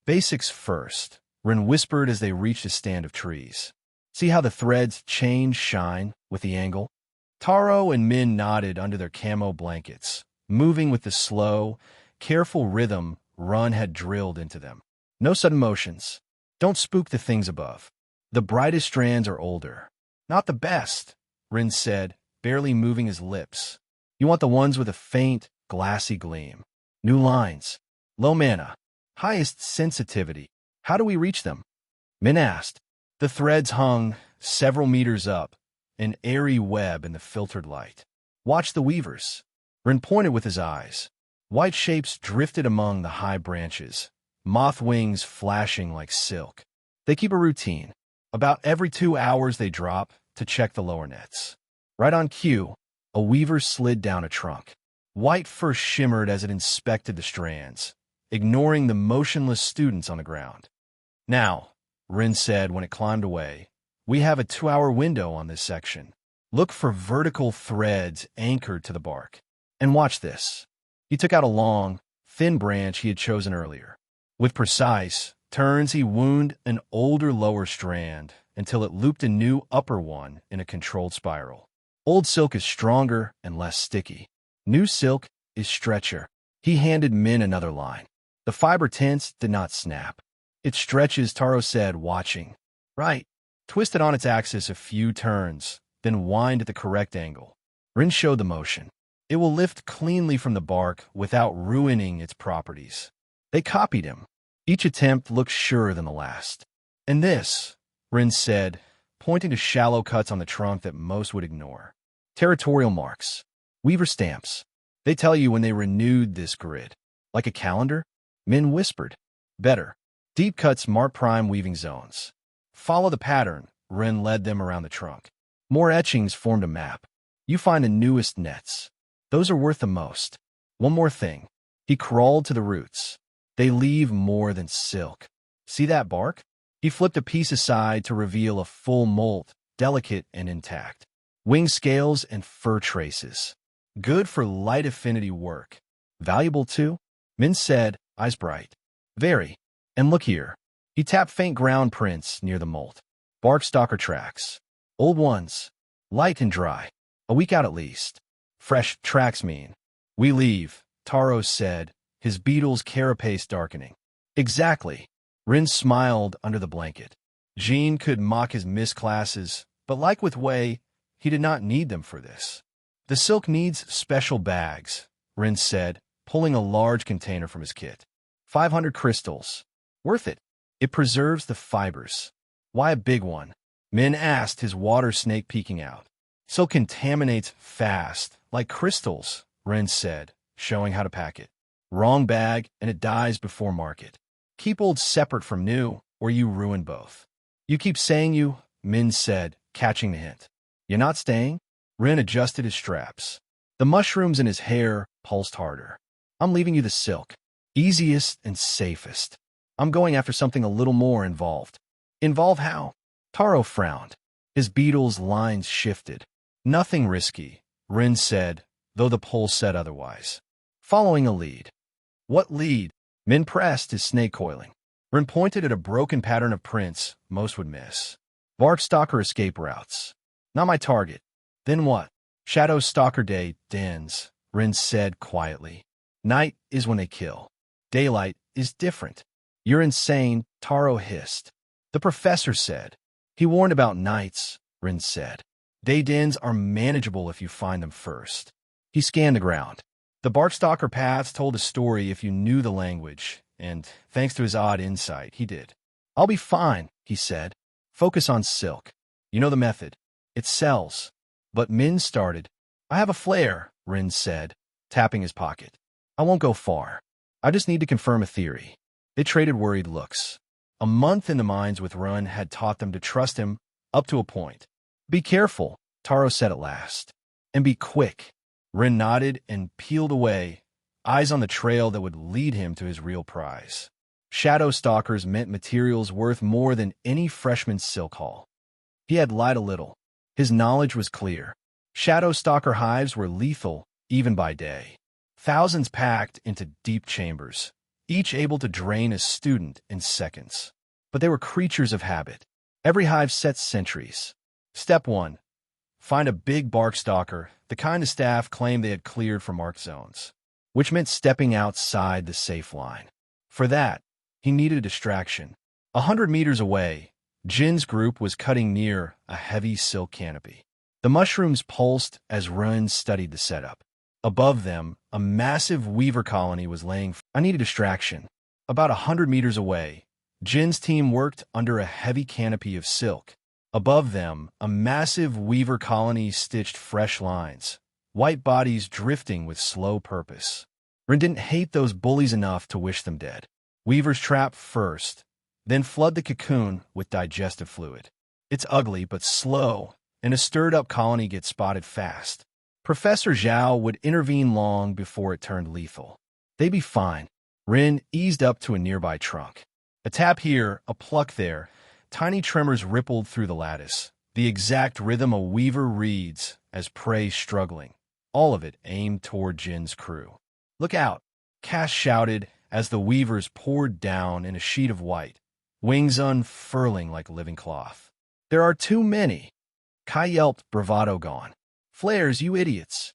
Basics first, Ren whispered as they reached a stand of trees. See how the threads change shine with the angle? Taro and Min nodded under their camo blankets, moving with the slow, careful rhythm Run had drilled into them. No sudden motions. Don't spook the things above. The brightest strands are older. Not the best, Rin said, barely moving his lips. You want the ones with a faint, glassy gleam. New lines. Low mana. Highest sensitivity. How do we reach them? Min asked. The threads hung, several meters up, an airy web in the filtered light. Watch the weavers. Rin pointed with his eyes. White shapes drifted among the high branches, moth wings flashing like silk. They keep a routine. About every 2 hours they drop to check the lower nets. Right on cue, a weaver slid down a trunk. White fur shimmered as it inspected the strands, ignoring the motionless students on the ground. Now, Rin said when it climbed away, we have a 2-hour window on this section. Look for vertical threads anchored to the bark. And watch this. He took out a long, thin branch he had chosen earlier. With precise turns, he wound an older lower strand until it looped a new upper one in a controlled spiral. Old silk is stronger and less sticky. New silk is stretchier. He handed Min another line. The fiber tense did not snap. It stretches, Taro said, watching. Right. Twist it on its axis a few turns, then wind at the correct angle. Rin showed the motion. It will lift cleanly from the bark without ruining its properties. They copied him. Each attempt looked surer than the last. And this, Rin said, pointing to shallow cuts on the trunk that most would ignore. Territorial marks. Weaver stamps. They tell you when they renewed this grid. Like a calendar? Min whispered. Better. Deep cuts mark prime weaving zones. Follow the pattern, Rin led them around the trunk. More etchings formed a map. You find the newest nets. Those are worth the most. One more thing. He crawled to the roots. They leave more than silk. See that bark? He flipped a piece aside to reveal a full molt, delicate and intact. Wing scales and fur traces. Good for light affinity work. Valuable too? Min said, eyes bright. Very. And look here. He tapped faint ground prints near the molt. Bark stalker tracks. Old ones. Light and dry. A week out at least. Fresh tracks mean. We leave, Taro said, his beetle's carapace darkening. Exactly. Rin smiled under the blanket. Jean could mock his misclasses, but like with Wei, he did not need them for this. The silk needs special bags, Rin said, pulling a large container from his kit. 500 crystals. Worth it. It preserves the fibers. Why a big one? Min asked, his water snake peeking out. Silk contaminates fast, like crystals, Rin said, showing how to pack it. Wrong bag, and it dies before market. Keep old separate from new, or you ruin both. You keep saying you, Min said, catching the hint. You're not staying? Rin adjusted his straps. The mushrooms in his hair pulsed harder. I'm leaving you the silk. Easiest and safest. I'm going after something a little more involved. Involve how? Taro frowned. His beetle's lines shifted. Nothing risky, Rin said, though the pole said otherwise. Following a lead. What lead? Min pressed, his snake coiling. Rin pointed at a broken pattern of prints most would miss. Bark stalker escape routes. Not my target. Then what? Shadow stalker day dens, Rin said quietly. Night is when they kill. Daylight is different. You're insane, Taro hissed. The professor said. He warned about nights, Rin said. Day dens are manageable if you find them first. He scanned the ground. The barkstalker paths told a story if you knew the language, and thanks to his odd insight, he did. I'll be fine, he said. Focus on silk. You know the method. It sells. But Min started. I have a flare, Rin said, tapping his pocket. I won't go far. I just need to confirm a theory. They traded worried looks. A month in the mines with Run had taught them to trust him up to a point. Be careful, Taro said at last. And be quick. Rin nodded and peeled away, eyes on the trail that would lead him to his real prize. Shadow stalkers meant materials worth more than any freshman's silk haul. He had lied a little. His knowledge was clear. Shadow stalker hives were lethal, even by day. Thousands packed into deep chambers, each able to drain a student in seconds. But they were creatures of habit. Every hive sets sentries. Step 1. Find a big bark stalker, the kind of staff claimed they had cleared for marked zones, which meant stepping outside the safe line. For that, he needed a distraction. 100 meters away, Jin's group was cutting near a heavy silk canopy. The mushrooms pulsed as Run studied the setup. Above them, a massive weaver colony was laying. I need a distraction. About 100 meters away, Jin's team worked under a heavy canopy of silk. Above them, a massive weaver colony stitched fresh lines, white bodies drifting with slow purpose. Rin didn't hate those bullies enough to wish them dead. Weavers trap first, then flood the cocoon with digestive fluid. It's ugly but slow, and a stirred-up colony gets spotted fast. Professor Zhao would intervene long before it turned lethal. They'd be fine. Rin eased up to a nearby trunk. A tap here, a pluck there. Tiny tremors rippled through the lattice, the exact rhythm a weaver reads as prey struggling, all of it aimed toward Jin's crew. "Look out!" Cass shouted as the weavers poured down in a sheet of white, wings unfurling like living cloth. "There are too many!" Kai yelped, bravado gone. "Flares, you idiots!"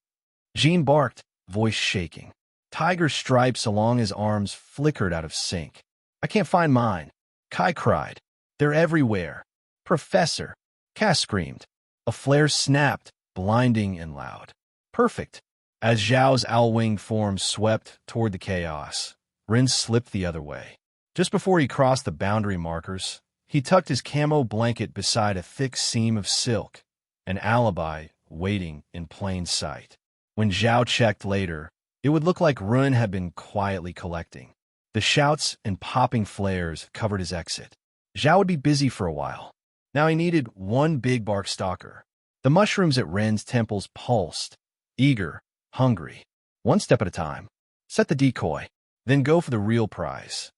Jean barked, voice shaking. Tiger stripes along his arms flickered out of sync. "I can't find mine!" Kai cried. "They're everywhere!" "Professor!" Cass screamed. A flare snapped, blinding and loud. "Perfect!" As Zhao's owl-winged form swept toward the chaos, Rin slipped the other way. Just before he crossed the boundary markers, he tucked his camo blanket beside a thick seam of silk, an alibi waiting in plain sight. When Zhao checked later, it would look like Rin had been quietly collecting. The shouts and popping flares covered his exit. Zhao would be busy for a while. Now he needed one big bark stalker. The mushrooms at Rin's temples pulsed, eager, hungry. One step at a time. Set the decoy, then go for the real prize.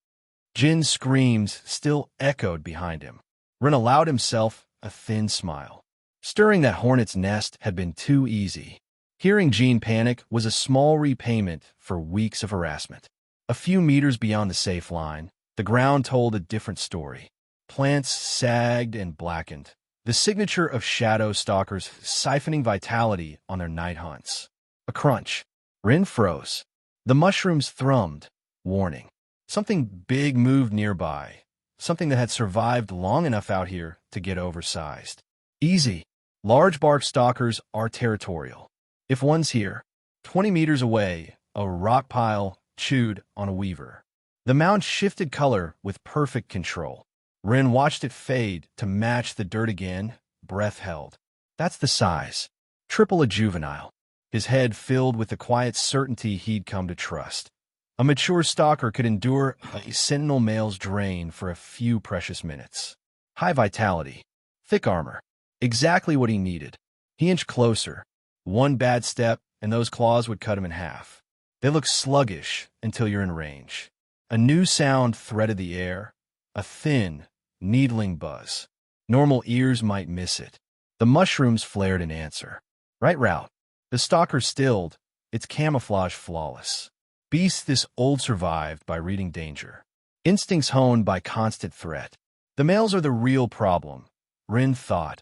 Jin's screams still echoed behind him. Rin allowed himself a thin smile. Stirring that hornet's nest had been too easy. Hearing Jean panic was a small repayment for weeks of harassment. A few meters beyond the safe line, the ground told a different story. Plants sagged and blackened, the signature of shadow stalkers siphoning vitality on their night hunts. A crunch. Rin froze. The mushrooms thrummed, warning. Something big moved nearby, something that had survived long enough out here to get oversized. Easy. Large bark stalkers are territorial. If one's here, 20 meters away, a rock pile chewed on a weaver. The mound shifted color with perfect control. Rin watched it fade to match the dirt again, breath held. That's the size. Triple a juvenile. His head filled with the quiet certainty he'd come to trust. A mature stalker could endure a sentinel male's drain for a few precious minutes. High vitality. Thick armor. Exactly what he needed. He inched closer. One bad step, and those claws would cut him in half. They look sluggish until you're in range. A new sound threaded the air, a thin, needling buzz. Normal ears might miss it. The mushrooms flared in answer. Right route. The stalker stilled, its camouflage flawless. Beast this old survived by reading danger. Instincts honed by constant threat. The males are the real problem, Rin thought,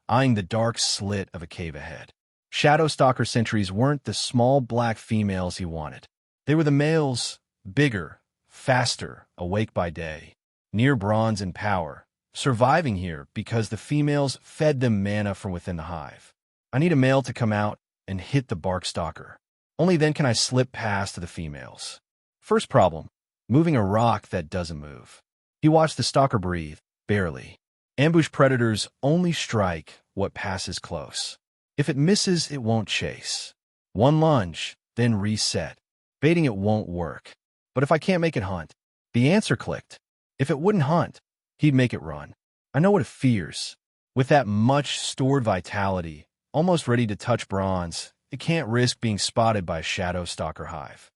eyeing the dark slit of a cave ahead. Shadow stalker sentries weren't the small black females he wanted. They were the males, bigger, faster, awake by day, near bronze in power, surviving here because the females fed them mana from within the hive. I need a male to come out and hit the bark stalker. Only then can I slip past to the females. First problem, moving a rock that doesn't move. He watched the stalker breathe, barely. Ambush predators only strike what passes close. If it misses, it won't chase. One lunge, then reset. Baiting it won't work. But if I can't make it hunt, the answer clicked. If it wouldn't hunt, he'd make it run. I know what it fears. With that much stored vitality, almost ready to touch bronze, it can't risk being spotted by a shadow stalker hive.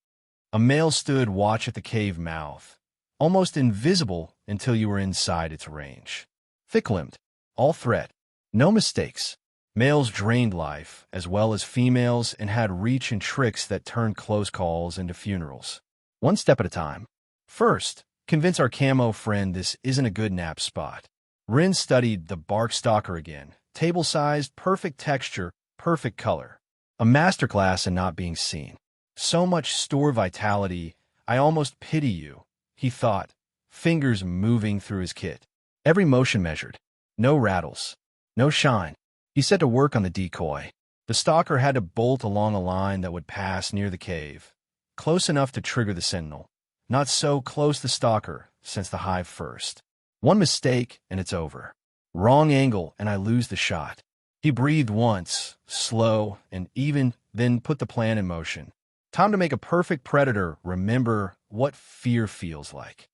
A male stood watch at the cave mouth, almost invisible until you were inside its range. Thick-limbed, all threat, no mistakes. Males drained life, as well as females, and had reach and tricks that turned close calls into funerals. One step at a time. First, convince our camo friend this isn't a good nap spot. Rin studied the bark stalker again. Table-sized, perfect texture, perfect color. A masterclass in not being seen. So much store vitality, I almost pity you, he thought, fingers moving through his kit. Every motion measured. No rattles. No shine. He set to work on the decoy. The stalker had to bolt along a line that would pass near the cave, close enough to trigger the sentinel. Not so close the stalker, since the hive first. One mistake, and it's over. Wrong angle, and I lose the shot. He breathed once, slow and even, then put the plan in motion. Time to make a perfect predator remember what fear feels like.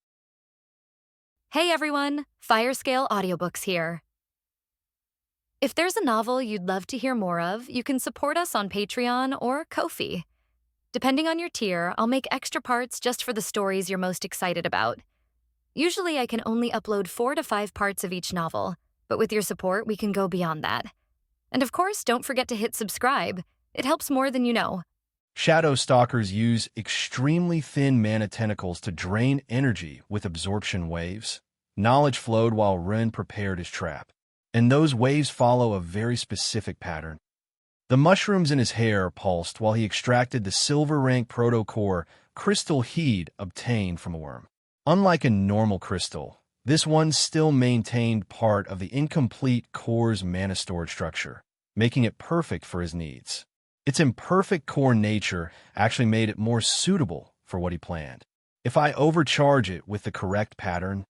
Hey everyone, Firescale Audiobooks here. If there's a novel you'd love to hear more of, you can support us on Patreon or Ko-fi. Depending on your tier, I'll make extra parts just for the stories you're most excited about. Usually I can only upload 4 to 5 parts of each novel, but with your support, we can go beyond that. And of course, don't forget to hit subscribe. It helps more than you know. Shadow stalkers use extremely thin mana tentacles to drain energy with absorption waves. Knowledge flowed while Rin prepared his trap, and those waves follow a very specific pattern. The mushrooms in his hair pulsed while he extracted the silver-rank proto-core crystal he'd obtained from a worm. Unlike a normal crystal, this one still maintained part of the incomplete core's mana storage structure, making it perfect for his needs. Its imperfect core nature actually made it more suitable for what he planned. If I overcharge it with the correct pattern,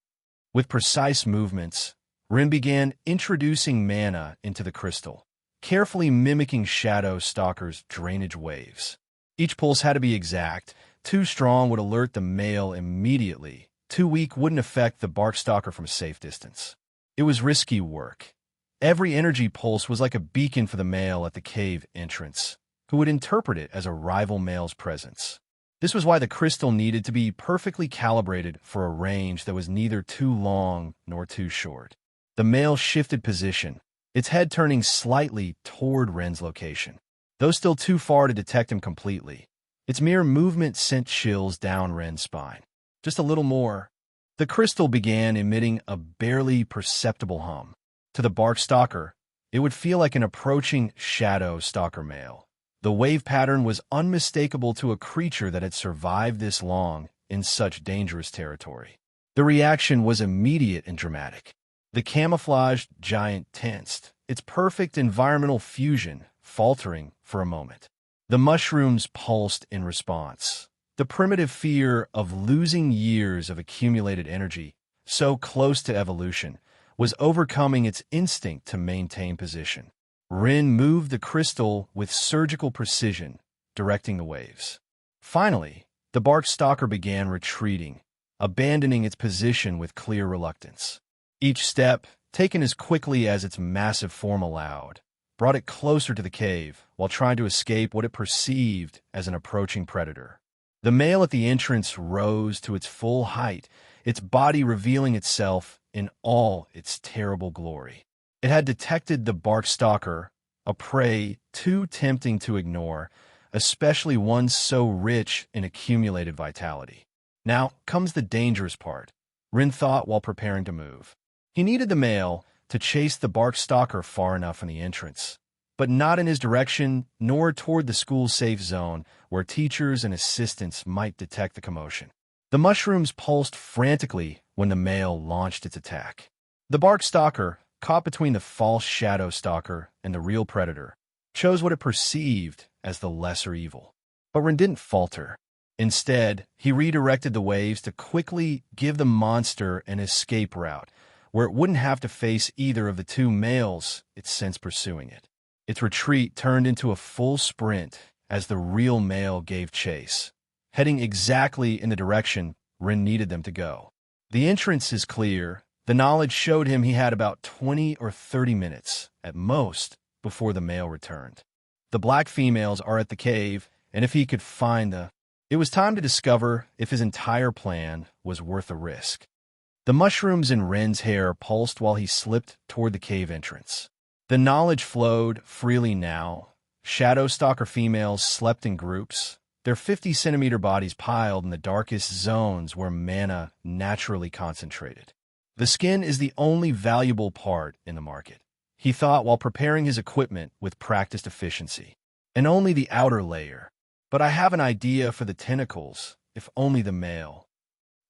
with precise movements, Rin began introducing mana into the crystal, carefully mimicking Shadow Stalker's drainage waves. Each pulse had to be exact. Too strong would alert the male immediately. Too weak wouldn't affect the bark stalker from a safe distance. It was risky work. Every energy pulse was like a beacon for the male at the cave entrance, who would interpret it as a rival male's presence. This was why the crystal needed to be perfectly calibrated for a range that was neither too long nor too short. The male shifted position, its head turning slightly toward Ren's location, though still too far to detect him completely. Its mere movement sent chills down Ren's spine. Just a little more. The crystal began emitting a barely perceptible hum. To the bark stalker, it would feel like an approaching shadow stalker male. The wave pattern was unmistakable to a creature that had survived this long in such dangerous territory. The reaction was immediate and dramatic. The camouflaged giant tensed, its perfect environmental fusion faltering for a moment. The mushrooms pulsed in response. The primitive fear of losing years of accumulated energy, so close to evolution, was overcoming its instinct to maintain position. Rin moved the crystal with surgical precision, directing the waves. Finally, the bark stalker began retreating, abandoning its position with clear reluctance. Each step, taken as quickly as its massive form allowed, brought it closer to the cave while trying to escape what it perceived as an approaching predator. The male at the entrance rose to its full height, its body revealing itself in all its terrible glory. It had detected the bark stalker, a prey too tempting to ignore, especially one so rich in accumulated vitality. Now comes the dangerous part, Rin thought while preparing to move. He needed the male to chase the bark stalker far enough from the entrance, but not in his direction nor toward the school's safe zone where teachers and assistants might detect the commotion. The mushrooms pulsed frantically when the male launched its attack. The bark stalker, caught between the false shadow stalker and the real predator, chose what it perceived as the lesser evil. But Rin didn't falter. Instead, he redirected the waves to quickly give the monster an escape route, where it wouldn't have to face either of the two males it sensed pursuing it. Its retreat turned into a full sprint as the real male gave chase, heading exactly in the direction Rin needed them to go. The entrance is clear. The knowledge showed him he had about 20 or 30 minutes, at most, before the male returned. The black females are at the cave, and if he could find the... It was time to discover if his entire plan was worth the risk. The mushrooms in Ren's hair pulsed while he slipped toward the cave entrance. The knowledge flowed freely now. Shadow stalker females slept in groups, their 50-centimeter bodies piled in the darkest zones where mana naturally concentrated. The skin is the only valuable part in the market, he thought while preparing his equipment with practiced efficiency. And only the outer layer. But I have an idea for the tentacles, if only the male.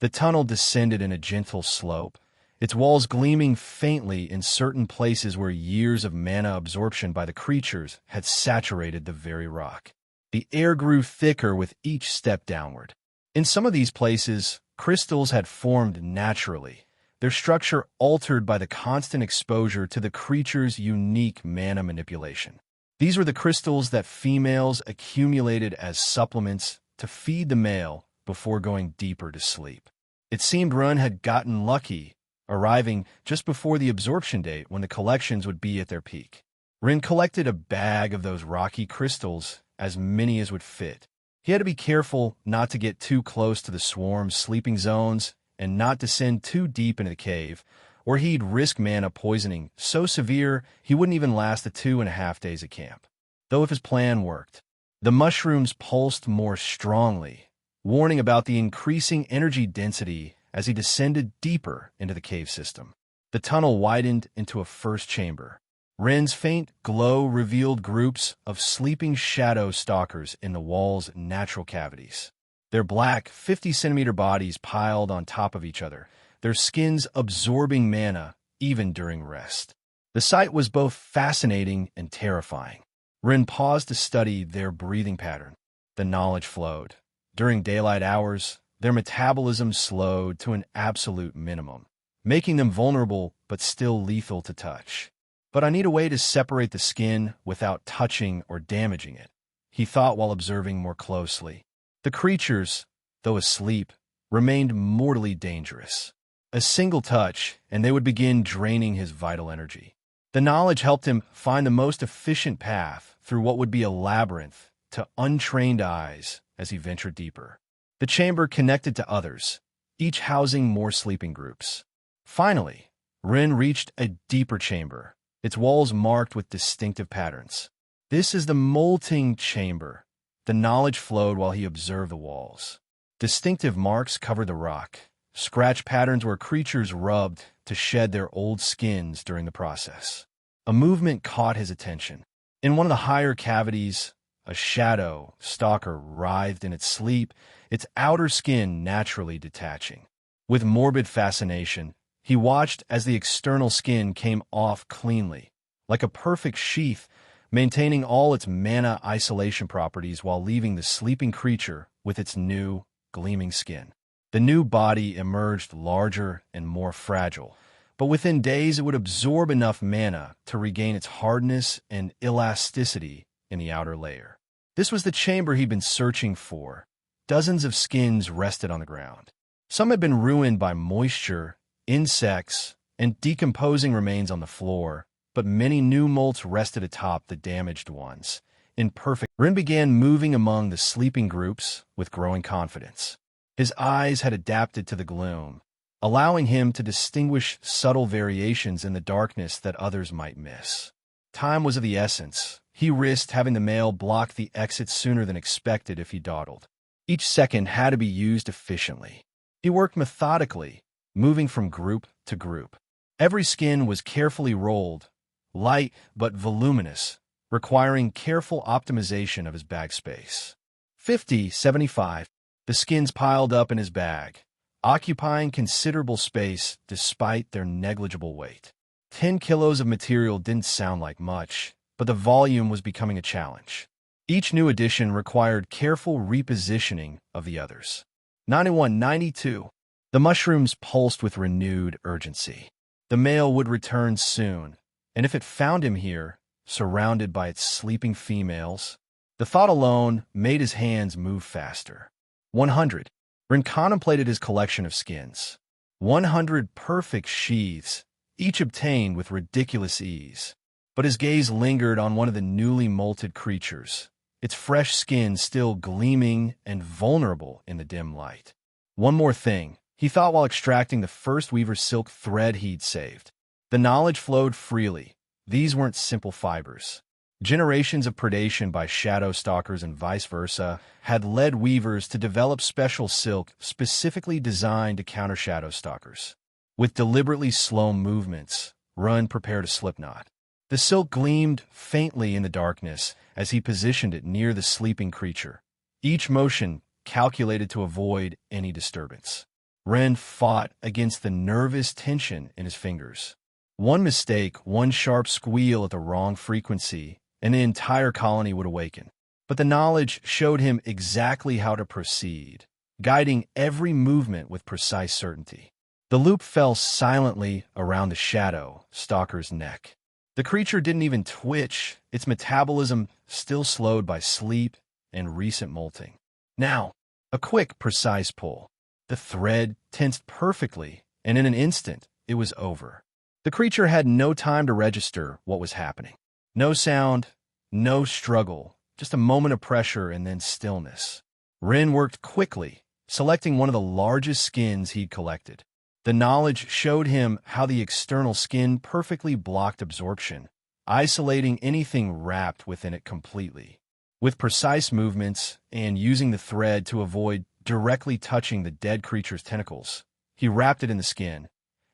The tunnel descended in a gentle slope, its walls gleaming faintly in certain places where years of mana absorption by the creatures had saturated the very rock. The air grew thicker with each step downward. In some of these places, crystals had formed naturally, their structure altered by the constant exposure to the creature's unique mana manipulation. These were the crystals that females accumulated as supplements to feed the male before going deeper to sleep. It seemed Run had gotten lucky, arriving just before the absorption date when the collections would be at their peak. Rin collected a bag of those rocky crystals, as many as would fit. He had to be careful not to get too close to the swarm's sleeping zones and not descend too deep into the cave, or he'd risk mana poisoning so severe he wouldn't even last the 2.5 days at camp. Though if his plan worked, the mushrooms pulsed more strongly, warning about the increasing energy density as he descended deeper into the cave system. The tunnel widened into a first chamber. Ren's faint glow revealed groups of sleeping shadow stalkers in the wall's natural cavities. Their black, 50-centimeter bodies piled on top of each other, their skins absorbing mana even during rest. The sight was both fascinating and terrifying. Ren paused to study their breathing pattern. The knowledge flowed. During daylight hours, their metabolism slowed to an absolute minimum, making them vulnerable but still lethal to touch. But I need a way to separate the skin without touching or damaging it, he thought while observing more closely. The creatures, though asleep, remained mortally dangerous. A single touch, and they would begin draining his vital energy. The knowledge helped him find the most efficient path through what would be a labyrinth to untrained eyes as he ventured deeper. The chamber connected to others, each housing more sleeping groups. Finally, Ren reached a deeper chamber, its walls marked with distinctive patterns. This is the molting chamber. The knowledge flowed while he observed the walls. Distinctive marks covered the rock, scratch patterns where creatures rubbed to shed their old skins during the process. A movement caught his attention. In one of the higher cavities, a shadow stalker writhed in its sleep, its outer skin naturally detaching. With morbid fascination, he watched as the external skin came off cleanly, like a perfect sheath, maintaining all its mana isolation properties while leaving the sleeping creature with its new, gleaming skin. The new body emerged larger and more fragile, but within days it would absorb enough mana to regain its hardness and elasticity in the outer layer. This was the chamber he'd been searching for. Dozens of skins rested on the ground. Some had been ruined by moisture, insects, and decomposing remains on the floor, but many new molts rested atop the damaged ones. In perfect, Ren began moving among the sleeping groups with growing confidence. His eyes had adapted to the gloom, allowing him to distinguish subtle variations in the darkness that others might miss. Time was of the essence. He risked having the male block the exit sooner than expected if he dawdled. Each second had to be used efficiently. He worked methodically, moving from group to group. Every skin was carefully rolled, light but voluminous, requiring careful optimization of his bag space. 50, 75. The skins piled up in his bag, occupying considerable space despite their negligible weight. 10 kilos of material didn't sound like much, but the volume was becoming a challenge. Each new addition required careful repositioning of the others. 91, 92. The mushrooms pulsed with renewed urgency. The male would return soon, and if it found him here, surrounded by its sleeping females, the thought alone made his hands move faster. 100. Ren contemplated his collection of skins. 100 perfect sheaths, each obtained with ridiculous ease. But his gaze lingered on one of the newly molted creatures, its fresh skin still gleaming and vulnerable in the dim light. One more thing, he thought while extracting the first weaver silk thread he'd saved. The knowledge flowed freely. These weren't simple fibers. Generations of predation by shadow stalkers and vice versa had led weavers to develop special silk specifically designed to counter shadow stalkers. With deliberately slow movements, Run prepared a slipknot. The silk gleamed faintly in the darkness as he positioned it near the sleeping creature, each motion calculated to avoid any disturbance. Ren fought against the nervous tension in his fingers. One mistake, one sharp squeal at the wrong frequency, and the entire colony would awaken. But the knowledge showed him exactly how to proceed, guiding every movement with precise certainty. The loop fell silently around the shadow stalker's neck. The creature didn't even twitch, its metabolism still slowed by sleep and recent molting. Now, a quick, precise pull. The thread tensed perfectly, and in an instant, it was over. The creature had no time to register what was happening. No sound, no struggle, just a moment of pressure and then stillness. Rin worked quickly, selecting one of the largest skins he'd collected. The knowledge showed him how the external skin perfectly blocked absorption, isolating anything wrapped within it completely. With precise movements and using the thread to avoid directly touching the dead creature's tentacles, he wrapped it in the skin,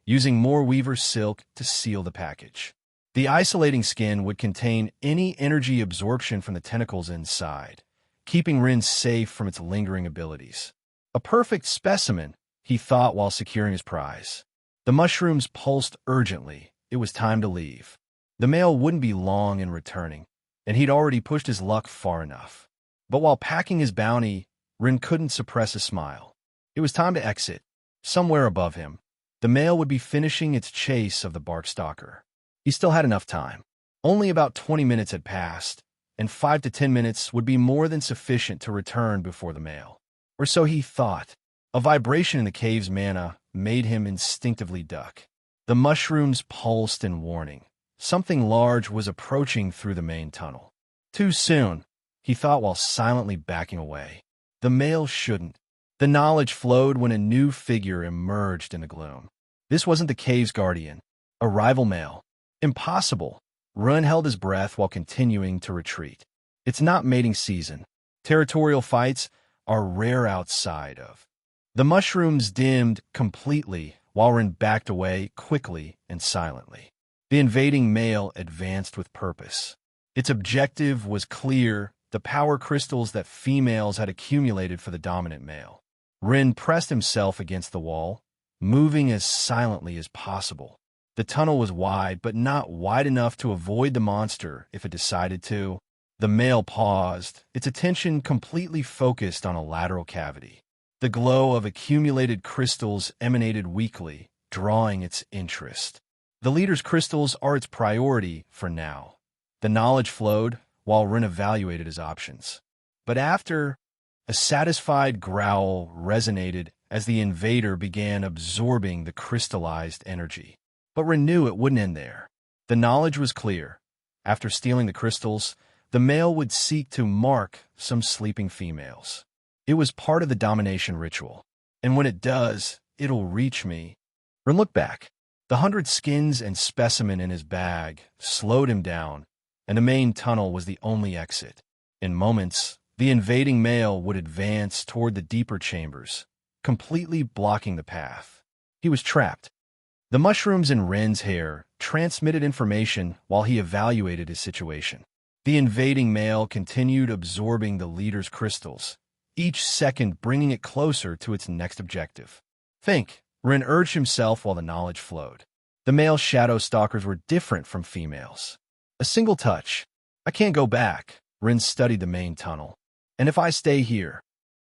using more weaver's silk to seal the package. The isolating skin would contain any energy absorption from the tentacles inside, keeping Rin safe from its lingering abilities. A perfect specimen, he thought while securing his prize. The mushrooms pulsed urgently. It was time to leave. The male wouldn't be long in returning, and he'd already pushed his luck far enough. But while packing his bounty, Rin couldn't suppress a smile. It was time to exit. Somewhere above him, the male would be finishing its chase of the bark stalker. He still had enough time. Only about 20 minutes had passed, and 5 to 10 minutes would be more than sufficient to return before the male. Or so he thought. A vibration in the cave's mana made him instinctively duck. The mushrooms pulsed in warning. Something large was approaching through the main tunnel. Too soon, he thought while silently backing away. The male shouldn't. The knowledge flowed when a new figure emerged in the gloom. This wasn't the cave's guardian. A rival male. Impossible. Run held his breath while continuing to retreat. It's not mating season. Territorial fights are rare outside of. The mushrooms dimmed completely while Rin backed away quickly and silently. The invading male advanced with purpose. Its objective was clear, the power crystals that females had accumulated for the dominant male. Rin pressed himself against the wall, moving as silently as possible. The tunnel was wide, but not wide enough to avoid the monster if it decided to. The male paused, its attention completely focused on a lateral cavity. The glow of accumulated crystals emanated weakly, drawing its interest. The leader's crystals are its priority for now. The knowledge flowed while Rin evaluated his options. But after, a satisfied growl resonated as the invader began absorbing the crystallized energy. But Rin knew it wouldn't end there. The knowledge was clear. After stealing the crystals, the male would seek to mark some sleeping females. It was part of the domination ritual. And when it does, it'll reach me. Rin looked back. The 100 skins and specimen in his bag slowed him down, and the main tunnel was the only exit. In moments, the invading male would advance toward the deeper chambers, completely blocking the path. He was trapped. The mushrooms in Ren's hair transmitted information while he evaluated his situation. The invading male continued absorbing the leader's crystals, each second bringing it closer to its next objective. Think, Ren urged himself while the knowledge flowed. The male shadow stalkers were different from females. A single touch. I can't go back. Ren studied the main tunnel. And if I stay here?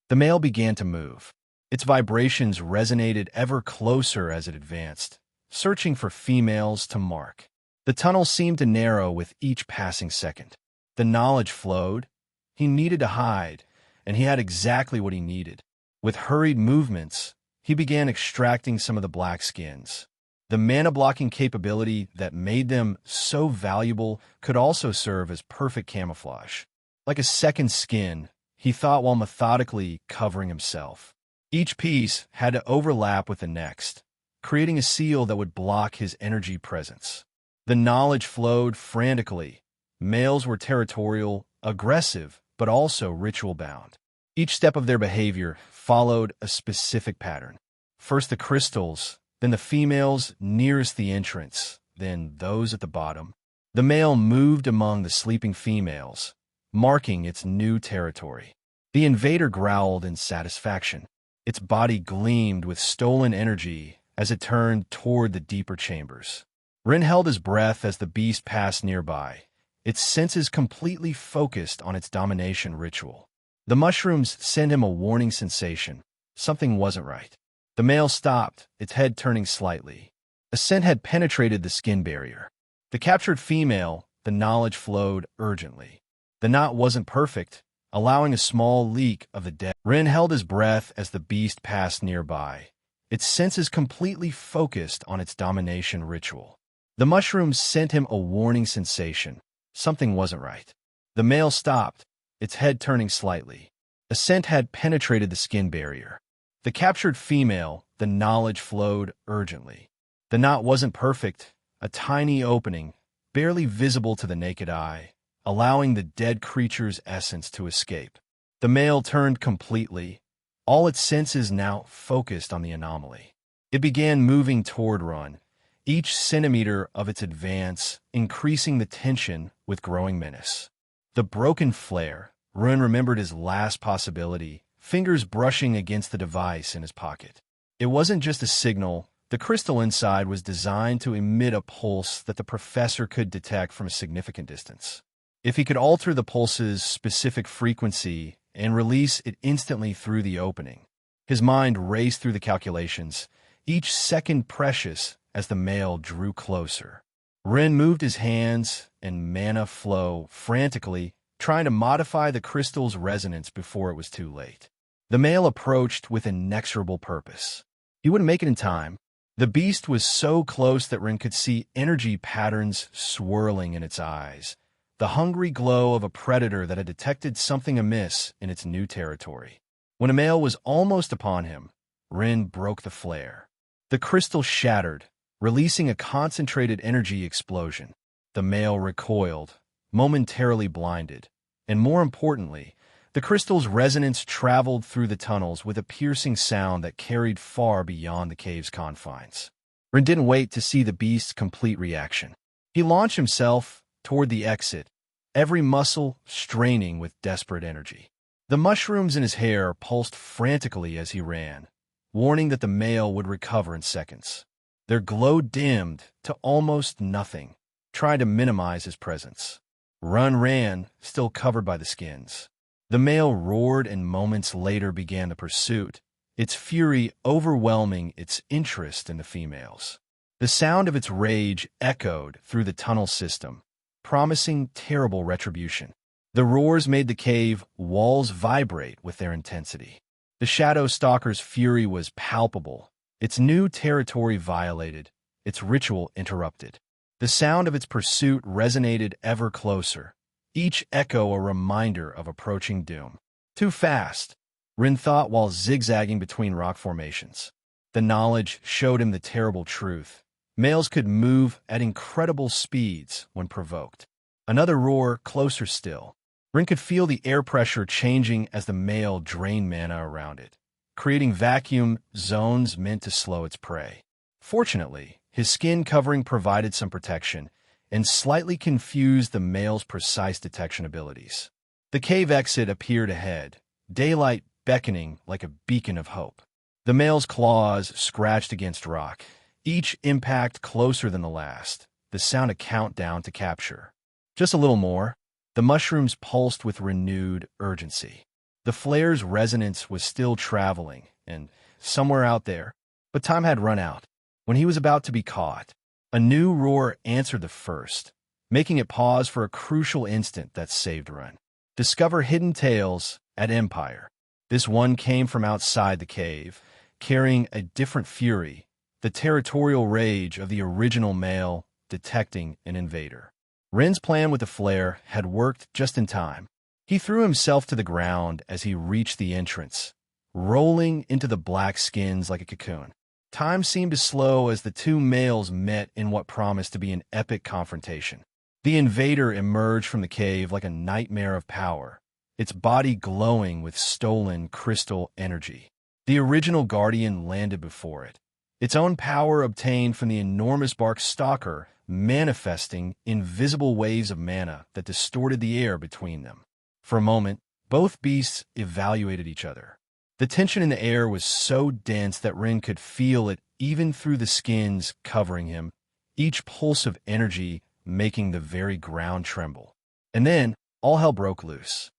The male began to move. Its vibrations resonated ever closer as it advanced, searching for females to mark. The tunnel seemed to narrow with each passing second. The knowledge flowed. He needed to hide, and he had exactly what he needed. With hurried movements, he began extracting some of the black skins. The mana-blocking capability that made them so valuable could also serve as perfect camouflage. Like a second skin, he thought while methodically covering himself. Each piece had to overlap with the next, creating a seal that would block his energy presence. The knowledge flowed frantically, Males were territorial, aggressive, but also ritual-bound. Each step of their behavior followed a specific pattern. First the crystals, then the females nearest the entrance, then those at the bottom. The male moved among the sleeping females, marking its new territory. The invader growled in satisfaction. Its body gleamed with stolen energy as it turned toward the deeper chambers. Rin held his breath as the beast passed nearby, its senses completely focused on its domination ritual. The mushrooms sent him a warning sensation. Something wasn't right. The male stopped, its head turning slightly. A scent had penetrated the skin barrier. The captured female, the knowledge flowed urgently. The knot wasn't perfect, allowing a small leak of the dead. Rin held his breath as the beast passed nearby, its senses completely focused on its domination ritual. The mushrooms sent him a warning sensation. Something wasn't right. The male stopped, its head turning slightly. A scent had penetrated the skin barrier. The captured female, the knowledge flowed urgently. The knot wasn't perfect, a tiny opening, barely visible to the naked eye, allowing the dead creature's essence to escape. The male turned completely, all its senses now focused on the anomaly. It began moving toward Run, each centimeter of its advance increasing the tension with growing menace. The broken flare, Run remembered his last possibility, fingers brushing against the device in his pocket. It wasn't just a signal. The crystal inside was designed to emit a pulse that the professor could detect from a significant distance. If he could alter the pulse's specific frequency and release it instantly through the opening, his mind raced through the calculations, each second precious as the male drew closer. Ren moved his hands and mana flow frantically, trying to modify the crystal's resonance before it was too late. The male approached with inexorable purpose. He wouldn't make it in time. The beast was so close that Ren could see energy patterns swirling in its eyes, the hungry glow of a predator that had detected something amiss in its new territory. When a male was almost upon him, Ren broke the flare. The crystal shattered, releasing a concentrated energy explosion. The male recoiled, momentarily blinded, and more importantly, the crystal's resonance traveled through the tunnels with a piercing sound that carried far beyond the cave's confines. Ren didn't wait to see the beast's complete reaction. He launched himself toward the exit, every muscle straining with desperate energy. The mushrooms in his hair pulsed frantically as he ran, warning that the male would recover in seconds. Their glow dimmed to almost nothing, trying to minimize his presence. Run ran, still covered by the skins. The male roared and moments later began the pursuit, its fury overwhelming its interest in the females. The sound of its rage echoed through the tunnel system, promising terrible retribution. The roars made the cave walls vibrate with their intensity. The Shadow Stalker's fury was palpable, its new territory violated, its ritual interrupted. The sound of its pursuit resonated ever closer, each echo a reminder of approaching doom. Too fast, Rin thought while zigzagging between rock formations. The knowledge showed him the terrible truth. Males could move at incredible speeds when provoked. Another roar, closer still. Rin could feel the air pressure changing as the male drained mana around it, creating vacuum zones meant to slow its prey. Fortunately, his skin covering provided some protection and slightly confused the male's precise detection abilities. The cave exit appeared ahead, daylight beckoning like a beacon of hope. The male's claws scratched against rock, each impact closer than the last, the sound a countdown to capture. Just a little more. The mushrooms pulsed with renewed urgency. The flare's resonance was still traveling, and somewhere out there, but time had run out. When he was about to be caught, a new roar answered the first, making it pause for a crucial instant that saved Run. Discover hidden tales at Empire. This one came from outside the cave, carrying a different fury, the territorial rage of the original male detecting an invader. Ren's plan with the flare had worked just in time. He threw himself to the ground as he reached the entrance, rolling into the black skins like a cocoon. Time seemed to slow as the two males met in what promised to be an epic confrontation. The invader emerged from the cave like a nightmare of power, its body glowing with stolen crystal energy. The original guardian landed before it, its own power obtained from the enormous bark stalker, manifesting invisible waves of mana that distorted the air between them. For a moment, both beasts evaluated each other. The tension in the air was so dense that Rin could feel it even through the skins covering him, each pulse of energy making the very ground tremble. And then, all hell broke loose.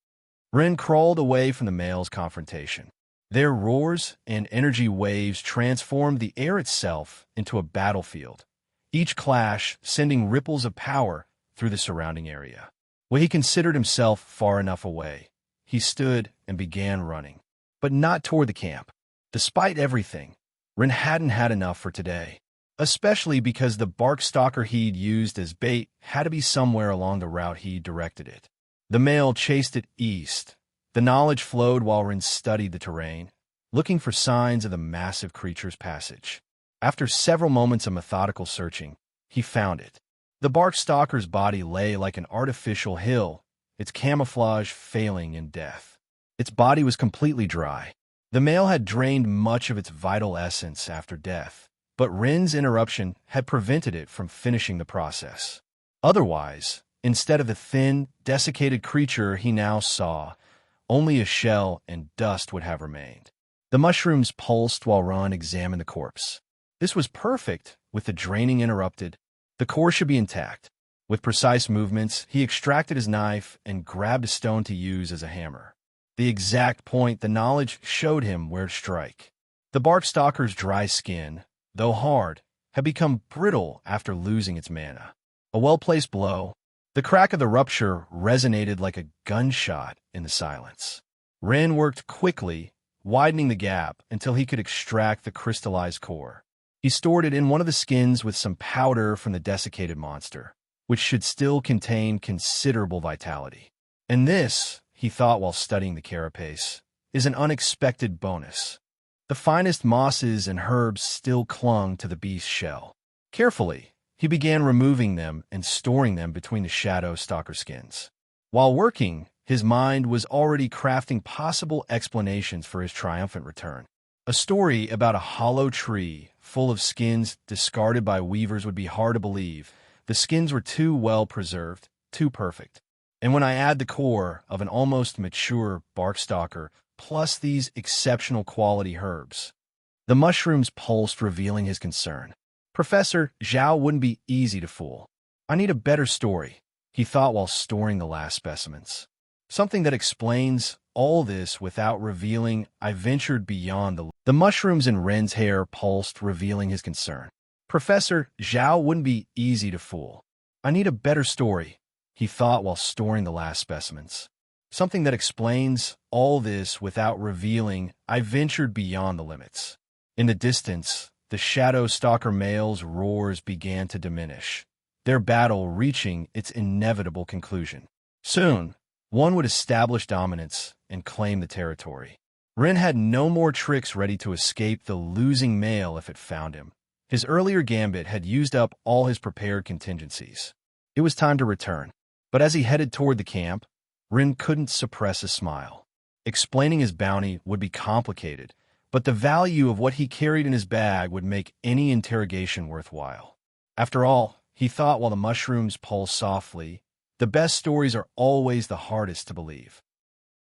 Rin crawled away from the male's confrontation. Their roars and energy waves transformed the air itself into a battlefield, each clash sending ripples of power through the surrounding area. When he considered himself far enough away, he stood and began running, but not toward the camp. Despite everything, Rin hadn't had enough for today, especially because the bark stalker he'd used as bait had to be somewhere along the route he directed it. The male chased it east. The knowledge flowed while Rin studied the terrain, looking for signs of the massive creature's passage. After several moments of methodical searching, he found it. The bark stalker's body lay like an artificial hill, its camouflage failing in death. Its body was completely dry. The male had drained much of its vital essence after death, but Rin's interruption had prevented it from finishing the process. Otherwise, instead of the thin, desiccated creature he now saw, only a shell and dust would have remained. The mushrooms pulsed while Ron examined the corpse. This was perfect, with the draining interrupted. The core should be intact. With precise movements, he extracted his knife and grabbed a stone to use as a hammer. The exact point the knowledge showed him where to strike. The bark stalker's dry skin, though hard, had become brittle after losing its mana. A well-placed blow. The crack of the rupture resonated like a gunshot in the silence. Rin worked quickly, widening the gap until he could extract the crystallized core. He stored it in one of the skins with some powder from the desiccated monster, which should still contain considerable vitality. And this, he thought while studying the carapace, is an unexpected bonus. The finest mosses and herbs still clung to the beast's shell. Carefully, he began removing them and storing them between the shadow stalker skins. While working, his mind was already crafting possible explanations for his triumphant return. A story about a hollow tree full of skins discarded by weavers would be hard to believe. The skins were too well preserved, too perfect. And when I add the core of an almost mature bark stalker, plus these exceptional quality herbs, the mushrooms pulsed, revealing his concern. Professor Zhao wouldn't be easy to fool. I need a better story, he thought while storing the last specimens. Something that explains all this without revealing. I ventured beyond the mushrooms in Ren's hair pulsed, revealing his concern. Professor Zhao wouldn't be easy to fool. I need a better story, he thought while storing the last specimens. Something that explains all this without revealing. I ventured beyond the limits. In the distance, the shadow stalker male's roars began to diminish, their battle reaching its inevitable conclusion. Soon, one would establish dominance and claim the territory. Rin had no more tricks ready to escape the losing male if it found him. His earlier gambit had used up all his prepared contingencies. It was time to return. But as he headed toward the camp, Rin couldn't suppress a smile. Explaining his bounty would be complicated, but the value of what he carried in his bag would make any interrogation worthwhile. After all, he thought while the mushrooms pulsed softly, the best stories are always the hardest to believe.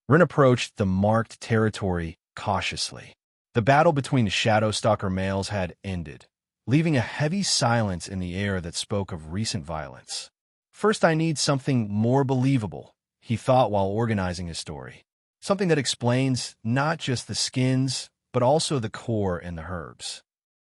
Rin approached the marked territory cautiously. The battle between the shadow stalker males had ended, leaving a heavy silence in the air that spoke of recent violence. First, I need something more believable, he thought while organizing his story. Something that explains not just the skins, but also the core and the herbs.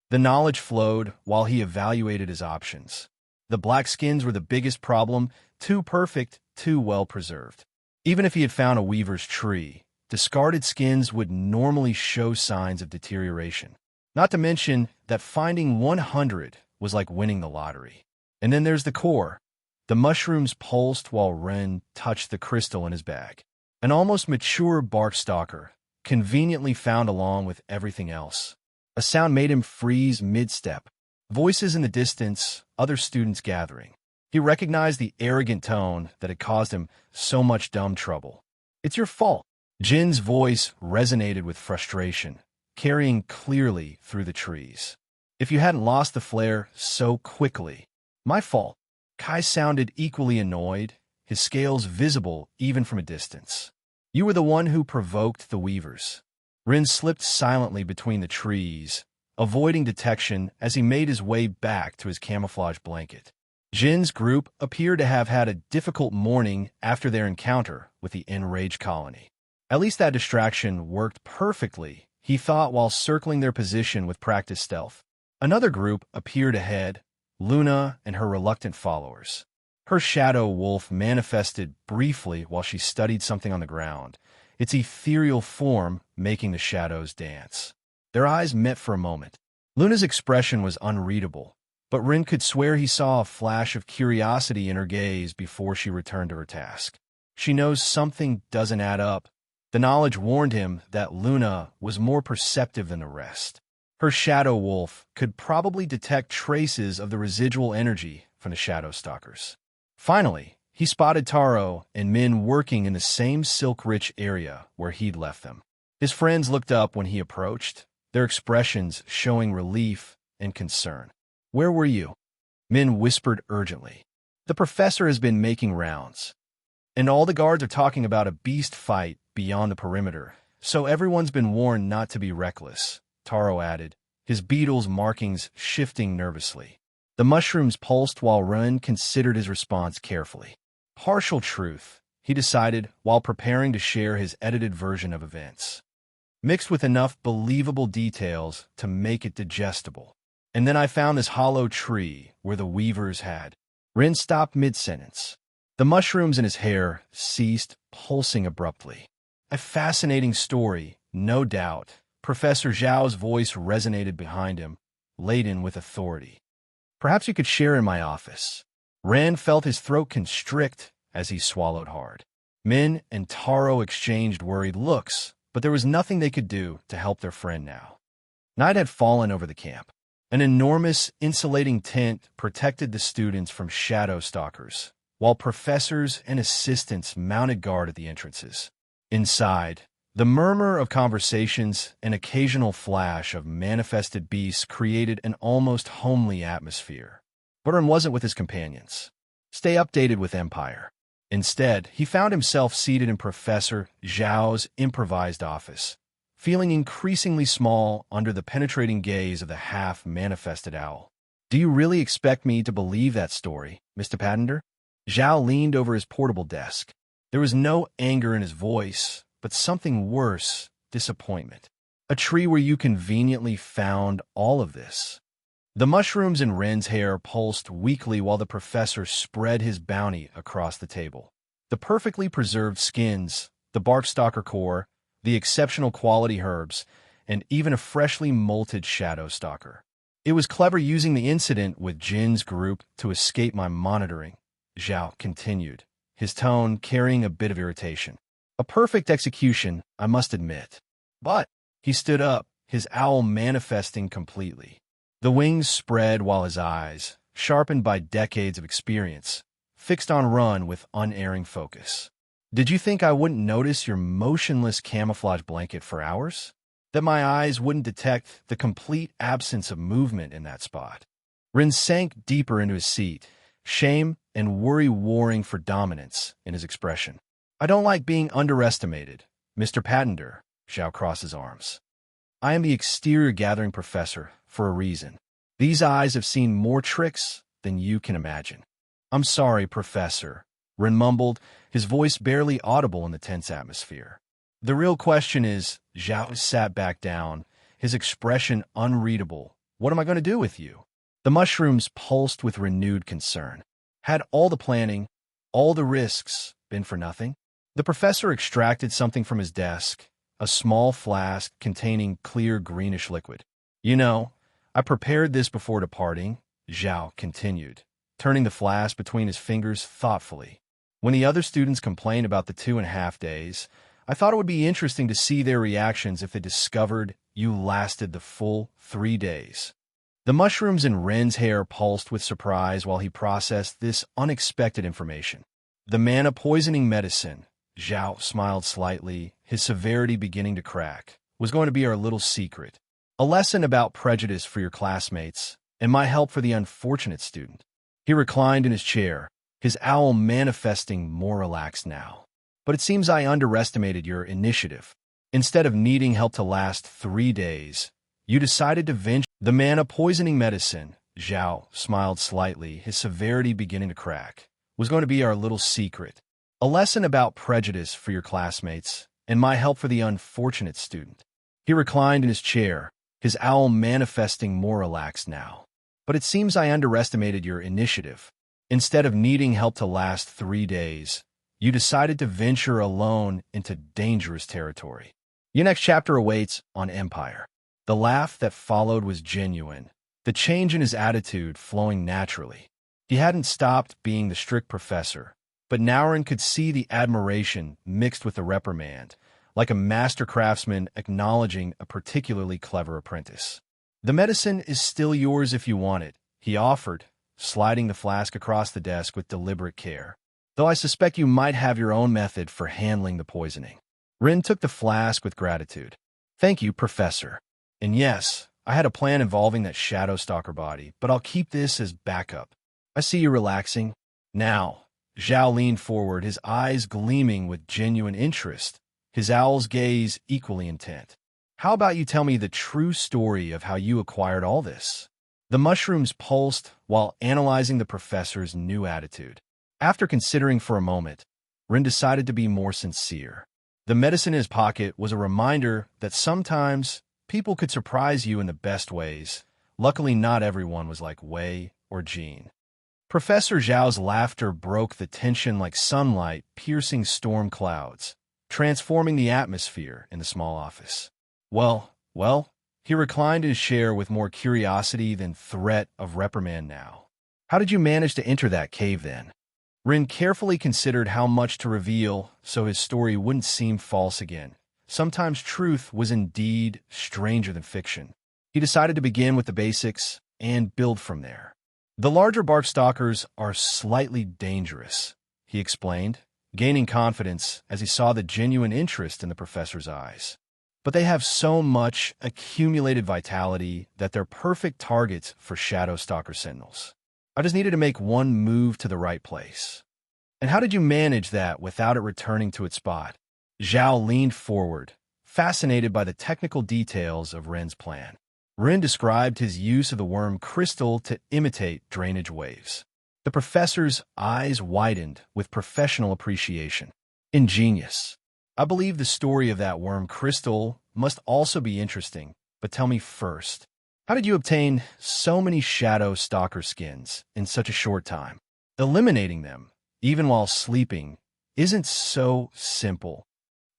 The knowledge flowed while he evaluated his options. The black skins were the biggest problem, too perfect, too well preserved. Even if he had found a weaver's tree, discarded skins would normally show signs of deterioration. Not to mention that finding 100 was like winning the lottery. And then there's the core. The mushrooms pulsed while Ren touched the crystal in his bag. An almost mature bark stalker, conveniently found along with everything else. A sound made him freeze mid-step. Voices in the distance, other students gathering. He recognized the arrogant tone that had caused him so much dumb trouble. "It's your fault." Jin's voice resonated with frustration, carrying clearly through the trees. "If you hadn't lost the flare so quickly." "My fault." Kai sounded equally annoyed, his scales visible even from a distance. "You were the one who provoked the weavers." Rin slipped silently between the trees, avoiding detection as he made his way back to his camouflage blanket. Jin's group appeared to have had a difficult morning after their encounter with the enraged colony. At least that distraction worked perfectly, he thought while circling their position with practiced stealth. Another group appeared ahead, Luna and her reluctant followers. Her shadow wolf manifested briefly while she studied something on the ground, its ethereal form making the shadows dance. Their eyes met for a moment. Luna's expression was unreadable, but Rin could swear he saw a flash of curiosity in her gaze before she returned to her task. She knows something doesn't add up. The knowledge warned him that Luna was more perceptive than the rest. Her shadow wolf could probably detect traces of the residual energy from the shadow stalkers. Finally, he spotted Taro and Min working in the same silk-rich area where he'd left them. His friends looked up when he approached, their expressions showing relief and concern. "Where were you?" Min whispered urgently. "The professor has been making rounds, and all the guards are talking about a beast fight beyond the perimeter, so everyone's been warned not to be reckless," Taro added, his beetle's markings shifting nervously. The mushrooms pulsed while Rin considered his response carefully. Partial truth, he decided while preparing to share his edited version of events, mixed with enough believable details to make it digestible. "And then I found this hollow tree where the weavers had." Rin stopped mid-sentence. The mushrooms in his hair ceased, pulsing abruptly. "A fascinating story, no doubt." Professor Zhao's voice resonated behind him, laden with authority. "Perhaps you could share in my office." Rin felt his throat constrict as he swallowed hard. Min and Taro exchanged worried looks, but there was nothing they could do to help their friend now. Night had fallen over the camp. An enormous insulating tent protected the students from shadow stalkers, while professors and assistants mounted guard at the entrances. Inside, the murmur of conversations and occasional flash of manifested beasts created an almost homely atmosphere. But Rin wasn't with his companions. Stay updated with Empire. Instead, he found himself seated in Professor Zhao's improvised office, feeling increasingly small under the penetrating gaze of the half-manifested owl. "Do you really expect me to believe that story, Mr. Paddender?" Zhao leaned over his portable desk. There was no anger in his voice, but something worse, disappointment. "A tree where you conveniently found all of this." The mushrooms in Ren's hair pulsed weakly while the professor spread his bounty across the table. The perfectly preserved skins, the barkstalker core, the exceptional quality herbs, and even a freshly molted shadow stalker. "It was clever using the incident with Jin's group to escape my monitoring," Zhao continued, his tone carrying a bit of irritation. "A perfect execution, I must admit. But," he stood up, his owl manifesting completely. The wings spread while his eyes, sharpened by decades of experience, fixed on Rin with unerring focus. "Did you think I wouldn't notice your motionless camouflage blanket for hours? That my eyes wouldn't detect the complete absence of movement in that spot?" Rin sank deeper into his seat, shame and worry warring for dominance in his expression. "I don't like being underestimated, Mr. Paddender," Zhao crossed his arms. "I am the exterior gathering professor for a reason. These eyes have seen more tricks than you can imagine." "I'm sorry, Professor," Rin mumbled, his voice barely audible in the tense atmosphere. "The real question is," Zhao sat back down, his expression unreadable, "what am I going to do with you?" The mushrooms pulsed with renewed concern. Had all the planning, all the risks, been for nothing? The professor extracted something from his desk, a small flask containing clear greenish liquid. "You know, I prepared this before departing," Zhao continued, turning the flask between his fingers thoughtfully. "When the other students complained about the 2.5 days, I thought it would be interesting to see their reactions if they discovered you lasted the full 3 days." The mushrooms in Ren's hair pulsed with surprise while he processed this unexpected information. The mana poisoning medicine, Zhao smiled slightly, his severity beginning to crack, was going to be our little secret. A lesson about prejudice for your classmates, and my help for the unfortunate student. He reclined in his chair, his owl manifesting more relaxed now. But it seems I underestimated your initiative. Instead of needing help to last 3 days, you decided to venture the mana poisoning medicine, Zhao smiled slightly, his severity beginning to crack, was going to be our little secret. A lesson about prejudice for your classmates, and my help for the unfortunate student. He reclined in his chair, his owl manifesting more relaxed now. But it seems I underestimated your initiative. Instead of needing help to last 3 days, you decided to venture alone into dangerous territory. Your next chapter awaits on Empire. The laugh that followed was genuine, the change in his attitude flowing naturally. He hadn't stopped being the strict professor, but Naurin could see the admiration mixed with the reprimand, like a master craftsman acknowledging a particularly clever apprentice. The medicine is still yours if you want it, he offered, sliding the flask across the desk with deliberate care. Though I suspect you might have your own method for handling the poisoning. Rin took the flask with gratitude. Thank you, Professor. And yes, I had a plan involving that shadow stalker body, but I'll keep this as backup. I see you relaxing. Now, Zhao leaned forward, his eyes gleaming with genuine interest, his owl's gaze equally intent. How about you tell me the true story of how you acquired all this? The mushrooms pulsed while analyzing the professor's new attitude. After considering for a moment, Rin decided to be more sincere. The medicine in his pocket was a reminder that sometimes people could surprise you in the best ways. Luckily, not everyone was like Wei or Jean. Professor Zhao's laughter broke the tension like sunlight piercing storm clouds, transforming the atmosphere in the small office. Well, he reclined in his chair with more curiosity than threat of reprimand now. How did you manage to enter that cave then? Rin carefully considered how much to reveal so his story wouldn't seem false again. Sometimes truth was indeed stranger than fiction. He decided to begin with the basics and build from there. The larger bark stalkers are slightly dangerous, he explained, gaining confidence as he saw the genuine interest in the professor's eyes. But they have so much accumulated vitality that they're perfect targets for shadow stalker sentinels. I just needed to make one move to the right place. And how did you manage that without it returning to its spot? Zhao leaned forward, fascinated by the technical details of Ren's plan. Ren described his use of the worm crystal to imitate drainage waves. The professor's eyes widened with professional appreciation. Ingenious. I believe the story of that worm crystal must also be interesting, but tell me first, how did you obtain so many shadow stalker skins in such a short time? Eliminating them, even while sleeping, isn't so simple.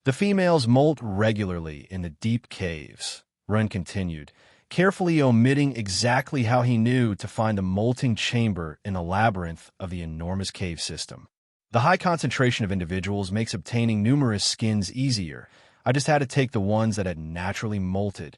The females molt regularly in the deep caves, Ren continued, carefully omitting exactly how he knew to find the molting chamber in the labyrinth of the enormous cave system. The high concentration of individuals makes obtaining numerous skins easier. I just had to take the ones that had naturally molted.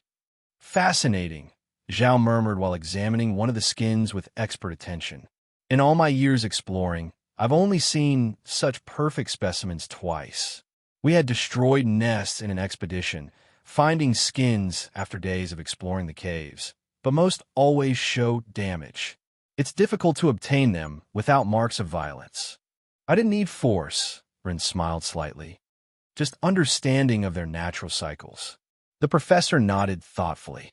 Fascinating, Zhao murmured while examining one of the skins with expert attention. In all my years exploring, I've only seen such perfect specimens twice. We had destroyed nests in an expedition, finding skins after days of exploring the caves, but most always show damage. It's difficult to obtain them without marks of violence. I didn't need force, Rin smiled slightly. Just understanding of their natural cycles. The professor nodded thoughtfully.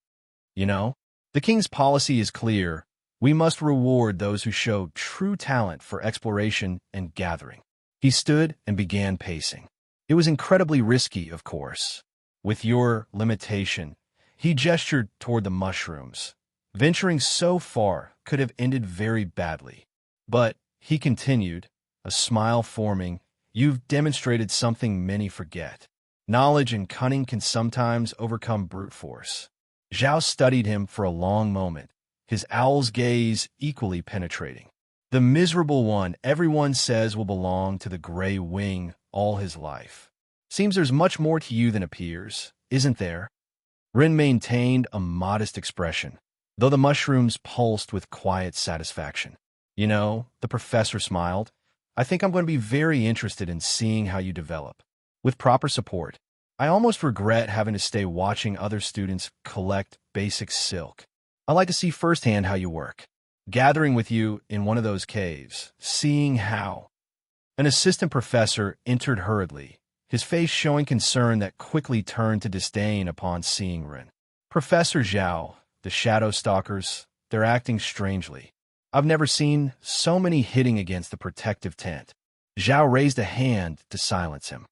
You know, the king's policy is clear. We must reward those who show true talent for exploration and gathering. He stood and began pacing. It was incredibly risky, of course. With your limitation, he gestured toward the mushrooms. Venturing so far could have ended very badly. But, he continued, a smile forming, you've demonstrated something many forget. Knowledge and cunning can sometimes overcome brute force. Zhao studied him for a long moment, his owl's gaze equally penetrating. The miserable one everyone says will belong to the gray wing all his life. Seems there's much more to you than appears, isn't there? Rin maintained a modest expression. though the mushrooms pulsed with quiet satisfaction. You know, the professor smiled. I think I'm going to be very interested in seeing how you develop. With proper support, I almost regret having to stay watching other students collect basic silk. I like to see firsthand how you work. Gathering with you in one of those caves, seeing how. An assistant professor entered hurriedly, his face showing concern that quickly turned to disdain upon seeing Ren. Professor Zhao, the shadow stalkers, they're acting strangely. I've never seen so many hitting against the protective tent. Zhao raised a hand to silence him.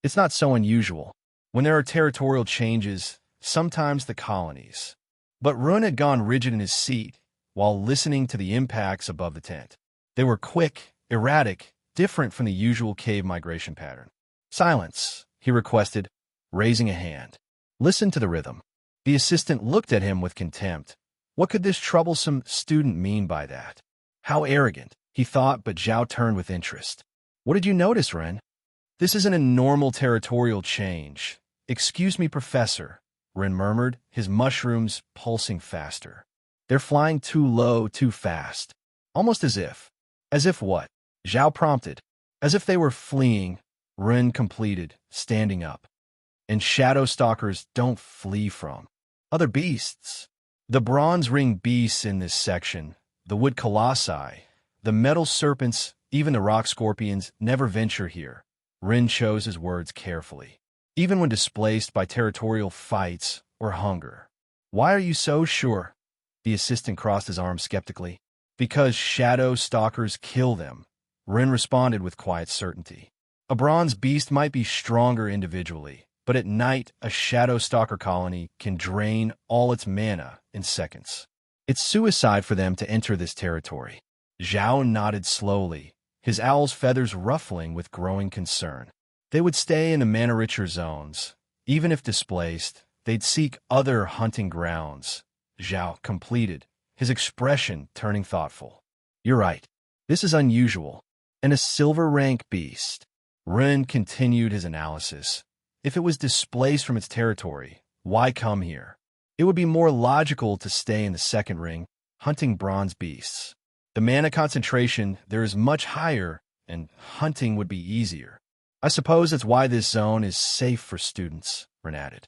It's not so unusual. When there are territorial changes, sometimes the colonies. But Run had gone rigid in his seat while listening to the impacts above the tent. They were quick, erratic, different from the usual cave migration pattern. Silence, he requested, raising a hand. Listen to the rhythm. The assistant looked at him with contempt. What could this troublesome student mean by that? How arrogant, he thought, but Zhao turned with interest. What did you notice, Ren? This isn't a normal territorial change. Excuse me, Professor, Ren murmured, his mushrooms pulsing faster. They're flying too low, too fast. Almost as if. As if what? Zhao prompted. As if they were fleeing, Ren completed, standing up. And shadow stalkers don't flee from other beasts. The bronze ring beasts in this section, the wood colossi, the metal serpents, even the rock scorpions, never venture here. Ren chose his words carefully. Even when displaced by territorial fights or hunger. Why are you so sure? The assistant crossed his arms skeptically. Because shadow stalkers kill them, Ren responded with quiet certainty. A bronze beast might be stronger individually, but at night a shadow stalker colony can drain all its mana in seconds. It's suicide for them to enter this territory. Zhao nodded slowly, his owl's feathers ruffling with growing concern. They would stay in the mana-richer zones. Even if displaced, they'd seek other hunting grounds. Zhao completed, his expression turning thoughtful. You're right. This is unusual. And a silver-rank beast. Ren continued his analysis. If it was displaced from its territory, why come here? It would be more logical to stay in the second ring, hunting bronze beasts. The mana concentration there is much higher, and hunting would be easier. I suppose that's why this zone is safe for students, Ren added.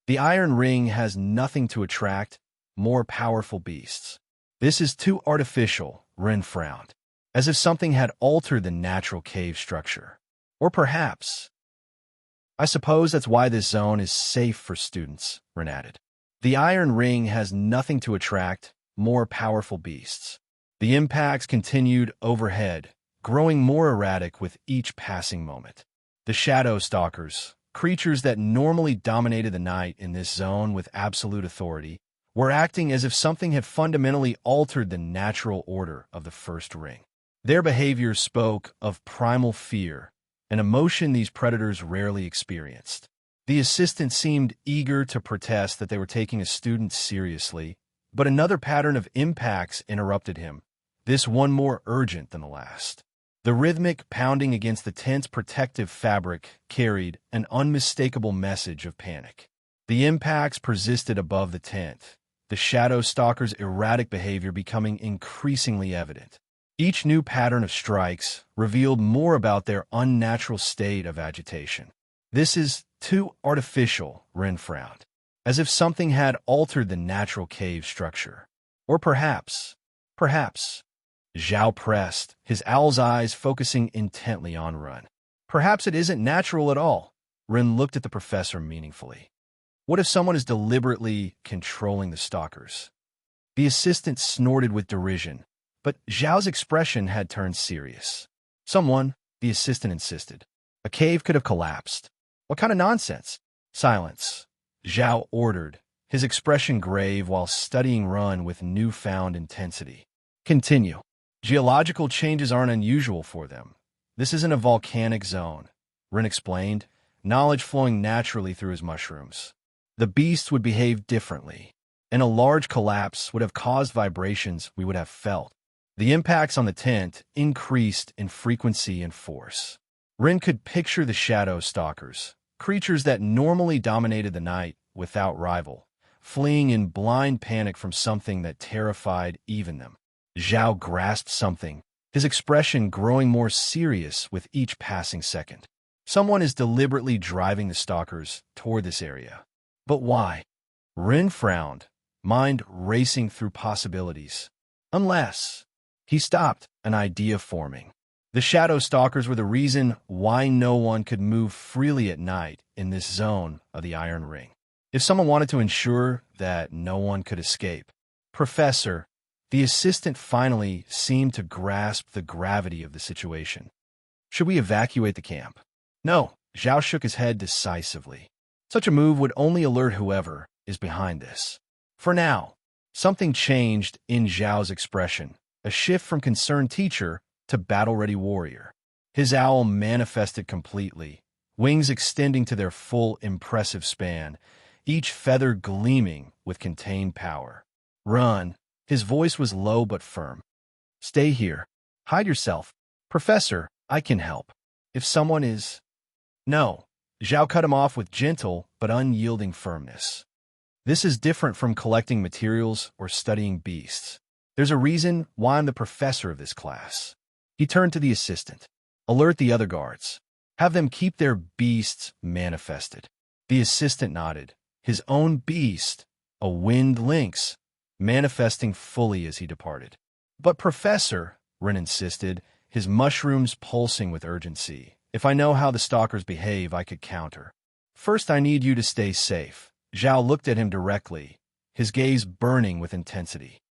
The iron ring has nothing to attract more powerful beasts. This is too artificial, Ren frowned, as if something had altered the natural cave structure. Or perhaps... I suppose that's why this zone is safe for students, Ren added. The iron ring has nothing to attract more powerful beasts. The impacts continued overhead, growing more erratic with each passing moment. The shadow stalkers, creatures that normally dominated the night in this zone with absolute authority, were acting as if something had fundamentally altered the natural order of the first ring. Their behavior spoke of primal fear, an emotion these predators rarely experienced. The assistant seemed eager to protest that they were taking a student seriously, but another pattern of impacts interrupted him, this one more urgent than the last. The rhythmic pounding against the tent's protective fabric carried an unmistakable message of panic. The impacts persisted above the tent, the shadow stalker's erratic behavior becoming increasingly evident. Each new pattern of strikes revealed more about their unnatural state of agitation. This is too artificial, Ren frowned, as if something had altered the natural cave structure. Or perhaps, Zhao pressed, his owl's eyes focusing intently on Ren. Perhaps it isn't natural at all. Ren looked at the professor meaningfully. What if someone is deliberately controlling the stalkers? The assistant snorted with derision, but Zhao's expression had turned serious. Someone, the assistant insisted. A cave could have collapsed. What kind of nonsense? Silence, Zhao ordered, his expression grave while studying Ren with newfound intensity. Continue. Geological changes aren't unusual for them. This isn't a volcanic zone, Ren explained, knowledge flowing naturally through his mushrooms. The beasts would behave differently, and a large collapse would have caused vibrations we would have felt. The impacts on the tent increased in frequency and force. Ren could picture the shadow stalkers, creatures that normally dominated the night without rival, fleeing in blind panic from something that terrified even them. Zhao grasped something, his expression growing more serious with each passing second. Someone is deliberately driving the stalkers toward this area. But why? Ren frowned, mind racing through possibilities. Unless... He stopped, an idea forming. The shadow stalkers were the reason why no one could move freely at night in this zone of the Iron Ring. If someone wanted to ensure that no one could escape. Professor, the assistant finally seemed to grasp the gravity of the situation. Should we evacuate the camp? No, Zhao shook his head decisively. Such a move would only alert whoever is behind this. For now, something changed in Zhao's expression, a shift from concerned teacher to battle-ready warrior. His owl manifested completely, wings extending to their full impressive span, each feather gleaming with contained power. Run. His voice was low but firm. Stay here. Hide yourself. Professor, I can help. If someone is... No. Zhao cut him off with gentle but unyielding firmness. This is different from collecting materials or studying beasts. There's a reason why I'm the professor of this class. He turned to the assistant. Alert the other guards. Have them keep their beasts manifested. The assistant nodded. His own beast, a winged lynx, manifesting fully as he departed. But Professor, Ren insisted, his mushrooms pulsing with urgency. If I know how the stalkers behave, I could counter. First, I need you to stay safe. Zhao looked at him directly, his gaze burning with intensity.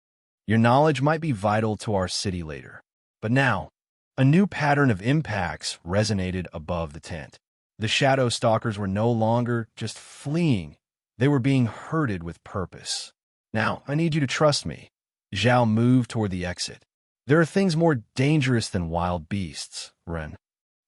Your knowledge might be vital to our city later. But now, a new pattern of impacts resonated above the tent. The shadow stalkers were no longer just fleeing. They were being herded with purpose. Now, I need you to trust me. Zhao moved toward the exit. There are things more dangerous than wild beasts, Ren.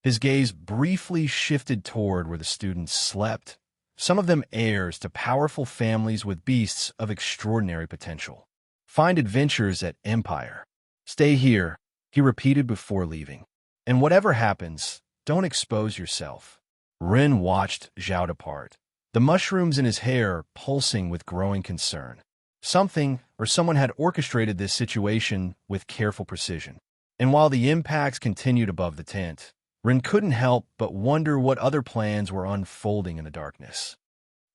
His gaze briefly shifted toward where the students slept, some of them heirs to powerful families with beasts of extraordinary potential. Find adventures at Empire. Stay here, he repeated before leaving. And whatever happens, don't expose yourself. Ren watched Zhao depart, the mushrooms in his hair pulsing with growing concern. Something or someone had orchestrated this situation with careful precision. And while the impacts continued above the tent, Ren couldn't help but wonder what other plans were unfolding in the darkness.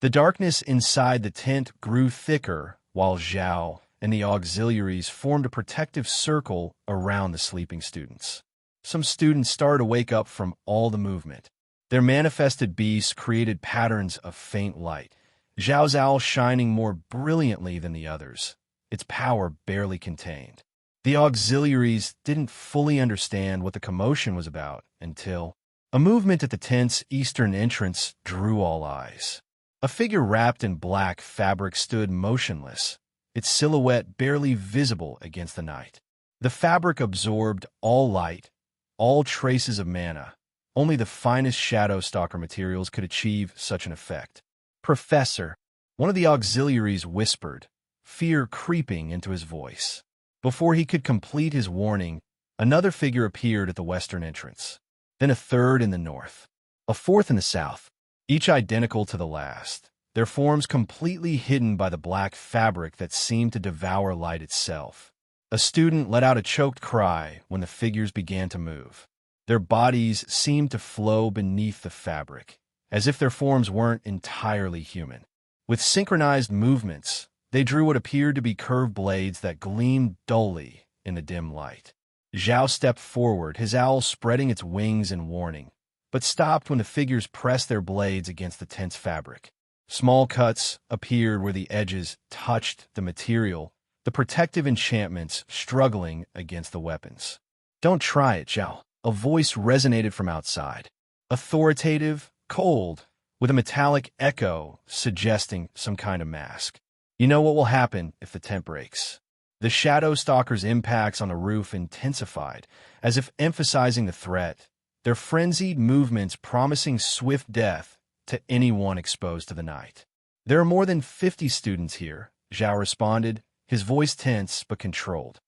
The darkness inside the tent grew thicker while Zhao and the auxiliaries formed a protective circle around the sleeping students. Some students started to wake up from all the movement. Their manifested beasts created patterns of faint light, Zhao's owl shining more brilliantly than the others, its power barely contained. The auxiliaries didn't fully understand what the commotion was about until a movement at the tent's eastern entrance drew all eyes. A figure wrapped in black fabric stood motionless, its silhouette barely visible against the night. The fabric absorbed all light, all traces of mana. Only the finest shadow stalker materials could achieve such an effect. Professor, one of the auxiliaries whispered, fear creeping into his voice. Before he could complete his warning, another figure appeared at the western entrance, then a third in the north, a fourth in the south, each identical to the last, their forms completely hidden by the black fabric that seemed to devour light itself. A student let out a choked cry when the figures began to move. Their bodies seemed to flow beneath the fabric, as if their forms weren't entirely human. With synchronized movements, they drew what appeared to be curved blades that gleamed dully in the dim light. Zhao stepped forward, his owl spreading its wings in warning, but stopped when the figures pressed their blades against the tent's fabric. Small cuts appeared where the edges touched the material, the protective enchantments struggling against the weapons. Don't try it, Zhao. A voice resonated from outside. Authoritative, cold, with a metallic echo suggesting some kind of mask. You know what will happen if the tent breaks. The shadow stalker's impacts on the roof intensified, as if emphasizing the threat, their frenzied movements promising swift death to anyone exposed to the night. There are more than 50 students here, Zhao responded, his voice tense but controlled.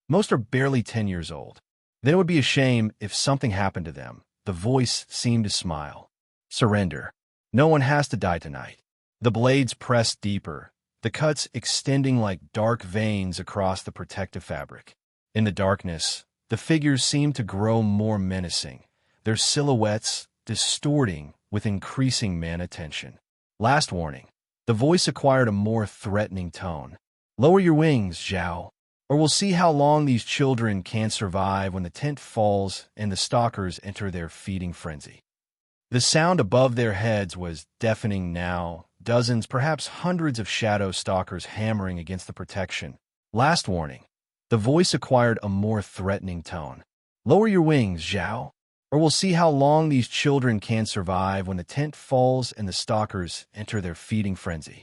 Most are barely 10 years old. Then it would be a shame if something happened to them. The voice seemed to smile. Surrender. No one has to die tonight. The blades pressed deeper, the cuts extending like dark veins across the protective fabric. In the darkness, the figures seemed to grow more menacing, their silhouettes distorting with increasing mana tension. Last warning. The voice acquired a more threatening tone. Lower your wings, Zhao, or we'll see how long these children can survive when the tent falls and the stalkers enter their feeding frenzy. The sound above their heads was deafening now, dozens, perhaps hundreds of shadow stalkers hammering against the protection. Last warning. The voice acquired a more threatening tone. Lower your wings, Zhao, or we'll see how long these children can survive when the tent falls and the stalkers enter their feeding frenzy.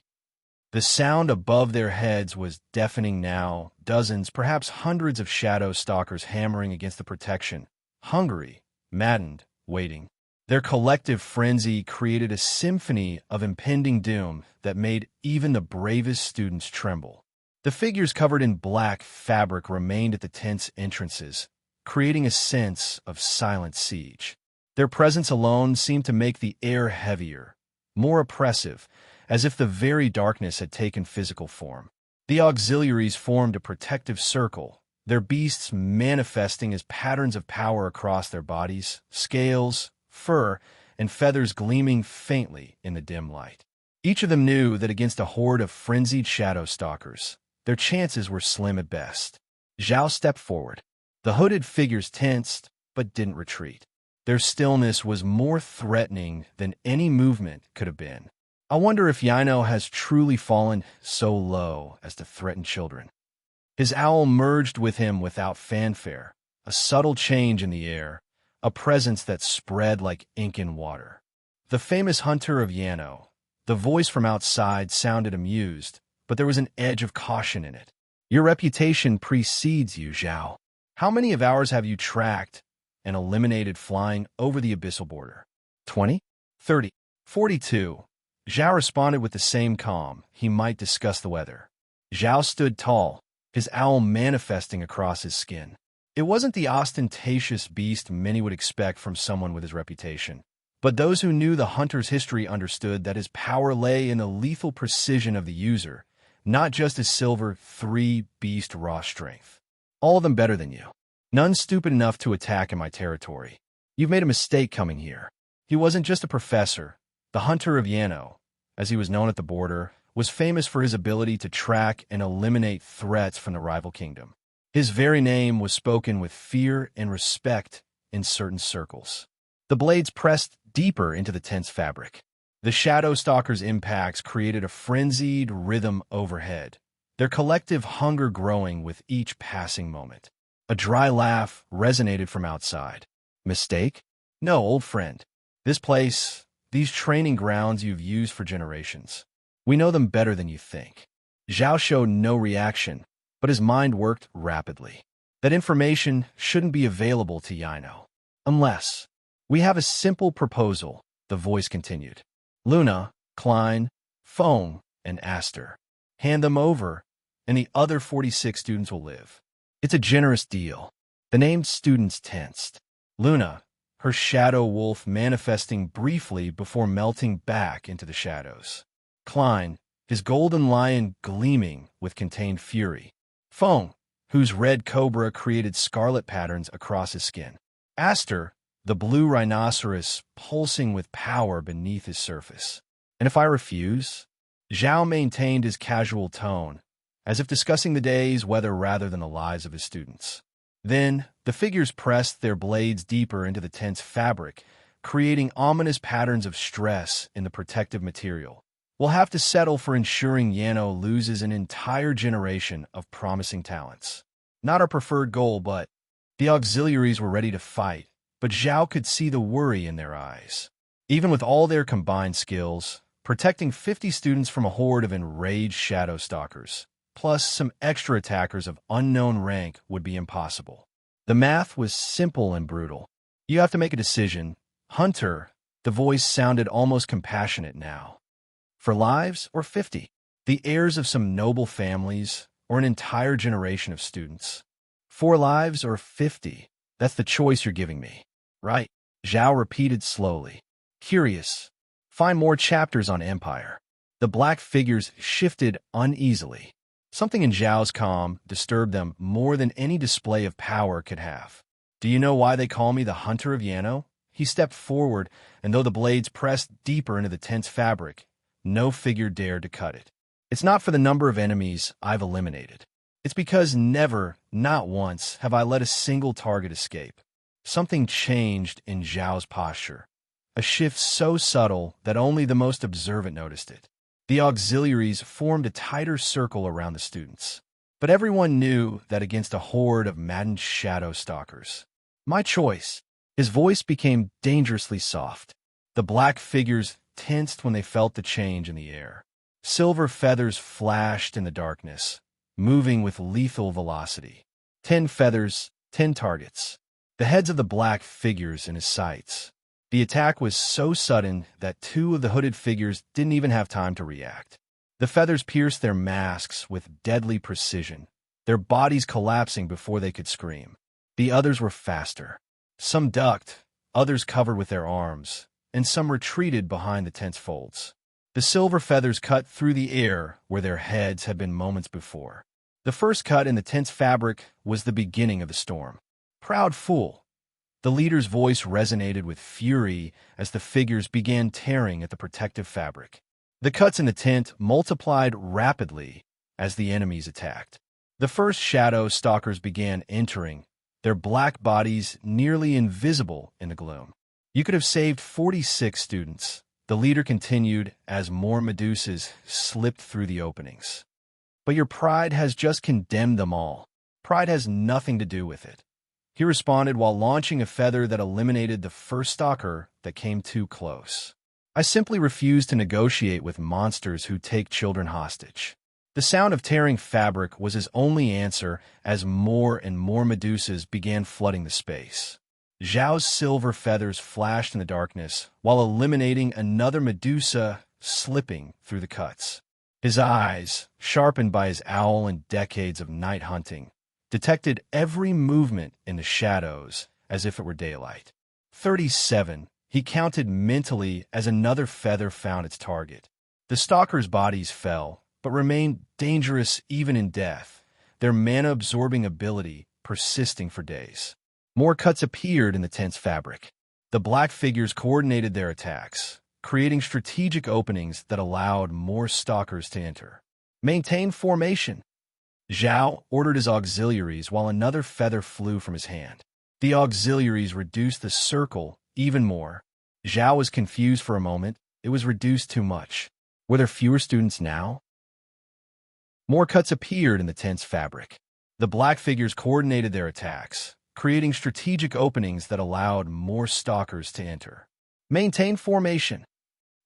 The sound above their heads was deafening now, dozens, perhaps hundreds of shadow stalkers hammering against the protection, hungry, maddened, waiting. Their collective frenzy created a symphony of impending doom that made even the bravest students tremble. The figures covered in black fabric remained at the tent's entrances, creating a sense of silent siege. Their presence alone seemed to make the air heavier, more oppressive, as if the very darkness had taken physical form. The auxiliaries formed a protective circle, their beasts manifesting as patterns of power across their bodies, scales, fur, and feathers gleaming faintly in the dim light. Each of them knew that against a horde of frenzied shadow stalkers, their chances were slim at best. Zhao stepped forward. The hooded figures tensed, but didn't retreat. Their stillness was more threatening than any movement could have been. I wonder if Yino has truly fallen so low as to threaten children. His owl merged with him without fanfare, a subtle change in the air, a presence that spread like ink in water. The famous hunter of Yano, the voice from outside sounded amused, but there was an edge of caution in it. Your reputation precedes you, Zhao. How many of ours have you tracked and eliminated flying over the abyssal border? 20? 30? 42? Zhao responded with the same calm. He might discuss the weather. Zhao stood tall, his owl manifesting across his skin. It wasn't the ostentatious beast many would expect from someone with his reputation. But those who knew the hunter's history understood that his power lay in the lethal precision of the user, not just his silver 3-beast raw strength. All of them better than you. None stupid enough to attack in my territory. You've made a mistake coming here. He wasn't just a professor. The hunter of Yano, as he was known at the border, was famous for his ability to track and eliminate threats from the rival kingdom. His very name was spoken with fear and respect in certain circles. The blades pressed deeper into the tent's fabric. The shadow stalker's impacts created a frenzied rhythm overhead, their collective hunger growing with each passing moment. A dry laugh resonated from outside. Mistake? No, old friend. This place, these training grounds you've used for generations. We know them better than you think. Zhao showed no reaction, but his mind worked rapidly. That information shouldn't be available to Yino. Unless. We have a simple proposal, the voice continued. Luna, Klein, Fong, and Aster. Hand them over, and the other 46 students will live. It's a generous deal. The named students tensed. Luna, her shadow wolf manifesting briefly before melting back into the shadows. Klein, his golden lion gleaming with contained fury. Fong, whose red cobra created scarlet patterns across his skin. Aster, the blue rhinoceros pulsing with power beneath his surface. And if I refuse? Zhao maintained his casual tone, as if discussing the day's weather rather than the lives of his students. Then, the figures pressed their blades deeper into the tent's fabric, creating ominous patterns of stress in the protective material. We'll have to settle for ensuring Yano loses an entire generation of promising talents. Not our preferred goal, but the auxiliaries were ready to fight, but Zhao could see the worry in their eyes. Even with all their combined skills, protecting 50 students from a horde of enraged shadow stalkers, plus some extra attackers of unknown rank, would be impossible. The math was simple and brutal. You have to make a decision. Hunter, the voice sounded almost compassionate now. For lives or 50? The heirs of some noble families or an entire generation of students? 4 lives or 50? That's the choice you're giving me. Right, Zhao repeated slowly. Curious. Find more chapters on Empire. The black figures shifted uneasily. Something in Zhao's calm disturbed them more than any display of power could have. "Do you know why they call me the Hunter of Yano?" He stepped forward, and though the blades pressed deeper into the tense fabric, no figure dared to cut it. "It's not for the number of enemies I've eliminated. It's because never, not once, have I let a single target escape." Something changed in Zhao's posture, a shift so subtle that only the most observant noticed it. The auxiliaries formed a tighter circle around the students, but everyone knew that against a horde of maddened shadow stalkers. "My choice." His voice became dangerously soft. The black figures tensed when they felt the change in the air. Silver feathers flashed in the darkness, moving with lethal velocity. 10 feathers, 10 targets. The heads of the black figures in his sights. The attack was so sudden that 2 of the hooded figures didn't even have time to react. The feathers pierced their masks with deadly precision, their bodies collapsing before they could scream. The others were faster. Some ducked, others covered with their arms, and some retreated behind the tense folds. The silver feathers cut through the air where their heads had been moments before. The first cut in the tense fabric was the beginning of the storm. "Proud fool." The leader's voice resonated with fury as the figures began tearing at the protective fabric. The cuts in the tent multiplied rapidly as the enemies attacked. The first shadow stalkers began entering, their black bodies nearly invisible in the gloom. "You could have saved 46 students," the leader continued as more Medusas slipped through the openings. "But your pride has just condemned them all. Pride has nothing to do with it." He responded while launching a feather that eliminated the first stalker that came too close. "I simply refuse to negotiate with monsters who take children hostage." The sound of tearing fabric was his only answer as more and more Medusas began flooding the space. Zhao's silver feathers flashed in the darkness while eliminating another Medusa slipping through the cuts. His eyes, sharpened by his owl and decades of night hunting, detected every movement in the shadows as if it were daylight. 37, he counted mentally as another feather found its target. The stalkers' bodies fell, but remained dangerous even in death, their mana-absorbing ability persisting for days. More cuts appeared in the tense fabric. The black figures coordinated their attacks, creating strategic openings that allowed more stalkers to enter. "Maintain formation." Zhao ordered his auxiliaries while another feather flew from his hand. The auxiliaries reduced the circle even more. Zhao was confused for a moment. It was reduced too much. Were there fewer students now? More cuts appeared in the tense fabric. The black figures coordinated their attacks, creating strategic openings that allowed more stalkers to enter. "Maintain formation."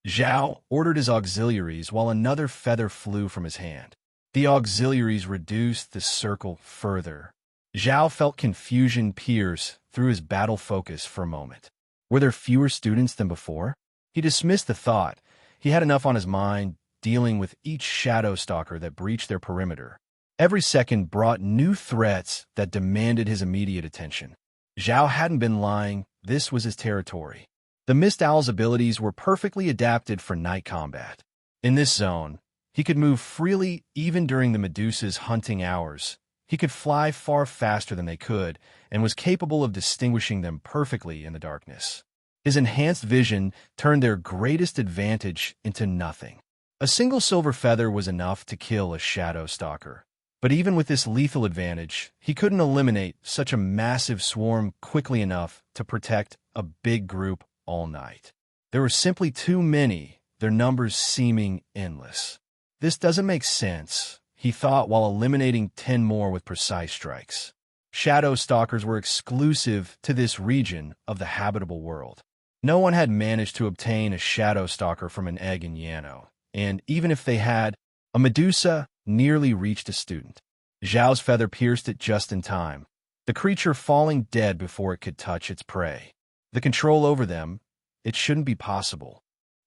Zhao ordered his auxiliaries while another feather flew from his hand. The auxiliaries reduced the circle further. Zhao felt confusion pierce through his battle focus for a moment. Were there fewer students than before? He dismissed the thought. He had enough on his mind dealing with each shadow stalker that breached their perimeter. Every second brought new threats that demanded his immediate attention. Zhao hadn't been lying. This was his territory. The Mist Owl's abilities were perfectly adapted for night combat. In this zone, he could move freely even during the Medusa's hunting hours. He could fly far faster than they could and was capable of distinguishing them perfectly in the darkness. His enhanced vision turned their greatest advantage into nothing. A single silver feather was enough to kill a shadow stalker. But even with this lethal advantage, he couldn't eliminate such a massive swarm quickly enough to protect a big group all night. There were simply too many, their numbers seeming endless. "This doesn't make sense," he thought while eliminating 10 more with precise strikes. Shadow stalkers were exclusive to this region of the habitable world. No one had managed to obtain a shadow stalker from an egg in Yano, and even if they had, a Medusa nearly reached a student. Zhao's feather pierced it just in time, the creature falling dead before it could touch its prey. The control over them, it shouldn't be possible.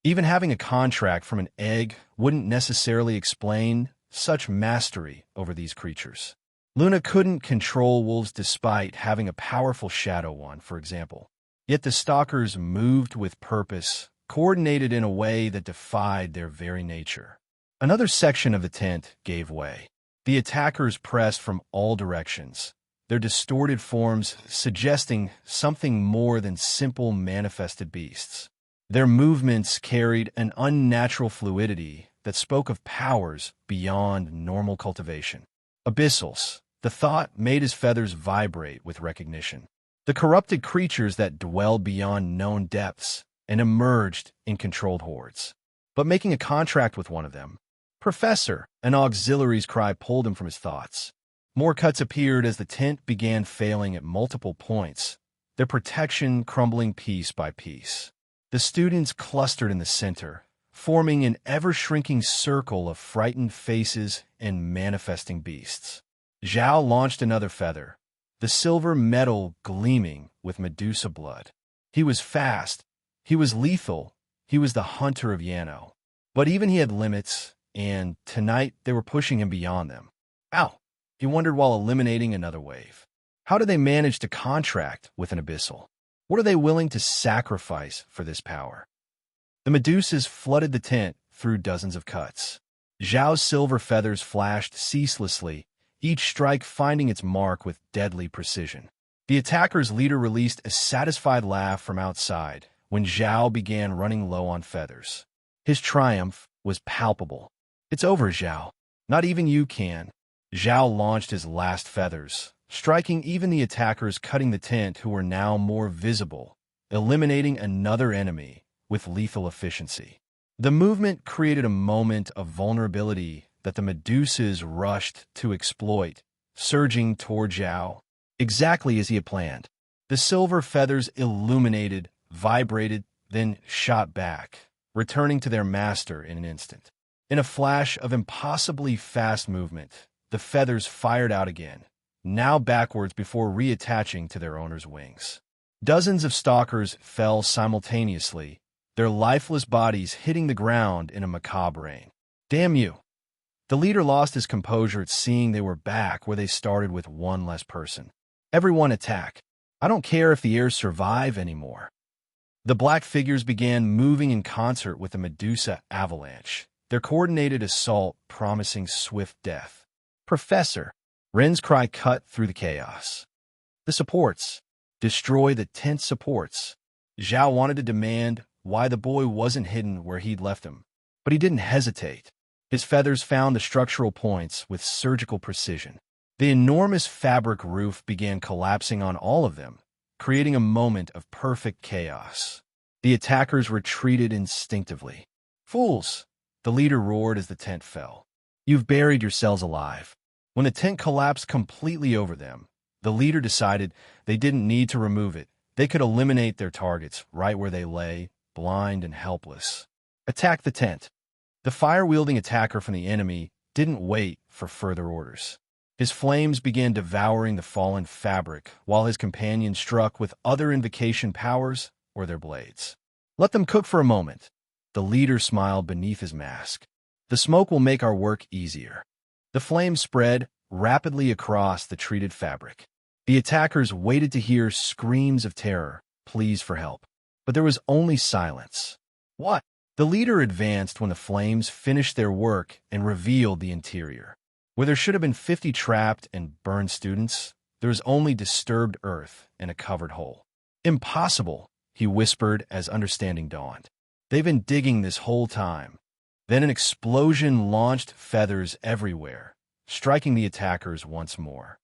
Even having a contract from an egg wouldn't necessarily explain such mastery over these creatures. Luna couldn't control wolves despite having a powerful shadow one, for example. Yet the stalkers moved with purpose, coordinated in a way that defied their very nature. Another section of the tent gave way. The attackers pressed from all directions, their distorted forms suggesting something more than simple manifested beasts. Their movements carried an unnatural fluidity that spoke of powers beyond normal cultivation. Abyssals. The thought made his feathers vibrate with recognition. The corrupted creatures that dwelled beyond known depths and emerged in controlled hordes. But making a contract with one of them, "Professor," an auxiliary's cry pulled him from his thoughts. More cuts appeared as the tent began failing at multiple points, their protection crumbling piece by piece. The students clustered in the center, forming an ever-shrinking circle of frightened faces and manifesting beasts. Zhao launched another feather, the silver metal gleaming with Medusa blood. He was fast, he was lethal, he was the hunter of Yano. But even he had limits, and tonight they were pushing him beyond them. Ow! He wondered while eliminating another wave. How did they manage to contract with an abyssal? What are they willing to sacrifice for this power? The Medusas flooded the tent through dozens of cuts. Zhao's silver feathers flashed ceaselessly, each strike finding its mark with deadly precision. The attacker's leader released a satisfied laugh from outside when Zhao began running low on feathers. His triumph was palpable. "It's over, Zhao. Not even you can." Zhao launched his last feathers, striking even the attackers cutting the tent who were now more visible, eliminating another enemy with lethal efficiency. The movement created a moment of vulnerability that the Medusas rushed to exploit, surging toward Zhao, exactly as he had planned. The silver feathers illuminated, vibrated, then shot back, returning to their master in an instant. In a flash of impossibly fast movement, the feathers fired out again, now backwards before reattaching to their owner's wings. Dozens of stalkers fell simultaneously, their lifeless bodies hitting the ground in a macabre rain. "Damn you!" The leader lost his composure at seeing they were back where they started with one less person. "Everyone attack. I don't care if the heirs survive anymore." The black figures began moving in concert with the Medusa avalanche, their coordinated assault promising swift death. "Professor!" Ren's cry cut through the chaos. "The supports. Destroy the tent supports." Zhao wanted to demand why the boy wasn't hidden where he'd left him, but he didn't hesitate. His feathers found the structural points with surgical precision. The enormous fabric roof began collapsing on all of them, creating a moment of perfect chaos. The attackers retreated instinctively. "Fools!" the leader roared as the tent fell. "You've buried yourselves alive." When the tent collapsed completely over them, the leader decided they didn't need to remove it. They could eliminate their targets right where they lay, blind and helpless. "Attack the tent." The fire-wielding attacker from the enemy didn't wait for further orders. His flames began devouring the fallen fabric, while his companions struck with other invocation powers or their blades. "Let them cook for a moment." The leader smiled beneath his mask. "The smoke will make our work easier." The flames spread rapidly across the treated fabric. The attackers waited to hear screams of terror, pleas for help. But there was only silence. "What?" The leader advanced when the flames finished their work and revealed the interior. Where there should have been 50 trapped and burned students, there was only disturbed earth and a covered hole. "Impossible," he whispered as understanding dawned. "They've been digging this whole time." Then an explosion launched feathers everywhere, striking the attackers once more.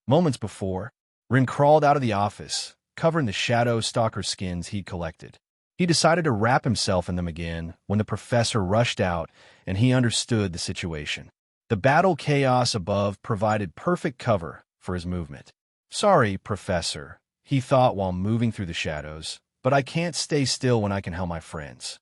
Moments before, Rin crawled out of the office, covering the shadow stalker skins he'd collected. He decided to wrap himself in them again when the professor rushed out and he understood the situation. The battle chaos above provided perfect cover for his movement. "Sorry, Professor," he thought while moving through the shadows, "but I can't stay still when I can help my friends."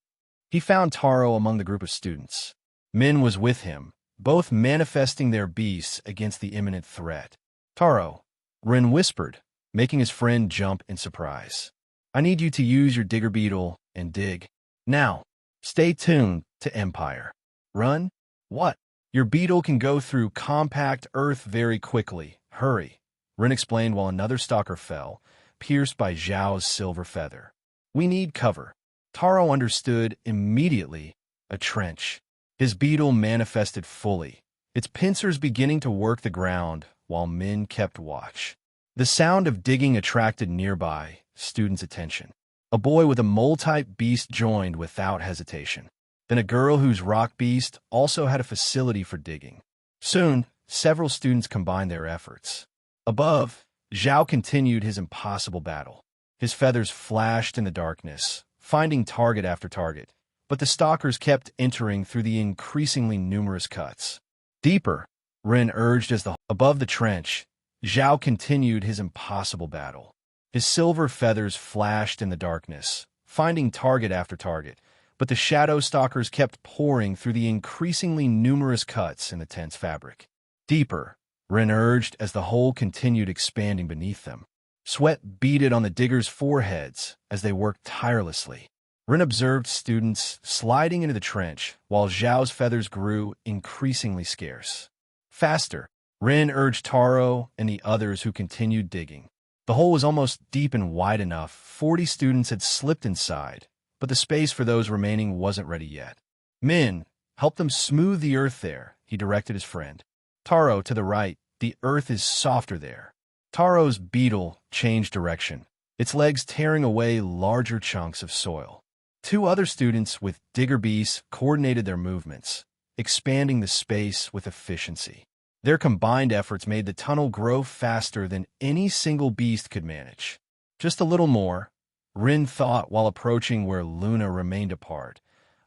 He found Taro among the group of students. Min was with him, both manifesting their beasts against the imminent threat. "Taro," Rin whispered, making his friend jump in surprise. "I need you to use your digger beetle and dig. Now, stay tuned to Empire." "Run? What?" "Your beetle can go through compact earth very quickly. Hurry," Rin explained while another stalker fell, pierced by Zhao's silver feather. "We need cover." Taro understood immediately. A trench. His beetle manifested fully, its pincers beginning to work the ground while Min kept watch. The sound of digging attracted nearby students' attention. A boy with a mole-type beast joined without hesitation. Then a girl whose rock beast also had a facility for digging. Soon, several students combined their efforts. Above, Zhao continued his impossible battle. His feathers flashed in the darkness, finding target after target, but the stalkers kept entering through the increasingly numerous cuts. Deeper, Ren urged as above the trench, Zhao continued his impossible battle. His silver feathers flashed in the darkness, finding target after target, but the shadow stalkers kept pouring through the increasingly numerous cuts in the tense fabric. Deeper, Ren urged as the hole continued expanding beneath them. Sweat beaded on the diggers' foreheads as they worked tirelessly. Ren observed students sliding into the trench while Zhao's feathers grew increasingly scarce. Faster, Ren urged Taro and the others who continued digging. The hole was almost deep and wide enough. 40 students had slipped inside, but the space for those remaining wasn't ready yet. Min, help them smooth the earth there, he directed his friend. Taro, to the right, the earth is softer there. Taro's beetle changed direction, its legs tearing away larger chunks of soil. 2 other students with digger beasts coordinated their movements, expanding the space with efficiency. Their combined efforts made the tunnel grow faster than any single beast could manage. Just a little more, Rin thought while approaching where Luna remained apart,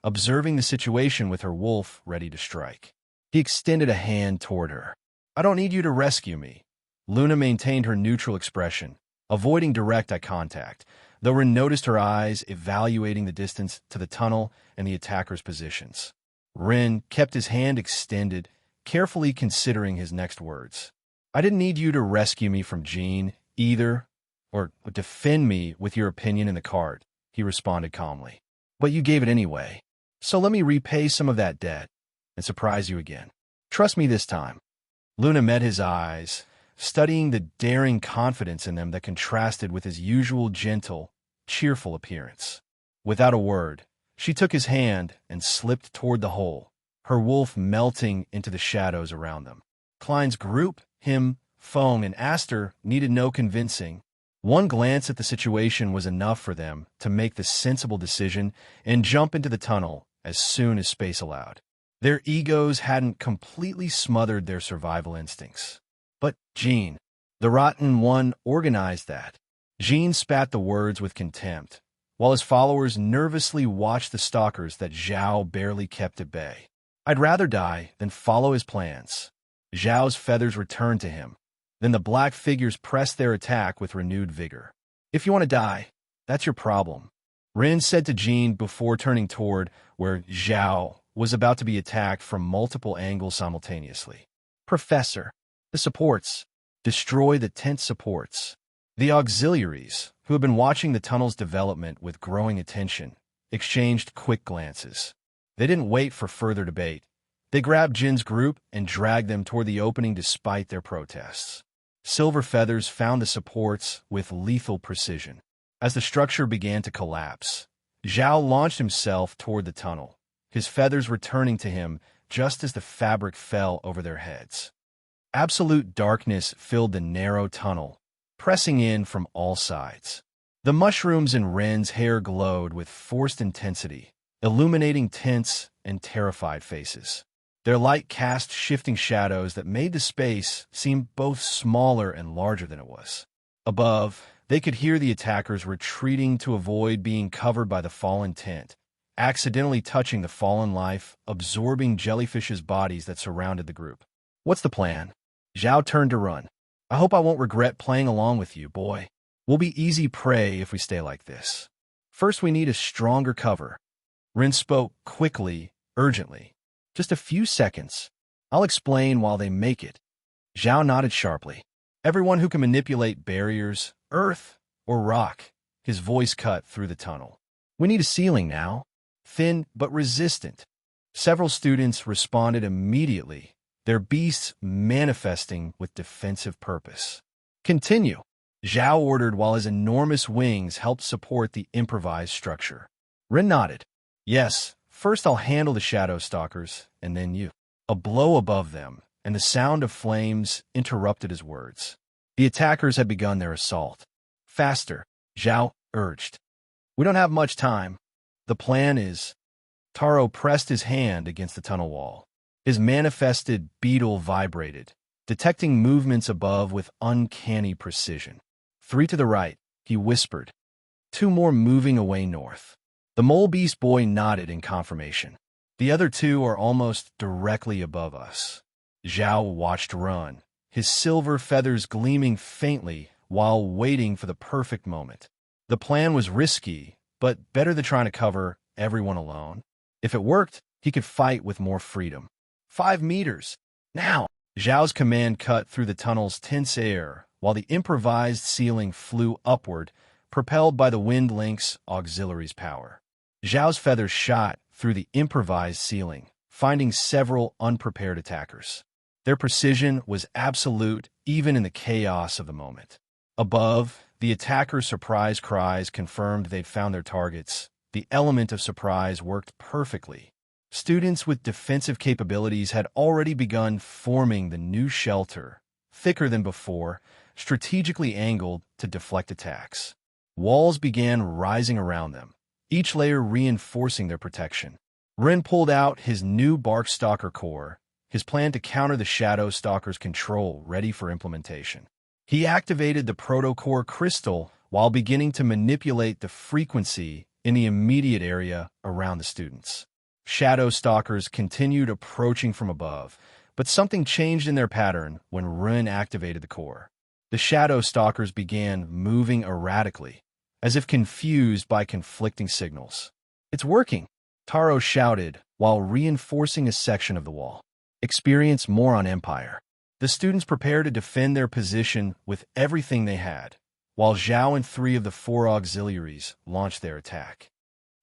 observing the situation with her wolf ready to strike. He extended a hand toward her. I don't need you to rescue me. Luna maintained her neutral expression, avoiding direct eye contact, though Rin noticed her eyes evaluating the distance to the tunnel and the attackers' positions. Rin kept his hand extended, carefully considering his next words. I didn't need you to rescue me from Jean, either, or defend me with your opinion in the card, he responded calmly. But you gave it anyway. So let me repay some of that debt and surprise you again. Trust me this time. Luna met his eyes, studying the daring confidence in them that contrasted with his usual gentle, cheerful appearance. Without a word, she took his hand and slipped toward the hole, her wolf melting into the shadows around them. Klein's group, him, Fong, and Aster needed no convincing. One glance at the situation was enough for them to make the sensible decision and jump into the tunnel as soon as space allowed. Their egos hadn't completely smothered their survival instincts. But Jean, the rotten one, organized that. Jean spat the words with contempt, while his followers nervously watched the stalkers that Zhao barely kept at bay. I'd rather die than follow his plans. Zhao's feathers returned to him. Then the black figures pressed their attack with renewed vigor. If you want to die, that's your problem, Rin said to Jean before turning toward where Zhao was about to be attacked from multiple angles simultaneously. Professor, the supports. Destroy the tent supports. The auxiliaries, who had been watching the tunnel's development with growing attention, exchanged quick glances. They didn't wait for further debate. They grabbed Jin's group and dragged them toward the opening despite their protests. Silver Feathers found the supports with lethal precision. As the structure began to collapse, Zhao launched himself toward the tunnel, his feathers returning to him just as the fabric fell over their heads. Absolute darkness filled the narrow tunnel, pressing in from all sides. The mushrooms in Ren's hair glowed with forced intensity, illuminating tense and terrified faces. Their light cast shifting shadows that made the space seem both smaller and larger than it was. Above, they could hear the attackers retreating to avoid being covered by the fallen tent, accidentally touching the fallen life, absorbing jellyfish's bodies that surrounded the group. What's the plan? Zhao turned to run. I hope I won't regret playing along with you, boy. We'll be easy prey if we stay like this. First, we need a stronger cover. Rin spoke quickly, urgently. Just a few seconds. I'll explain while they make it. Zhao nodded sharply. Everyone who can manipulate barriers, earth, or rock, his voice cut through the tunnel. We need a ceiling now. Thin but resistant. Several students responded immediately, their beasts manifesting with defensive purpose. Continue, Zhao ordered while his enormous wings helped support the improvised structure. Rin nodded. Yes, first I'll handle the shadow stalkers, and then you. A blow above them, and the sound of flames interrupted his words. The attackers had begun their assault. Faster, Zhao urged. We don't have much time. The plan is... Taro pressed his hand against the tunnel wall. His manifested beetle vibrated, detecting movements above with uncanny precision. 3 to the right, he whispered. 2 more moving away north. The mole beast boy nodded in confirmation. The other 2 are almost directly above us. Zhao watched run, his silver feathers gleaming faintly while waiting for the perfect moment. The plan was risky, but better than trying to cover everyone alone. If it worked, he could fight with more freedom. 5 meters. Now! Zhao's command cut through the tunnel's tense air, while the improvised ceiling flew upward, propelled by the Wind Link's auxiliary's power. Zhao's feathers shot through the improvised ceiling, finding several unprepared attackers. Their precision was absolute, even in the chaos of the moment. Above, the attackers' surprise cries confirmed they'd found their targets. The element of surprise worked perfectly. Students with defensive capabilities had already begun forming the new shelter, thicker than before, strategically angled to deflect attacks. Walls began rising around them, each layer reinforcing their protection. Ren pulled out his new Bark Stalker core, his plan to counter the Shadow Stalker's control ready for implementation. He activated the Protocore crystal while beginning to manipulate the frequency in the immediate area around the students. Shadow Stalkers continued approaching from above, but something changed in their pattern when Ren activated the core. The Shadow Stalkers began moving erratically, as if confused by conflicting signals. It's working, Taro shouted while reinforcing a section of the wall. Experience more on Empire. The students prepared to defend their position with everything they had, while Zhao and 3 of the 4 auxiliaries launched their attack.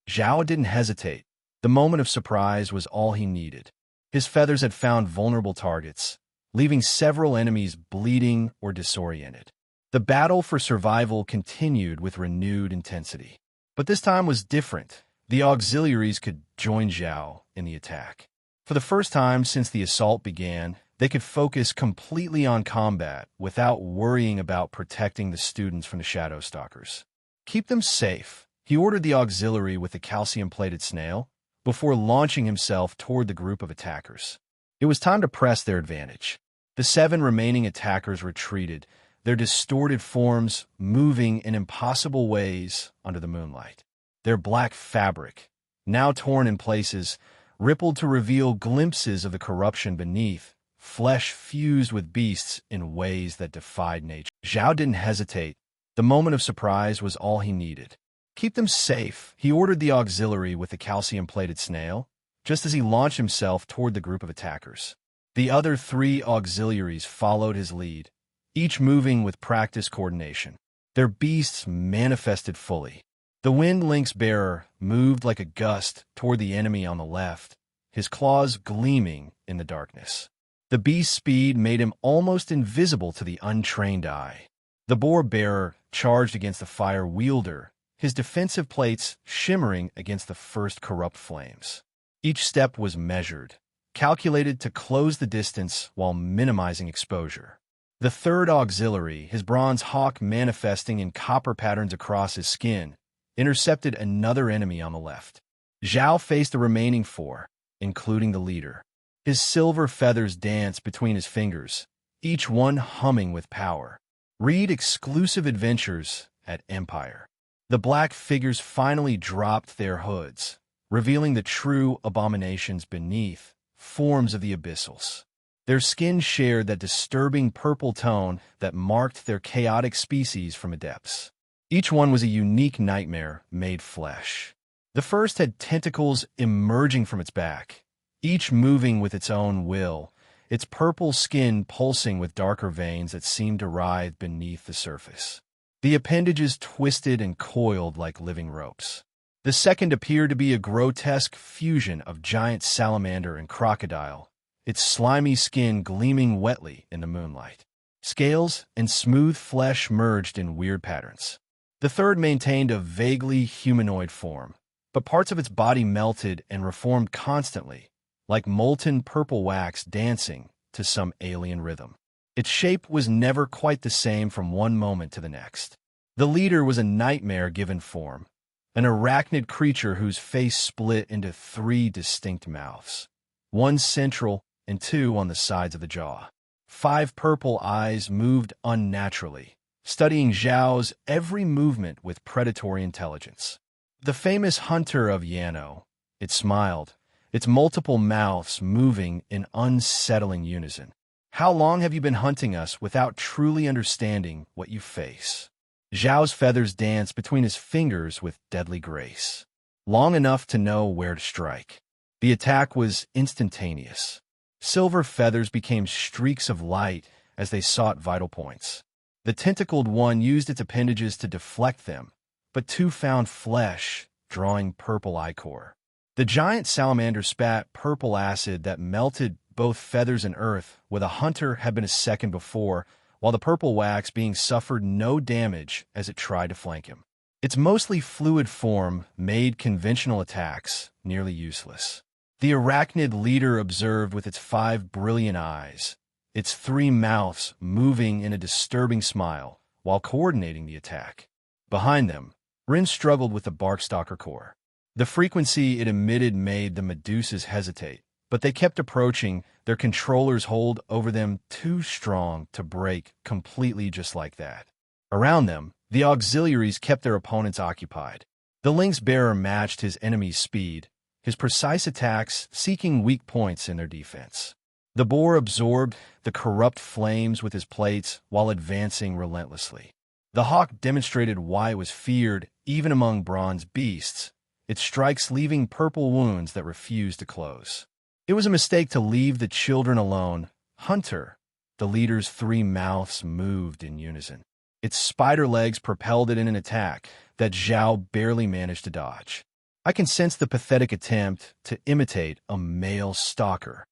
Zhao didn't hesitate. The moment of surprise was all he needed. His feathers had found vulnerable targets, leaving several enemies bleeding or disoriented. The battle for survival continued with renewed intensity. But this time was different. The auxiliaries could join Zhao in the attack. For the first time since the assault began, they could focus completely on combat without worrying about protecting the students from the Shadow Stalkers. Keep them safe, he ordered the auxiliary with the calcium-plated snail, before launching himself toward the group of attackers. It was time to press their advantage. The 7 remaining attackers retreated, their distorted forms moving in impossible ways under the moonlight. Their black fabric, now torn in places, rippled to reveal glimpses of the corruption beneath, flesh fused with beasts in ways that defied nature. Zhao didn't hesitate. The moment of surprise was all he needed. Keep them safe, he ordered the auxiliary with the calcium-plated snail, just as he launched himself toward the group of attackers. The other 3 auxiliaries followed his lead, each moving with practiced coordination. Their beasts manifested fully. The Wind Link's bearer moved like a gust toward the enemy on the left, his claws gleaming in the darkness. The beast's speed made him almost invisible to the untrained eye. The boar bearer charged against the fire wielder, his defensive plates shimmering against the first corrupt flames. Each step was measured, calculated to close the distance while minimizing exposure. The 3rd auxiliary, his bronze hawk manifesting in copper patterns across his skin, intercepted another enemy on the left. Zhao faced the remaining 4, including the leader. His silver feathers danced between his fingers, each one humming with power. Read exclusive adventures at Empire. The black figures finally dropped their hoods, revealing the true abominations beneath, forms of the abyssals. Their skin shared that disturbing purple tone that marked their chaotic species from the depths. Each one was a unique nightmare made flesh. The first had tentacles emerging from its back, each moving with its own will, its purple skin pulsing with darker veins that seemed to writhe beneath the surface. The appendages twisted and coiled like living ropes. The second appeared to be a grotesque fusion of giant salamander and crocodile, its slimy skin gleaming wetly in the moonlight. Scales and smooth flesh merged in weird patterns. The third maintained a vaguely humanoid form, but parts of its body melted and reformed constantly, like molten purple wax dancing to some alien rhythm. Its shape was never quite the same from one moment to the next. The leader was a nightmare given form, an arachnid creature whose face split into 3 distinct mouths, one central and 2 on the sides of the jaw. 5 purple eyes moved unnaturally, studying Zhao's every movement with predatory intelligence. The famous hunter of Yano, it smiled, its multiple mouths moving in unsettling unison. How long have you been hunting us without truly understanding what you face? Zhao's feathers danced between his fingers with deadly grace, long enough to know where to strike. The attack was instantaneous. Silver feathers became streaks of light as they sought vital points. The tentacled one used its appendages to deflect them, but 2 found flesh, drawing purple ichor. The giant salamander spat purple acid that melted both feathers and earth, where the hunter had been a second before, while the purple wax being suffered no damage as it tried to flank him. Its mostly fluid form made conventional attacks nearly useless. The arachnid leader observed with its 5 brilliant eyes, its 3 mouths moving in a disturbing smile while coordinating the attack. Behind them, Rin struggled with the barkstalker core. The frequency it emitted made the Medusas hesitate, but they kept approaching, their controller's hold over them too strong to break completely just like that. Around them, the auxiliaries kept their opponents occupied. The lynx bearer matched his enemy's speed, his precise attacks seeking weak points in their defense. The boar absorbed the corrupt flames with his plates while advancing relentlessly. The hawk demonstrated why it was feared even among bronze beasts, its strikes leaving purple wounds that refused to close. It was a mistake to leave the children alone. Hunter, the leader's 3 mouths moved in unison. Its spider legs propelled it in an attack that Zhao barely managed to dodge. I can sense the pathetic attempt to imitate a male stalker.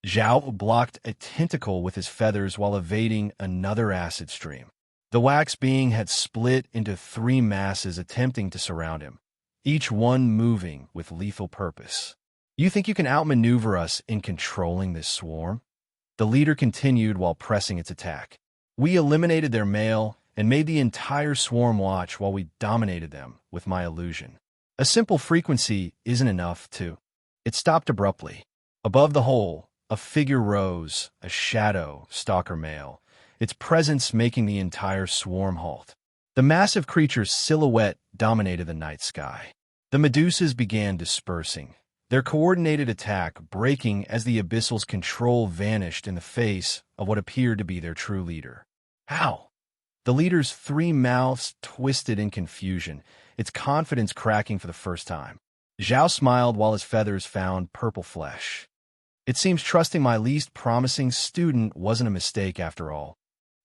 Zhao blocked a tentacle with his feathers while evading another acid stream. The wax being had split into 3 masses attempting to surround him, each one moving with lethal purpose. You think you can outmaneuver us in controlling this swarm? The leader continued while pressing its attack. We eliminated their male and made the entire swarm watch while we dominated them with my illusion. A simple frequency isn't enough to... It stopped abruptly. Above the hole, a figure rose, a shadow, stalker male, its presence making the entire swarm halt. The massive creature's silhouette dominated the night sky. The Medusas began dispersing, their coordinated attack breaking as the abyssal's control vanished in the face of what appeared to be their true leader. How? The leader's 3 mouths twisted in confusion, its confidence cracking for the first time. Zhao smiled while his feathers found purple flesh. It seems trusting my least promising student wasn't a mistake after all.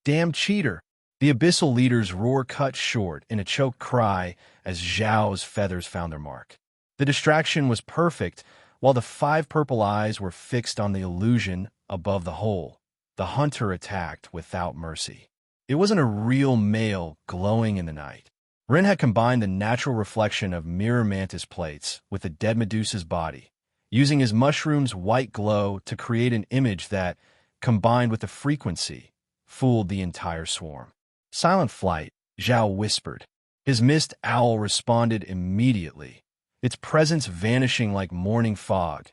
Damn cheater! The abyssal leader's roar cut short in a choked cry as Zhao's feathers found their mark. The distraction was perfect, while the 5 purple eyes were fixed on the illusion above the hole. The hunter attacked without mercy. It wasn't a real male glowing in the night. Rin had combined the natural reflection of mirror mantis plates with the dead Medusa's body, using his mushroom's white glow to create an image that, combined with the frequency, fooled the entire swarm. Silent flight, Zhao whispered. His mist owl responded immediately, its presence vanishing like morning fog,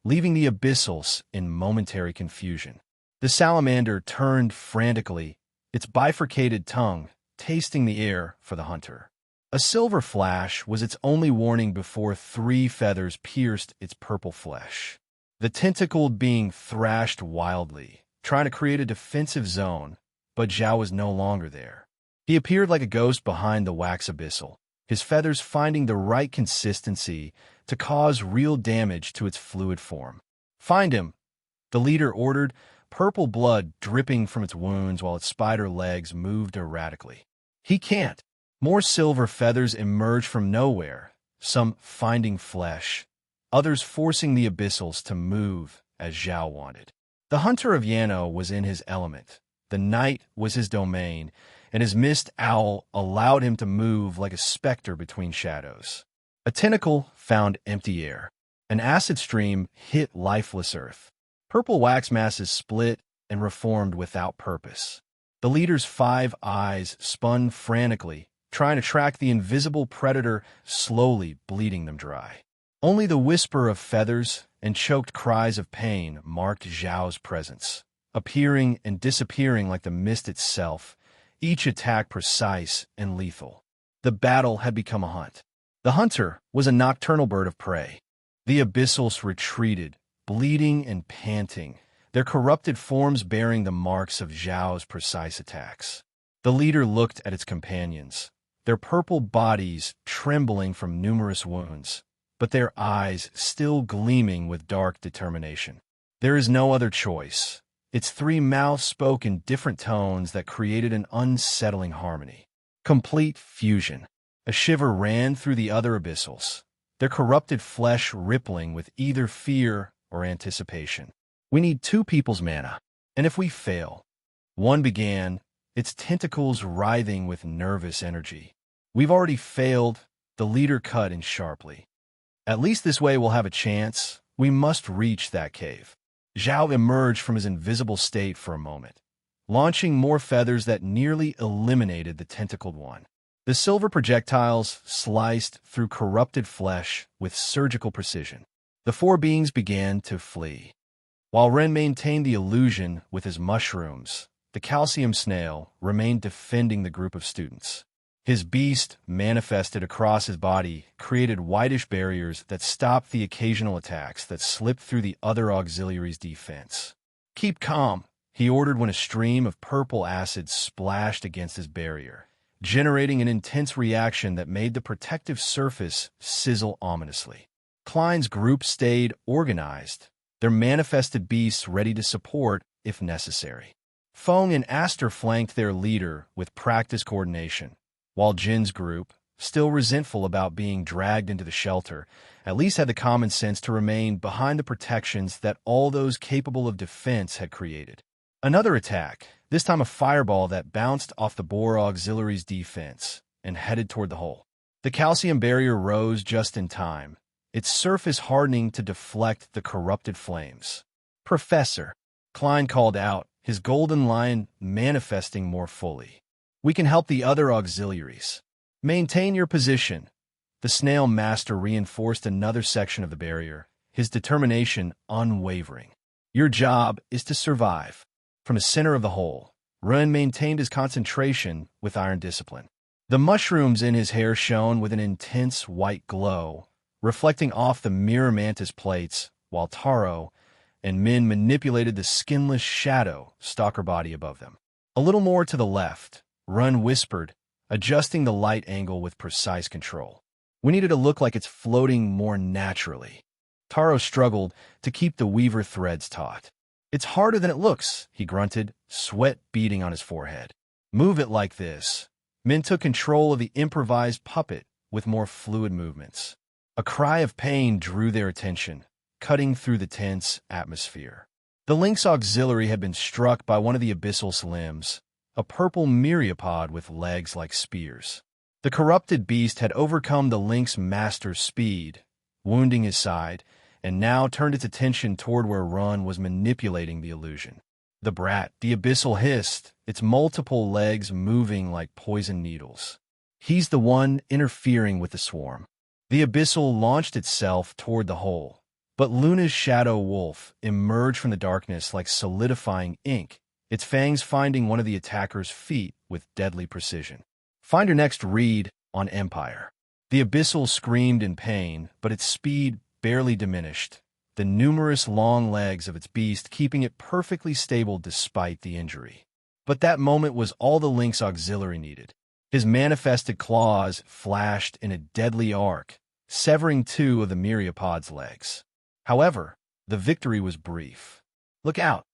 leaving the abyssals in momentary confusion. The salamander turned frantically, its bifurcated tongue tasting the air for the hunter. A silver flash was its only warning before 3 feathers pierced its purple flesh. The tentacled being thrashed wildly, trying to create a defensive zone, but Zhao was no longer there. He appeared like a ghost behind the wax abyssal, his feathers finding the right consistency to cause real damage to its fluid form. Find him, the leader ordered, purple blood dripping from its wounds while its spider legs moved erratically. He can't. More silver feathers emerged from nowhere, some finding flesh, others forcing the abyssals to move as Zhao wanted. The hunter of Yano was in his element. The night was his domain, and his mist owl allowed him to move like a specter between shadows. A A tentacle found empty air. An acid stream hit lifeless earth. Purple wax masses split and reformed without purpose. The leader's 5 eyes spun frantically, trying to track the invisible predator, slowly bleeding them dry. Only the whisper of feathers and choked cries of pain marked Zhao's presence, appearing and disappearing like the mist itself, each attack precise and lethal. The battle had become a hunt. The hunter was a nocturnal bird of prey. The abyssals retreated, bleeding and panting, their corrupted forms bearing the marks of Zhao's precise attacks. The leader looked at its companions, their purple bodies trembling from numerous wounds, but their eyes still gleaming with dark determination. There is no other choice. Its 3 mouths spoke in different tones that created an unsettling harmony. Complete fusion. A shiver ran through the other abyssals, their corrupted flesh rippling with either fear or anticipation. We need 2 people's mana, and if we fail, one began, its tentacles writhing with nervous energy. We've already failed, the leader cut in sharply. At least this way we'll have a chance. We must reach that cave. Zhao emerged from his invisible state for a moment, launching more feathers that nearly eliminated the tentacled one. The silver projectiles sliced through corrupted flesh with surgical precision. The 4 beings began to flee. While Ren maintained the illusion with his mushrooms, the calcium snail remained defending the group of students. His beast, manifested across his body, created whitish barriers that stopped the occasional attacks that slipped through the other auxiliaries' defense. "Keep calm," he ordered when a stream of purple acid splashed against his barrier, generating an intense reaction that made the protective surface sizzle ominously. Klein's group stayed organized, their manifested beasts ready to support if necessary. Feng and Aster flanked their leader with practiced coordination, while Jin's group, still resentful about being dragged into the shelter, at least had the common sense to remain behind the protections that all those capable of defense had created. Another attack, this time a fireball that bounced off the Boar Auxiliary's defense and headed toward the hole. The calcium barrier rose just in time, its surface hardening to deflect the corrupted flames. "Professor," Klein called out, his golden lion manifesting more fully. "We can help the other auxiliaries. Maintain your position." The snail master reinforced another section of the barrier, his determination unwavering. "Your job is to survive." From the center of the hole, Ren maintained his concentration with iron discipline. The mushrooms in his hair shone with an intense white glow, reflecting off the mirror mantis plates, while Taro and Min manipulated the skinless shadow stalker body above them. A little more to the left, Ren whispered, adjusting the light angle with precise control. "We need it to look like it's floating more naturally." Taro struggled to keep the weaver threads taut. "It's harder than it looks," he grunted, sweat beading on his forehead. "Move it like this." Min took control of the improvised puppet with more fluid movements. A cry of pain drew their attention, cutting through the tense atmosphere. The lynx auxiliary had been struck by one of the abyssal's limbs, a purple myriapod with legs like spears. The corrupted beast had overcome the lynx master's speed, wounding his side, and now turned its attention toward where Run was manipulating the illusion. "The brat," the abyssal hissed, its multiple legs moving like poison needles. "He's the one interfering with the swarm." The abyssal launched itself toward the hole, but Luna's shadow wolf emerged from the darkness like solidifying ink, its fangs finding one of the attacker's feet with deadly precision. Find your next read on Empire. The abyssal screamed in pain, but its speed barely diminished, the numerous long legs of its beast keeping it perfectly stable despite the injury. But that moment was all the lynx auxiliary needed. His manifested claws flashed in a deadly arc, severing 2 of the myriapod's legs. However, the victory was brief. "Look out!"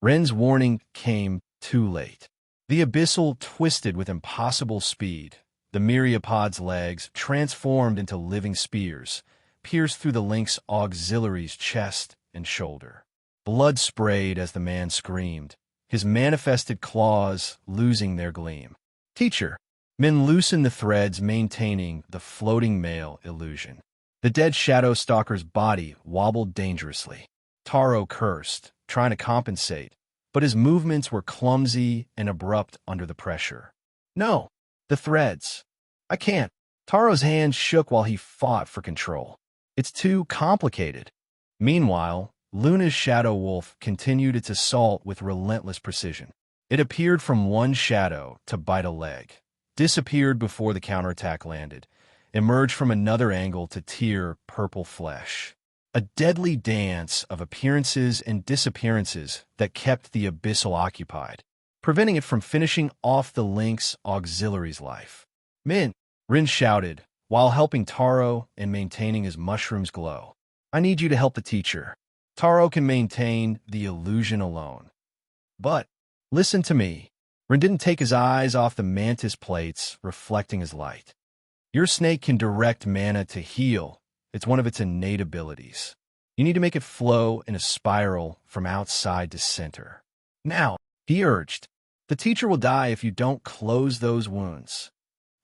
Ren's warning came too late. The abyssal twisted with impossible speed. The myriapod's legs transformed into living spears, pierced through the lynx auxiliary's chest and shoulder. Blood sprayed as the man screamed, his manifested claws losing their gleam. "Teacher!" Min loosened the threads, maintaining the floating male illusion. The dead shadow stalker's body wobbled dangerously. Taro cursed, trying to compensate, but his movements were clumsy and abrupt under the pressure. No, the threads. I can't. Taro's hands shook while he fought for control. It's too complicated. Meanwhile, Luna's shadow wolf continued its assault with relentless precision. It appeared from one shadow to bite a leg, disappeared before the counterattack landed, emerged from another angle to tear purple flesh. A deadly dance of appearances and disappearances that kept the abyssal occupied, preventing it from finishing off the lynx auxiliary's life. Min, Rin shouted, while helping Taro and maintaining his mushroom's glow. I need you to help the teacher. Taro can maintain the illusion alone. But, listen to me. Rin didn't take his eyes off the mantis plates reflecting his light. Your snake can direct mana to heal. It's one of its innate abilities. You need to make it flow in a spiral from outside to center. Now, he urged, the teacher will die if you don't close those wounds.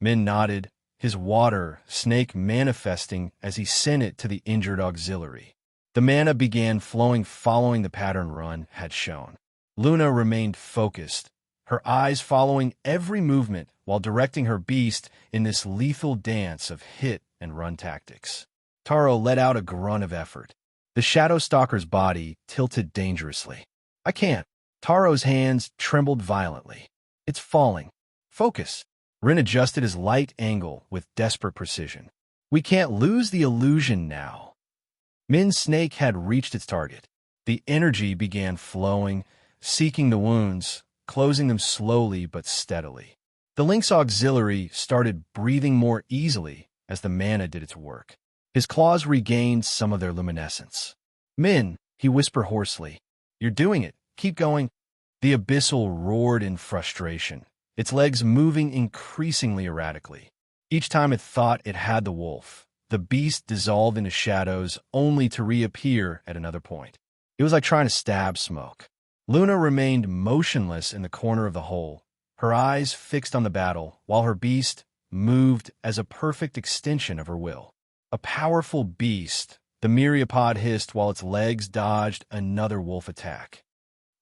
Min nodded, his water snake manifesting as he sent it to the injured auxiliary. The mana began flowing following the pattern Run had shown. Luna remained focused, her eyes following every movement while directing her beast in this lethal dance of hit and run tactics. Taro let out a grunt of effort. The shadow stalker's body tilted dangerously. I can't. Taro's hands trembled violently. It's falling. Focus. Rin adjusted his light angle with desperate precision. We can't lose the illusion now. Min's snake had reached its target. The energy began flowing, seeking the wounds, closing them slowly but steadily. The lynx auxiliary started breathing more easily as the mana did its work. His claws regained some of their luminescence. Min, he whispered hoarsely, you're doing it. Keep going. The abyssal roared in frustration, its legs moving increasingly erratically. Each time it thought it had the wolf, the beast dissolved into shadows only to reappear at another point. It was like trying to stab smoke. Luna remained motionless in the corner of the hole, her eyes fixed on the battle, while her beast moved as a perfect extension of her will. A powerful beast, the myriapod hissed while its legs dodged another wolf attack.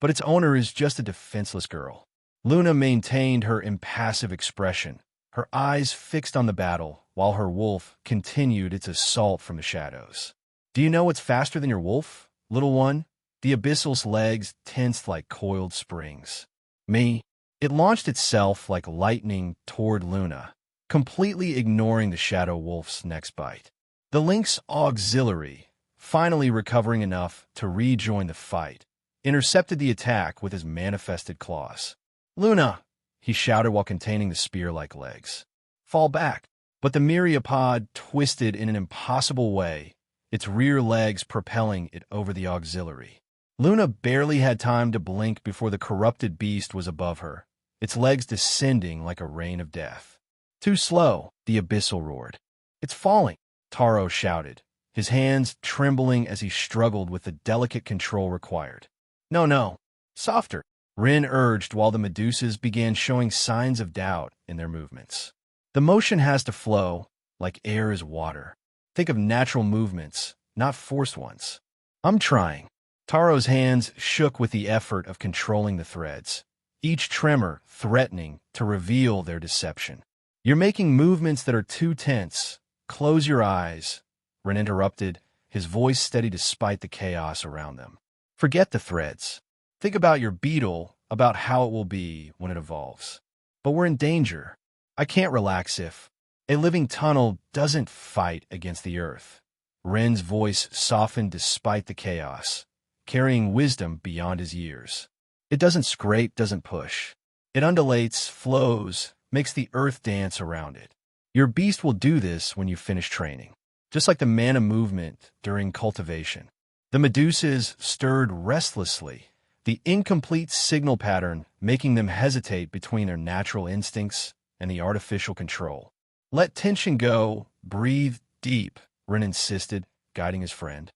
But its owner is just a defenseless girl. Luna maintained her impassive expression, her eyes fixed on the battle, while her wolf continued its assault from the shadows. Do you know what's faster than your wolf, little one? The abyssal's legs tensed like coiled springs. Me. It launched itself like lightning toward Luna, completely ignoring the shadow wolf's next bite. The lynx auxiliary, finally recovering enough to rejoin the fight, intercepted the attack with his manifested claws. Luna, he shouted while containing the spear-like legs. Fall back. But the myriapod twisted in an impossible way, its rear legs propelling it over the auxiliary. Luna barely had time to blink before the corrupted beast was above her, its legs descending like a rain of death. Too slow, the abyssal roared. It's falling, Taro shouted, his hands trembling as he struggled with the delicate control required. No, softer, Rin urged while the Medusas began showing signs of doubt in their movements. The motion has to flow, like air is water. Think of natural movements, not forced ones. I'm trying. Taro's hands shook with the effort of controlling the threads, each tremor threatening to reveal their deception. You're making movements that are too tense. Close your eyes, Rin interrupted, his voice steady despite the chaos around them. Forget the threads. Think about your beetle, about how it will be when it evolves. But we're in danger. I can't relax if a living tunnel doesn't fight against the earth. Rin's voice softened despite the chaos, carrying wisdom beyond his years. It doesn't scrape, doesn't push. It undulates, flows, makes the earth dance around it. Your beast will do this when you finish training, just like the mana movement during cultivation. The Medusas stirred restlessly, the incomplete signal pattern making them hesitate between their natural instincts and the artificial control. Let tension go, breathe deep, Rin insisted, guiding his friend.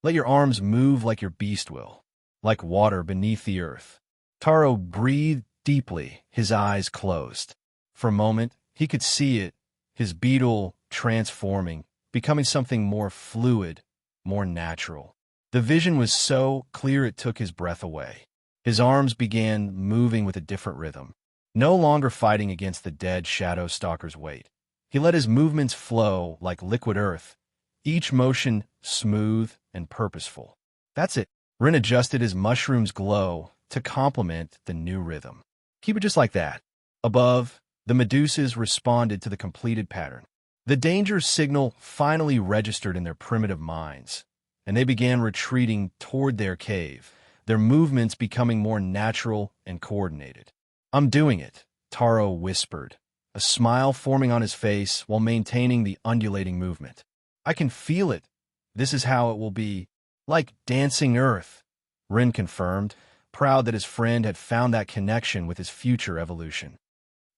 Let your arms move like your beast will, like water beneath the earth. Taro breathed deeply, his eyes closed. For a moment, He could see it, his beetle transforming, becoming something more fluid, more natural. The vision was so clear it took his breath away. His arms began moving with a different rhythm, no longer fighting against the dead shadow stalker's weight. He let his movements flow like liquid earth, each motion smooth and purposeful. That's it. Rin adjusted his mushroom's glow to complement the new rhythm. Keep it just like that. Above, the Medusas responded to the completed pattern. The danger signal finally registered in their primitive minds, and they began retreating toward their cave, their movements becoming more natural and coordinated. "I'm doing it," Taro whispered, a smile forming on his face while maintaining the undulating movement. "I can feel it. This is how it will be. Like dancing earth," Rin confirmed, proud that his friend had found that connection with his future evolution.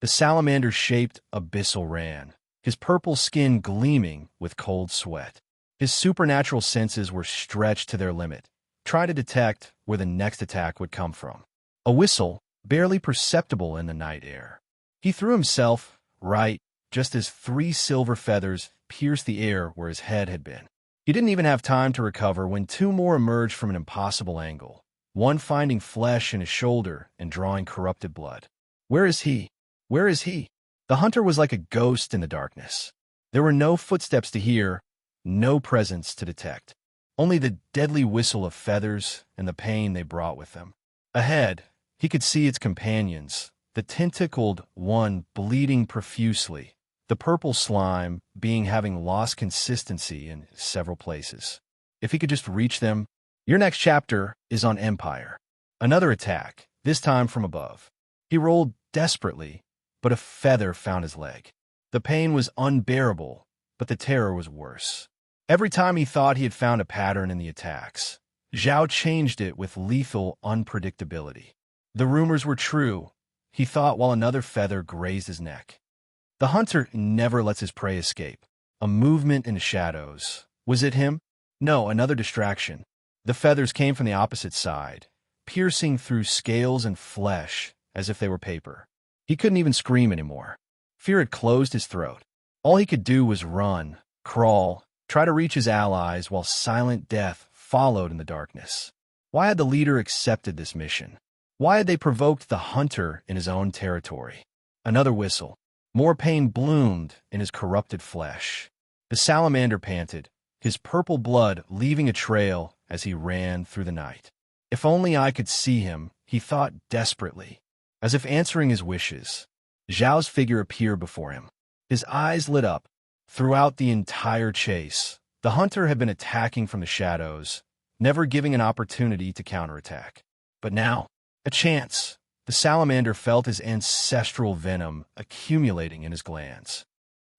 The salamander-shaped abyssal ran, his purple skin gleaming with cold sweat. His supernatural senses were stretched to their limit, trying to detect where the next attack would come from. A whistle, barely perceptible in the night air. He threw himself right, just as 3 silver feathers pierced the air where his head had been. He didn't even have time to recover when 2 more emerged from an impossible angle, one finding flesh in his shoulder and drawing corrupted blood. "Where is he? Where is he?" The hunter was like a ghost in the darkness. There were no footsteps to hear, no presence to detect, only the deadly whistle of feathers and the pain they brought with them. Ahead, he could see its companions, the tentacled one bleeding profusely, the purple slime being having lost consistency in several places. If he could just reach them. Your next chapter is on Empire. Another attack, this time from above. He rolled desperately, but a feather found his leg. The pain was unbearable, but the terror was worse. Every time he thought he had found a pattern in the attacks, Zhao changed it with lethal unpredictability. The rumors were true, he thought while another feather grazed his neck. The hunter never lets his prey escape. A movement in the shadows. Was it him? No, another distraction. The feathers came from the opposite side, piercing through scales and flesh as if they were paper. He couldn't even scream anymore. Fear had closed his throat. All he could do was run, crawl, try to reach his allies while silent death followed in the darkness. Why had the leader accepted this mission? Why had they provoked the hunter in his own territory? Another whistle. More pain bloomed in his corrupted flesh. The salamander panted, his purple blood leaving a trail as he ran through the night. If only I could see him, he thought desperately. As if answering his wishes, Zhao's figure appeared before him. His eyes lit up. Throughout the entire chase, the hunter had been attacking from the shadows, never giving an opportunity to counterattack. But now, a chance. The salamander felt his ancestral venom accumulating in his glands.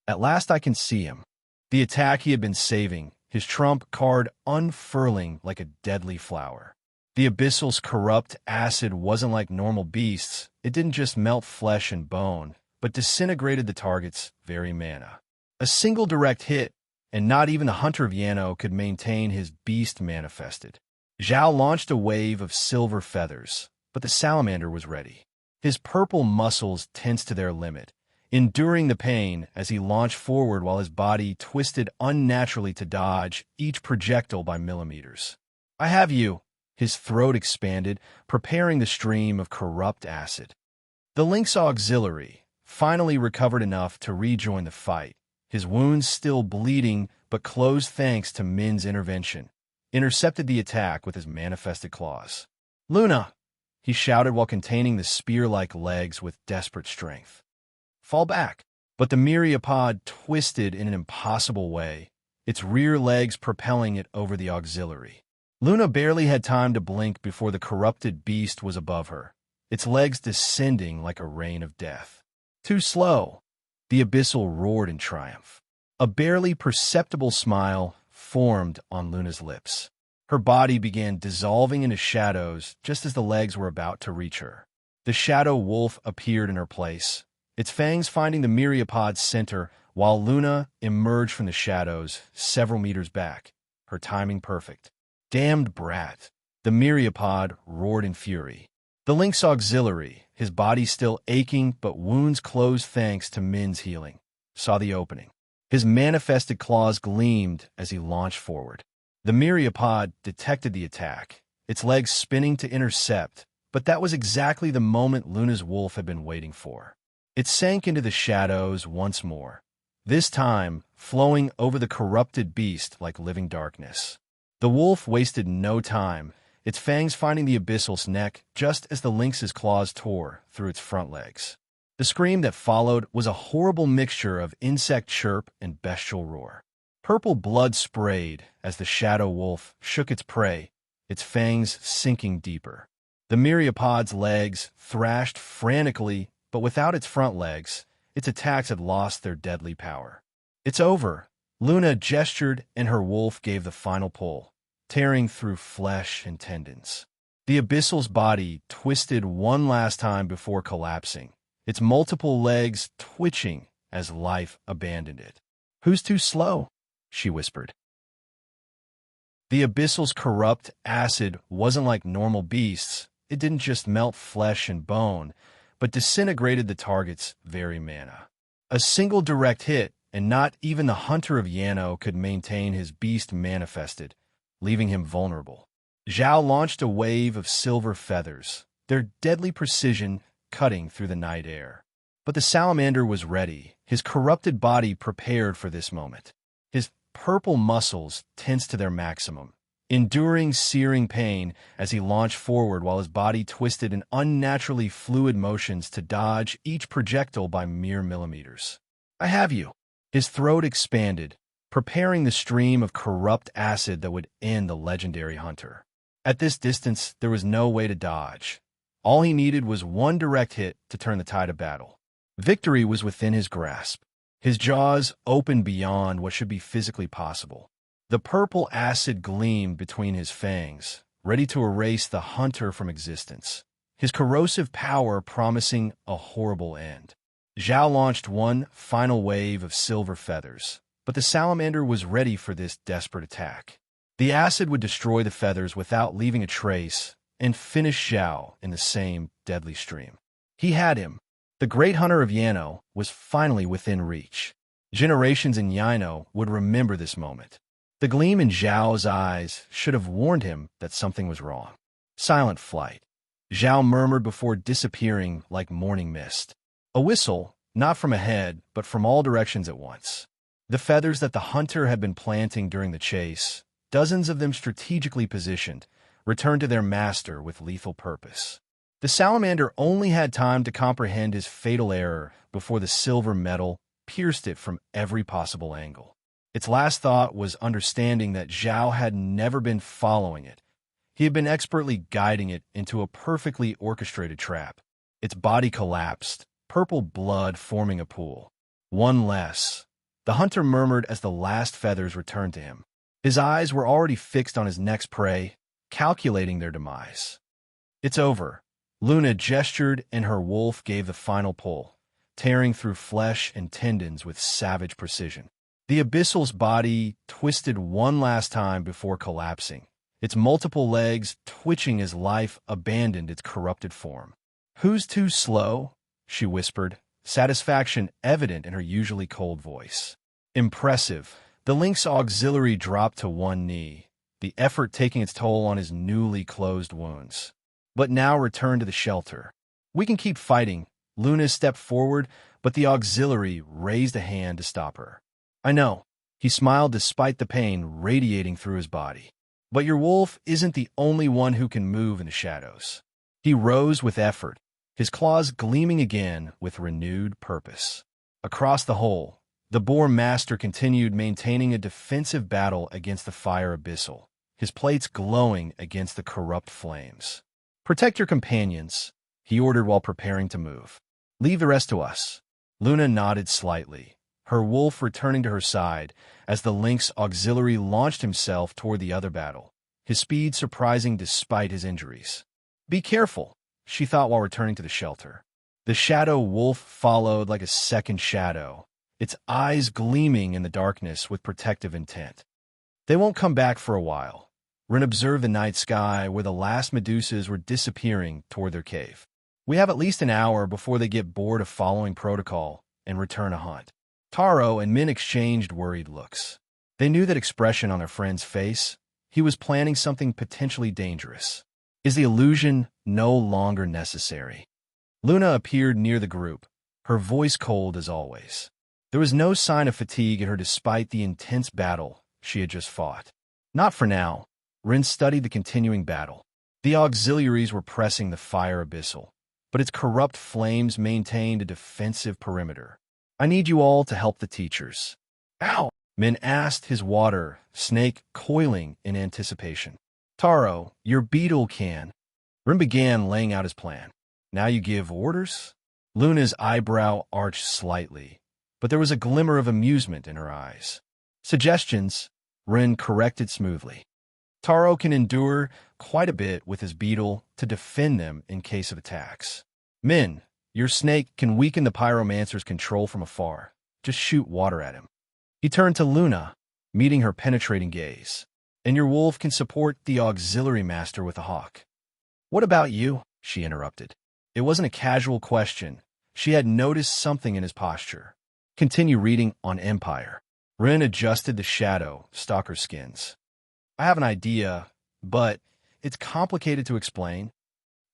At last I can see him. The attack he had been saving, his trump card unfurling like a deadly flower. The abyssal's corrupt acid wasn't like normal beasts. It didn't just melt flesh and bone, but disintegrated the target's very mana. A single direct hit, and not even the hunter of Yano could maintain his beast manifested. Zhao launched a wave of silver feathers, but the salamander was ready. His purple muscles tensed to their limit, enduring the pain as he launched forward while his body twisted unnaturally to dodge each projectile by millimeters. "I have you!" His throat expanded, preparing the stream of corrupt acid. The lynx auxiliary finally recovered enough to rejoin the fight, his wounds still bleeding but closed thanks to Min's intervention, intercepted the attack with his manifested claws. "Luna!" he shouted while containing the spear-like legs with desperate strength. "Fall back!" But the myriapod twisted in an impossible way, its rear legs propelling it over the auxiliary. Luna barely had time to blink before the corrupted beast was above her, its legs descending like a rain of death. "Too slow!" The abyssal roared in triumph. A barely perceptible smile formed on Luna's lips. Her body began dissolving into shadows just as the legs were about to reach her. The shadow wolf appeared in her place, its fangs finding the myriapod's center while Luna emerged from the shadows several meters back, her timing perfect. "Damned brat!" The myriapod roared in fury. The lynx auxiliary, his body still aching but wounds closed thanks to Min's healing, saw the opening. His manifested claws gleamed as he launched forward. The myriapod detected the attack, its legs spinning to intercept, but that was exactly the moment Luna's wolf had been waiting for. It sank into the shadows once more, this time flowing over the corrupted beast like living darkness. The wolf wasted no time, its fangs finding the abyssal's neck just as the lynx's claws tore through its front legs. The scream that followed was a horrible mixture of insect chirp and bestial roar. Purple blood sprayed as the shadow wolf shook its prey, its fangs sinking deeper. The myriapod's legs thrashed frantically, but without its front legs, its attacks had lost their deadly power. "It's over," Luna gestured, and her wolf gave the final pull, tearing through flesh and tendons. The abyssal's body twisted one last time before collapsing, its multiple legs twitching as life abandoned it. "Who's too slow?" she whispered. The abyssal's corrupt acid wasn't like normal beasts. It didn't just melt flesh and bone, but disintegrated the target's very mana. A single direct hit, and not even the hunter of Yano could maintain his beast manifested, leaving him vulnerable. Zhao launched a wave of silver feathers, their deadly precision cutting through the night air. But the salamander was ready, his corrupted body prepared for this moment. His purple muscles tensed to their maximum, enduring searing pain as he launched forward while his body twisted in unnaturally fluid motions to dodge each projectile by mere millimeters. "I have you." His throat expanded, preparing the stream of corrupt acid that would end the legendary hunter. At this distance, there was no way to dodge. All he needed was one direct hit to turn the tide of battle. Victory was within his grasp. His jaws opened beyond what should be physically possible. The purple acid gleamed between his fangs, ready to erase the hunter from existence, his corrosive power promising a horrible end. Zhao launched one final wave of silver feathers, but the salamander was ready for this desperate attack. The acid would destroy the feathers without leaving a trace and finish Zhao in the same deadly stream. He had him. The great hunter of Yano was finally within reach. Generations in Yano would remember this moment. The gleam in Zhao's eyes should have warned him that something was wrong. Silent flight. Zhao murmured before disappearing like morning mist. A whistle, not from ahead, but from all directions at once. The feathers that the hunter had been planting during the chase, dozens of them strategically positioned, returned to their master with lethal purpose. The salamander only had time to comprehend his fatal error before the silver metal pierced it from every possible angle. Its last thought was understanding that Zhao had never been following it. He had been expertly guiding it into a perfectly orchestrated trap. Its body collapsed, purple blood forming a pool. "One less," the hunter murmured as the last feathers returned to him. His eyes were already fixed on his next prey, calculating their demise. "It's over." Luna gestured, and her wolf gave the final pull, tearing through flesh and tendons with savage precision. The abyssal's body twisted one last time before collapsing, its multiple legs twitching as life abandoned its corrupted form. "Who's too slow?" she whispered, satisfaction evident in her usually cold voice. Impressive. The lynx auxiliary dropped to one knee, the effort taking its toll on his newly closed wounds. "But now return to the shelter. We can keep fighting." Luna stepped forward, but the auxiliary raised a hand to stop her. "I know." He smiled despite the pain radiating through his body. "But your wolf isn't the only one who can move in the shadows." He rose with effort, his claws gleaming again with renewed purpose. Across the hole, the boar master continued maintaining a defensive battle against the fire abyssal, his plates glowing against the corrupt flames. "Protect your companions," he ordered while preparing to move. "Leave the rest to us." Luna nodded slightly, her wolf returning to her side as the lynx auxiliary launched himself toward the other battle, his speed surprising despite his injuries. "Be careful," she thought while returning to the shelter. The shadow wolf followed like a second shadow, its eyes gleaming in the darkness with protective intent. They won't come back for a while. Rin observed the night sky where the last medusas were disappearing toward their cave. We have at least an hour before they get bored of following protocol and return to hunt. Taro and Min exchanged worried looks. They knew that expression on their friend's face. He was planning something potentially dangerous. Is the illusion no longer necessary? Luna appeared near the group, her voice cold as always. There was no sign of fatigue in her despite the intense battle she had just fought. Not for now. Rin studied the continuing battle. The auxiliaries were pressing the fire abyssal, but its corrupt flames maintained a defensive perimeter. I need you all to help the teachers. Ow! Min asked, his water snake coiling in anticipation. Taro, your beetle can. Rin began laying out his plan. Now you give orders? Luna's eyebrow arched slightly, but there was a glimmer of amusement in her eyes. Suggestions, Rin corrected smoothly. Taro can endure quite a bit with his beetle to defend them in case of attacks. Min, your snake can weaken the pyromancer's control from afar. Just shoot water at him. He turned to Luna, meeting her penetrating gaze. And your wolf can support the auxiliary master with a hawk. What about you? She interrupted. It wasn't a casual question. She had noticed something in his posture. Continue reading on Empire. Rin adjusted the shadow stalker skins. I have an idea, but it's complicated to explain.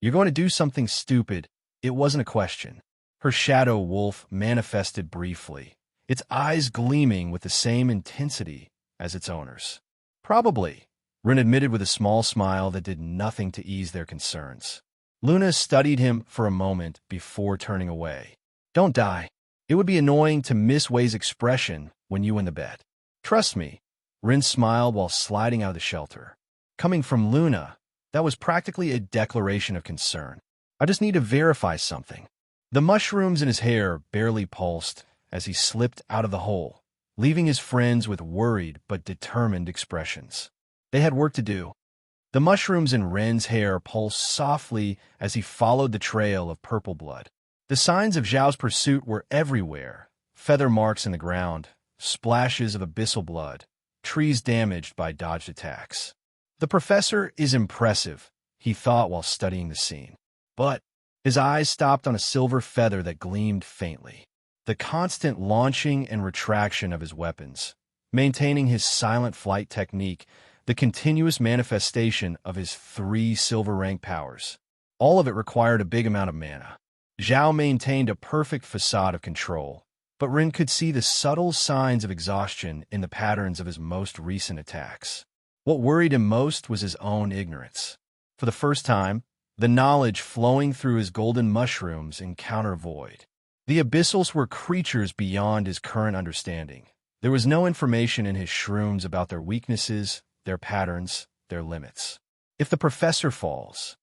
You're going to do something stupid. It wasn't a question. Her shadow wolf manifested briefly, its eyes gleaming with the same intensity as its owners. Probably, Rin admitted with a small smile that did nothing to ease their concerns. Luna studied him for a moment before turning away. Don't die. It would be annoying to miss Wei's expression when you win the bet. Trust me, Rin smiled while sliding out of the shelter. Coming from Luna, that was practically a declaration of concern. I just need to verify something. The mushrooms in his hair barely pulsed as he slipped out of the hole, leaving his friends with worried but determined expressions. They had work to do. The mushrooms in Ren's hair pulsed softly as he followed the trail of purple blood. The signs of Zhao's pursuit were everywhere. Feather marks in the ground, splashes of abyssal blood, trees damaged by dodged attacks. The professor is impressive, he thought while studying the scene. But his eyes stopped on a silver feather that gleamed faintly. The constant launching and retraction of his weapons, maintaining his silent flight technique, the continuous manifestation of his 3 silver rank powers. All of it required a big amount of mana. Zhao maintained a perfect facade of control, but Rin could see the subtle signs of exhaustion in the patterns of his most recent attacks. What worried him most was his own ignorance. For the first time, the knowledge flowing through his golden mushrooms encountered void. The abyssals were creatures beyond his current understanding. There was no information in his shrooms about their weaknesses, their patterns, their limits. If the professor falls,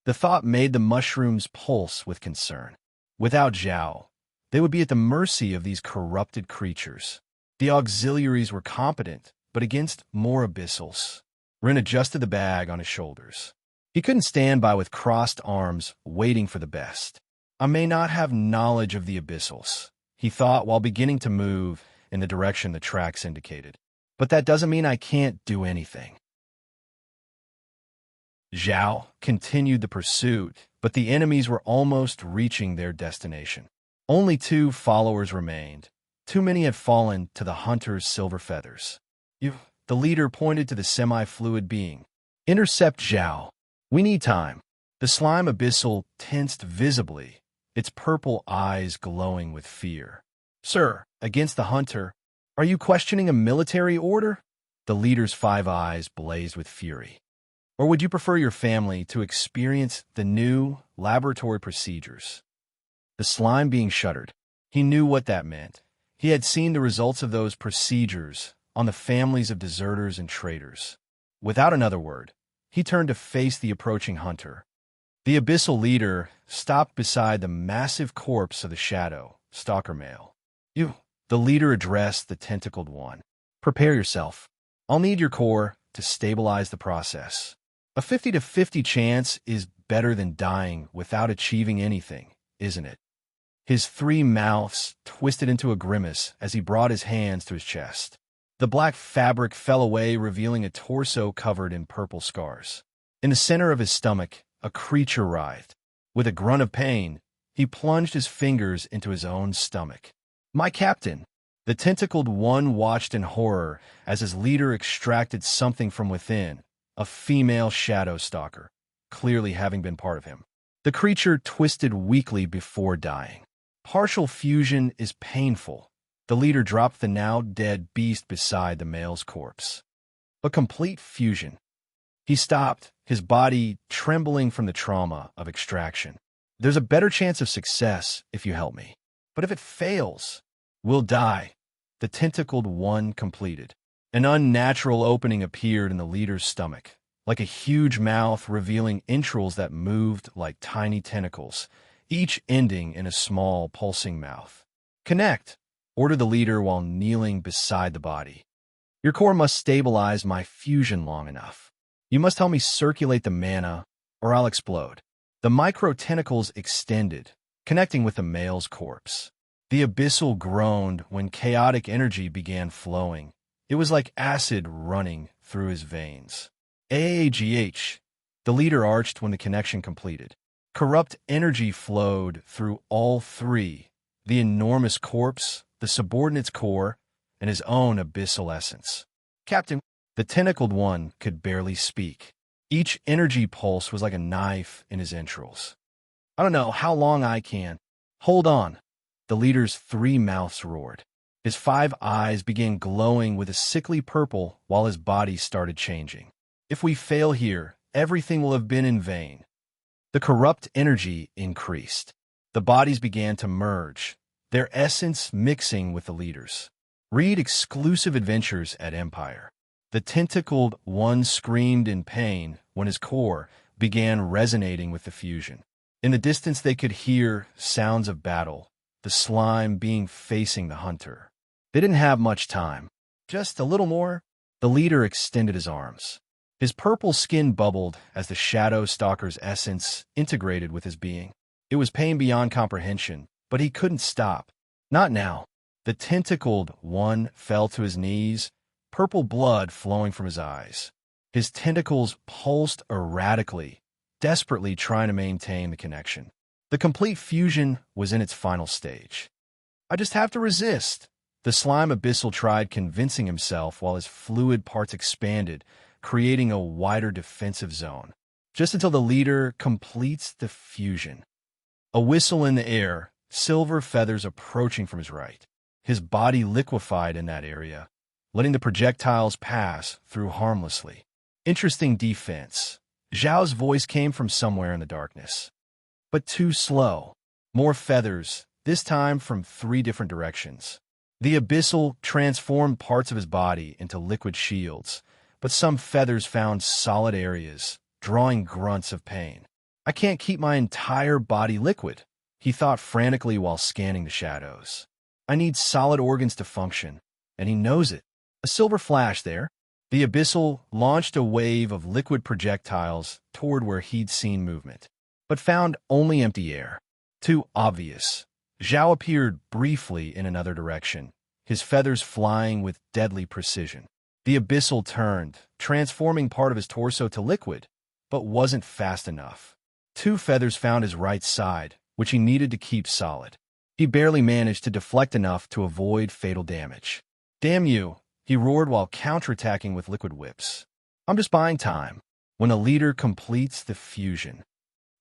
the thought made the mushrooms pulse with concern. Without Zhao, they would be at the mercy of these corrupted creatures. The auxiliaries were competent, but against more abyssals. Rin adjusted the bag on his shoulders. He couldn't stand by with crossed arms, waiting for the best. I may not have knowledge of the abyssals, he thought while beginning to move in the direction the tracks indicated. But that doesn't mean I can't do anything. Zhao continued the pursuit, but the enemies were almost reaching their destination. Only 2 followers remained. Too many had fallen to the hunter's silver feathers. The leader pointed to the semi-fluid being. Intercept Zhao. We need time. The slime abyssal tensed visibly, its purple eyes glowing with fear. Sir, against the hunter, are you questioning a military order? The leader's 5 eyes blazed with fury. Or would you prefer your family to experience the new laboratory procedures? The slime being shuddered. He knew what that meant. He had seen the results of those procedures on the families of deserters and traitors. Without another word, he turned to face the approaching hunter. The abyssal leader stopped beside the massive corpse of the shadow, stalker male. The leader addressed the tentacled one. Prepare yourself. I'll need your core to stabilize the process. A 50-50 chance is better than dying without achieving anything, isn't it? His 3 mouths twisted into a grimace as he brought his hands to his chest. The black fabric fell away, revealing a torso covered in purple scars. In the center of his stomach, a creature writhed. With a grunt of pain, he plunged his fingers into his own stomach. "My captain!" The tentacled one watched in horror as his leader extracted something from within, a female shadow stalker, clearly having been part of him. The creature twisted weakly before dying. Partial fusion is painful. The leader dropped the now dead beast beside the male's corpse. But complete fusion. He stopped, his body trembling from the trauma of extraction. "There's a better chance of success if you help me. But if it fails, we'll die," the tentacled one completed. An unnatural opening appeared in the leader's stomach, like a huge mouth revealing entrails that moved like tiny tentacles, each ending in a small, pulsing mouth. "Connect," ordered the leader while kneeling beside the body. "Your core must stabilize my fusion long enough. You must help me circulate the mana, or I'll explode." The micro-tentacles extended, connecting with the male's corpse. The abyssal groaned when chaotic energy began flowing. It was like acid running through his veins. "AAGH," the leader arched when the connection completed. Corrupt energy flowed through all three, the enormous corpse, the subordinate's core, and his own abyssal essence. "Captain," the tentacled one could barely speak. Each energy pulse was like a knife in his entrails. "I don't know how long I can." "Hold on." The leader's three mouths roared. His 5 eyes began glowing with a sickly purple while his body started changing. "If we fail here, everything will have been in vain." The corrupt energy increased. The bodies began to merge, their essence mixing with the leader's. Read exclusive adventures at Empire. The tentacled one screamed in pain when his core began resonating with the fusion. In the distance they could hear sounds of battle, the slime being facing the hunter. They didn't have much time. "Just a little more." The leader extended his arms. His purple skin bubbled as the shadow stalker's essence integrated with his being. It was pain beyond comprehension, but he couldn't stop. Not now. The tentacled one fell to his knees, purple blood flowing from his eyes. His tentacles pulsed erratically, desperately trying to maintain the connection. The complete fusion was in its final stage. "I just have to resist." The slime abyssal tried convincing himself while his fluid parts expanded, creating a wider defensive zone, just until the leader completes the fusion. A whistle in the air, silver feathers approaching from his right. His body liquefied in that area, letting the projectiles pass through harmlessly. Interesting defense. Zhao's voice came from somewhere in the darkness. But too slow. More feathers, this time from 3 different directions. The abyssal transformed parts of his body into liquid shields, but some feathers found solid areas, drawing grunts of pain. "I can't keep my entire body liquid," he thought frantically while scanning the shadows. "I need solid organs to function, and he knows it." A silver flash there. The abyssal launched a wave of liquid projectiles toward where he'd seen movement, but found only empty air. Too obvious. Zhao appeared briefly in another direction, his feathers flying with deadly precision. The abyssal turned, transforming part of his torso to liquid, but wasn't fast enough. 2 feathers found his right side, which he needed to keep solid. He barely managed to deflect enough to avoid fatal damage. "Damn you," he roared while counterattacking with liquid whips. "I'm just buying time. When a leader completes the fusion,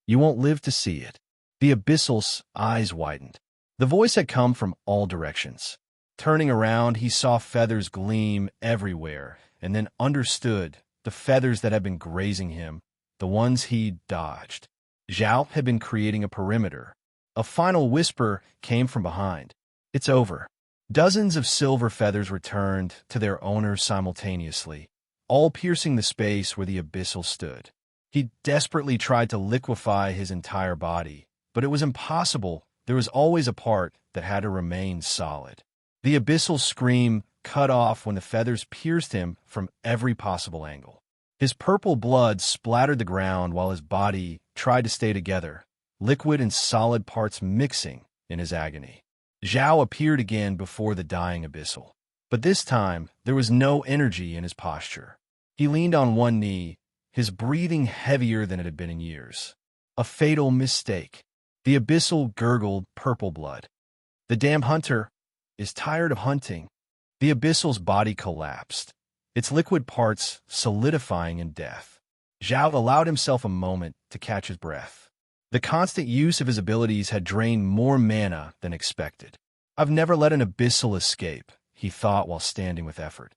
you won't live to see it." The abyssal's eyes widened. The voice had come from all directions. Turning around, he saw feathers gleam everywhere, and then understood the feathers that had been grazing him, the ones he'd dodged. Zhao had been creating a perimeter. A final whisper came from behind. "It's over." Dozens of silver feathers returned to their owners simultaneously, all piercing the space where the abyssal stood. He desperately tried to liquefy his entire body, but it was impossible. There was always a part that had to remain solid. The abyssal scream cut off when the feathers pierced him from every possible angle. His purple blood splattered the ground while his body tried to stay together, liquid and solid parts mixing in his agony. Zhao appeared again before the dying abyssal, but this time there was no energy in his posture. He leaned on one knee, his breathing heavier than it had been in years. A fatal mistake. The abyssal gurgled purple blood. The damn hunter is tired of hunting. The abyssal's body collapsed, its liquid parts solidifying in death. Zhao allowed himself a moment to catch his breath. The constant use of his abilities had drained more mana than expected. I've never let an abyssal escape, he thought while standing with effort.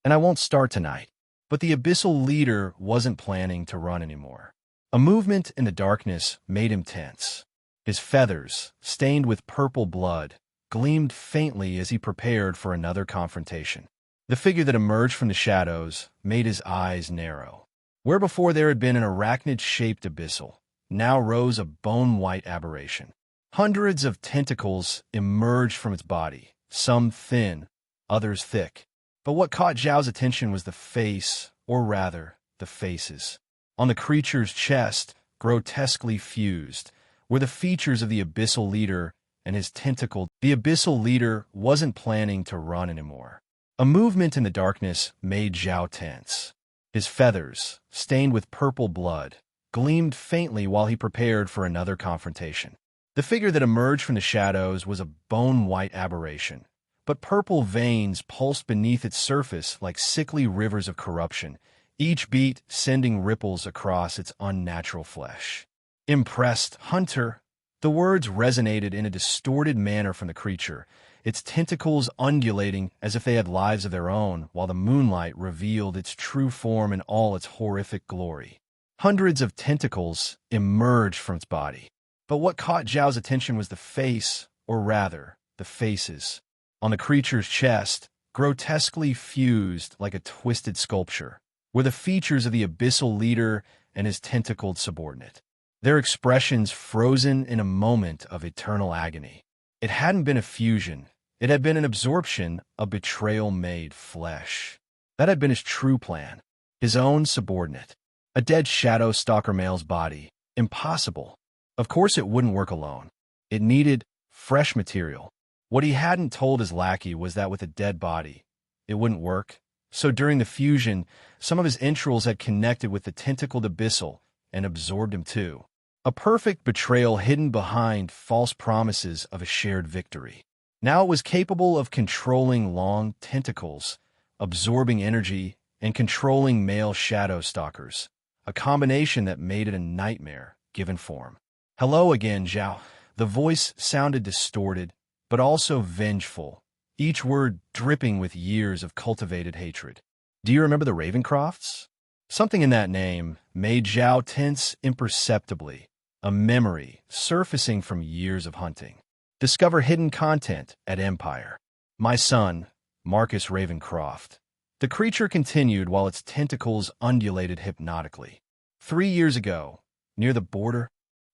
And I won't start tonight. But the abyssal leader wasn't planning to run anymore. A movement in the darkness made him tense. His feathers, stained with purple blood, gleamed faintly as he prepared for another confrontation. The figure that emerged from the shadows made his eyes narrow. Where before there had been an arachnid-shaped abyssal, now rose a bone-white aberration. Hundreds of tentacles emerged from its body, some thin, others thick. But what caught Zhao's attention was the face, or rather, the faces. On the creature's chest, grotesquely fused, were the features of the abyssal leader and his tentacle. The abyssal leader wasn't planning to run anymore. A movement in the darkness made Zhao tense. His feathers, stained with purple blood, gleamed faintly while he prepared for another confrontation. The figure that emerged from the shadows was a bone-white aberration, but purple veins pulsed beneath its surface like sickly rivers of corruption, each beat sending ripples across its unnatural flesh. Impressed hunter, the words resonated in a distorted manner from the creature, its tentacles undulating as if they had lives of their own, while the moonlight revealed its true form in all its horrific glory. Hundreds of tentacles emerged from its body. But what caught Zhao's attention was the face, or rather, the faces. On the creature's chest, grotesquely fused like a twisted sculpture, were the features of the abyssal leader and his tentacled subordinate. Their expressions frozen in a moment of eternal agony. It hadn't been a fusion. It had been an absorption of betrayal-made flesh. That had been his true plan. His own subordinate. A dead shadow stalker male's body. Impossible. Of course it wouldn't work alone. It needed fresh material. What he hadn't told his lackey was that with a dead body, it wouldn't work. So during the fusion, some of his entrails had connected with the tentacled abyssal and absorbed him too. A perfect betrayal hidden behind false promises of a shared victory. Now it was capable of controlling long tentacles, absorbing energy, and controlling male shadow stalkers, a combination that made it a nightmare given form. Hello again, Zhao. The voice sounded distorted, but also vengeful, each word dripping with years of cultivated hatred. Do you remember the Ravencrofts? Something in that name made Zhao tense imperceptibly, a memory surfacing from years of hunting. Discover hidden content at Empire. My son, Marcus Ravencroft. The creature continued while its tentacles undulated hypnotically. 3 years ago, near the border,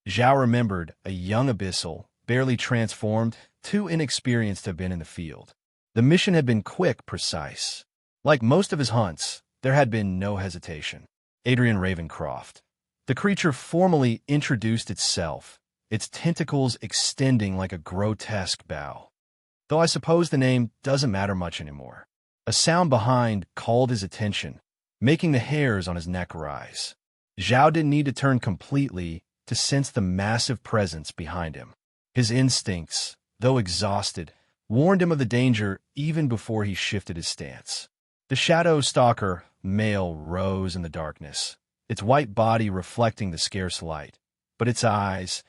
Zhao remembered a young abyssal, barely transformed, too inexperienced to have been in the field. The mission had been quick, precise. Like most of his hunts, there had been no hesitation. Adrian Ravencroft. The creature formally introduced itself, its tentacles extending like a grotesque bow. Though I suppose the name doesn't matter much anymore. A sound behind called his attention, making the hairs on his neck rise. Zhao didn't need to turn completely to sense the massive presence behind him. His instincts, though exhausted, warned him of the danger even before he shifted his stance. The shadow stalker, male, rose in the darkness, its white body reflecting the scarce light. But its eyes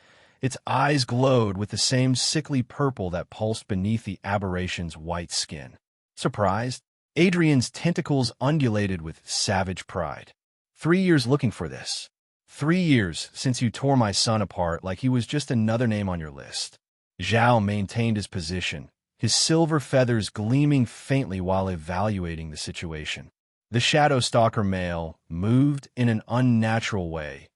glowed with the same sickly purple that pulsed beneath the aberration's white skin. Surprised, Adrian's tentacles undulated with savage pride. 3 years looking for this. 3 years since you tore my son apart like he was just another name on your list. Zhao maintained his position, his silver feathers gleaming faintly while evaluating the situation. The shadow stalker male moved in an unnatural way,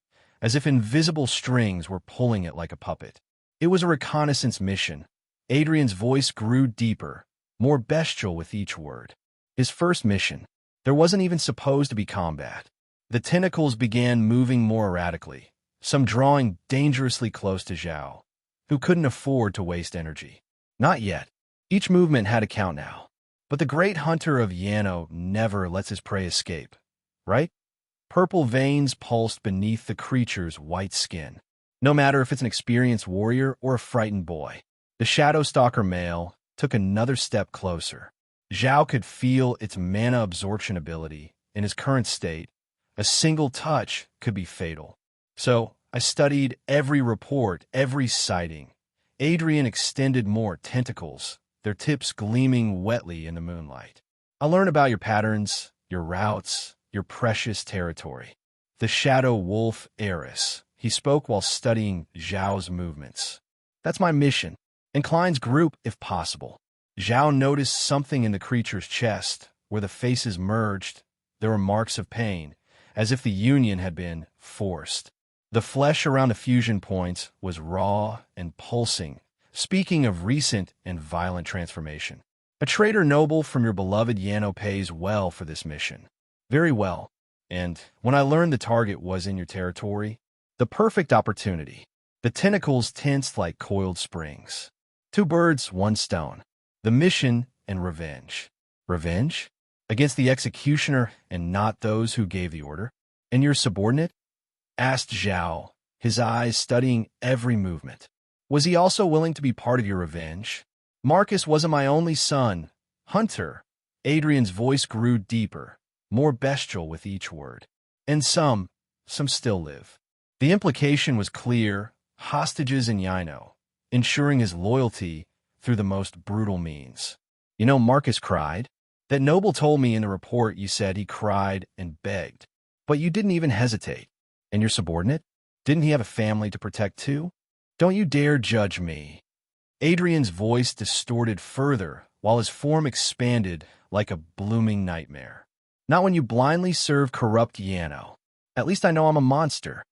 as if invisible strings were pulling it like a puppet. It was a reconnaissance mission. Adrian's voice grew deeper, more bestial with each word. His first mission. There wasn't even supposed to be combat. The tentacles began moving more erratically, some drawing dangerously close to Zhao, who couldn't afford to waste energy. Not yet. Each movement had a count now. But the great hunter of Yano never lets his prey escape, right? Purple veins pulsed beneath the creature's white skin. no matter if it's an experienced warrior or a frightened boy. The Shadow Stalker male took another step closer. Zhao could feel its mana absorption ability. In his current state, a single touch could be fatal. So, I studied every report, every sighting. Adrian extended more tentacles, their tips gleaming wetly in the moonlight. I learned about your patterns, your routes, your precious territory. The Shadow Wolf heiress. He spoke while studying Zhao's movements. That's my mission. Incline's group, if possible. Zhao noticed something in the creature's chest, where the faces merged. There were marks of pain, as if the union had been forced. The flesh around the fusion points was raw and pulsing, speaking of recent and violent transformation. A traitor noble from your beloved Yano pays well for this mission. Very well. And when I learned the target was in your territory, the perfect opportunity. The tentacles tensed like coiled springs. 2 birds, 1 stone. The mission and revenge. Revenge? Against the executioner and not those who gave the order? And your subordinate? Asked Zhao, his eyes studying every movement. Was he also willing to be part of your revenge? Marcus wasn't my only son. Hunter. Adrian's voice grew deeper, more bestial with each word. And some still live. The implication was clear, hostages in Yino, ensuring his loyalty through the most brutal means. You know, Marcus cried. That noble told me in the report you said he cried and begged. But you didn't even hesitate. And your subordinate? Didn't he have a family to protect too? Don't you dare judge me. Adrian's voice distorted further, while his form expanded like a blooming nightmare. Not when you blindly serve corrupt Yano. At least I know I'm a monster.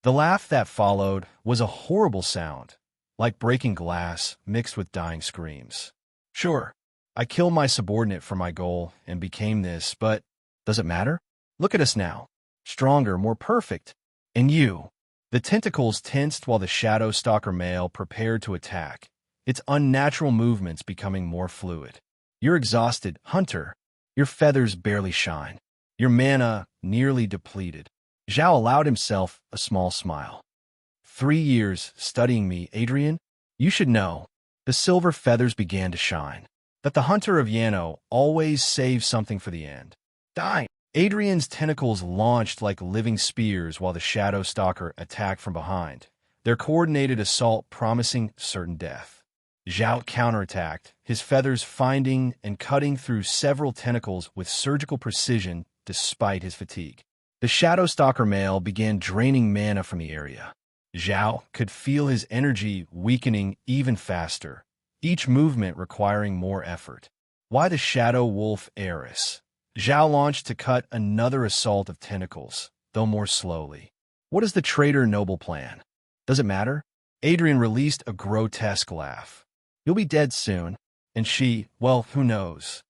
The laugh that followed was a horrible sound, like breaking glass mixed with dying screams. Sure, I killed my subordinate for my goal and became this, but does it matter? Look at us now. Stronger, more perfect. And you. The tentacles tensed while the Shadow Stalker male prepared to attack, its unnatural movements becoming more fluid. You're exhausted, Hunter. Your feathers barely shine. Your mana nearly depleted. Zhao allowed himself a small smile. 3 years studying me, Adrian? You should know. The silver feathers began to shine. That the Hunter of Yano always saves something for the end. Die! Adrian's tentacles launched like living spears while the Shadow Stalker attacked from behind, their coordinated assault promising certain death. Zhao counterattacked, his feathers finding and cutting through several tentacles with surgical precision despite his fatigue. The Shadow Stalker male began draining mana from the area. Zhao could feel his energy weakening even faster, each movement requiring more effort. Why the Shadow Wolf heiress? Zhao launched to cut another assault of tentacles, though more slowly. What is the traitor noble plan? Does it matter? Adrian released a grotesque laugh. You'll be dead soon, and she, well, who knows?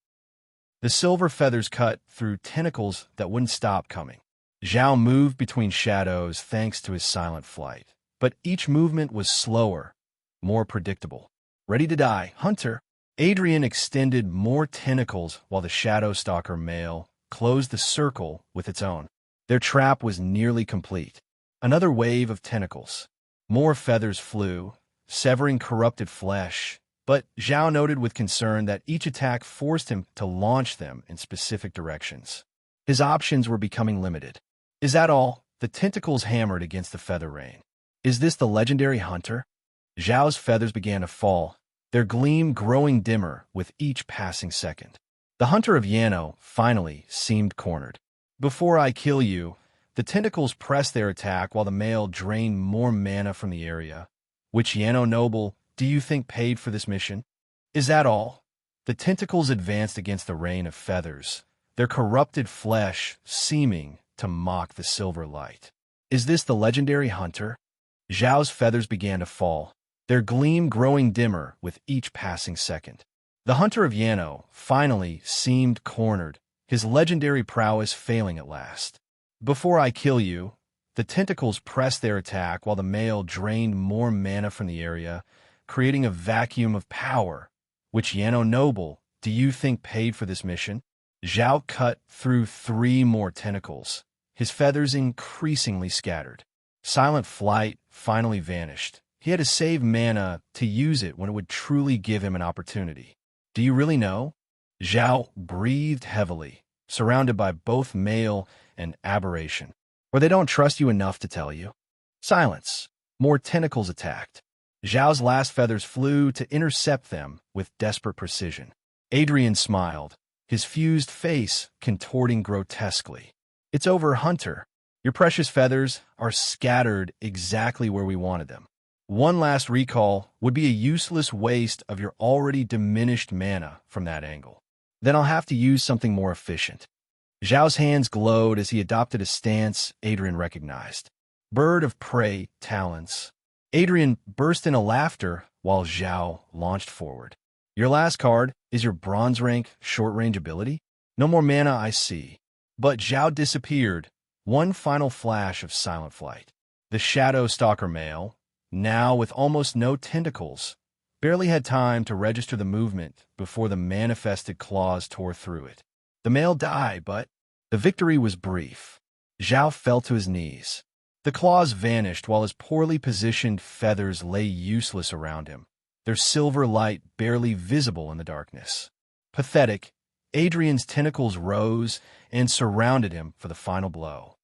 The silver feathers cut through tentacles that wouldn't stop coming. Zhao moved between shadows thanks to his silent flight, but each movement was slower, more predictable. Ready to die, Hunter. Adrian extended more tentacles while the Shadow Stalker male closed the circle with its own. Their trap was nearly complete. Another wave of tentacles. More feathers flew, severing corrupted flesh, but Zhao noted with concern that each attack forced him to launch them in specific directions. His options were becoming limited. Is that all? The tentacles hammered against the feather rain. Is this the legendary Hunter? Zhao's feathers began to fall, their gleam growing dimmer with each passing second. The Hunter of Yano finally seemed cornered. Before I kill you, the tentacles pressed their attack while the male drained more mana from the area. Which Yano noble do you think paid for this mission? Is that all? The tentacles advanced against the rain of feathers, their corrupted flesh seeming to mock the silver light. Is this the legendary Hunter? Zhao's feathers began to fall, their gleam growing dimmer with each passing second. The Hunter of Yano finally seemed cornered, his legendary prowess failing at last. Before I kill you, the tentacles pressed their attack while the male drained more mana from the area, creating a vacuum of power. Which Yano noble do you think paid for this mission? Zhao cut through 3 more tentacles, his feathers increasingly scattered. Silent flight finally vanished. He had to save mana to use it when it would truly give him an opportunity. Do you really know? Zhao breathed heavily, surrounded by both male and aberration. Or they don't trust you enough to tell you. Silence. More tentacles attacked. Zhao's last feathers flew to intercept them with desperate precision. Adrian smiled, his fused face contorting grotesquely. It's over, Hunter. Your precious feathers are scattered exactly where we wanted them. One last recall would be a useless waste of your already diminished mana from that angle. Then I'll have to use something more efficient. Zhao's hands glowed as he adopted a stance Adrian recognized. Bird of prey talents. Adrian burst into laughter while Zhao launched forward. Your last card is your bronze rank short-range ability? No more mana, I see. But Zhao disappeared. One final flash of silent flight. The Shadow Stalker male, now with almost no tentacles, barely had time to register the movement before the manifested claws tore through it. The male died, but the victory was brief. Zhao fell to his knees. The claws vanished while his poorly positioned feathers lay useless around him, their silver light barely visible in the darkness. Pathetic, Adrian's tentacles rose and surrounded him for the final blow.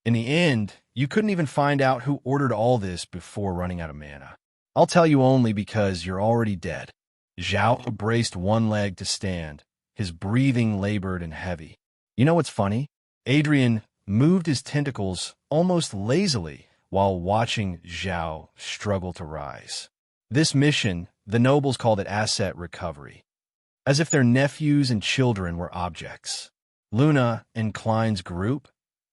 In the end, you couldn't even find out who ordered all this before running out of mana. I'll tell you only because you're already dead. Zhao braced one leg to stand, his breathing labored and heavy. You know what's funny? Adrian moved his tentacles almost lazily while watching Zhao struggle to rise. This mission, the nobles called it asset recovery, as if their nephews and children were objects. Luna and Klein's group,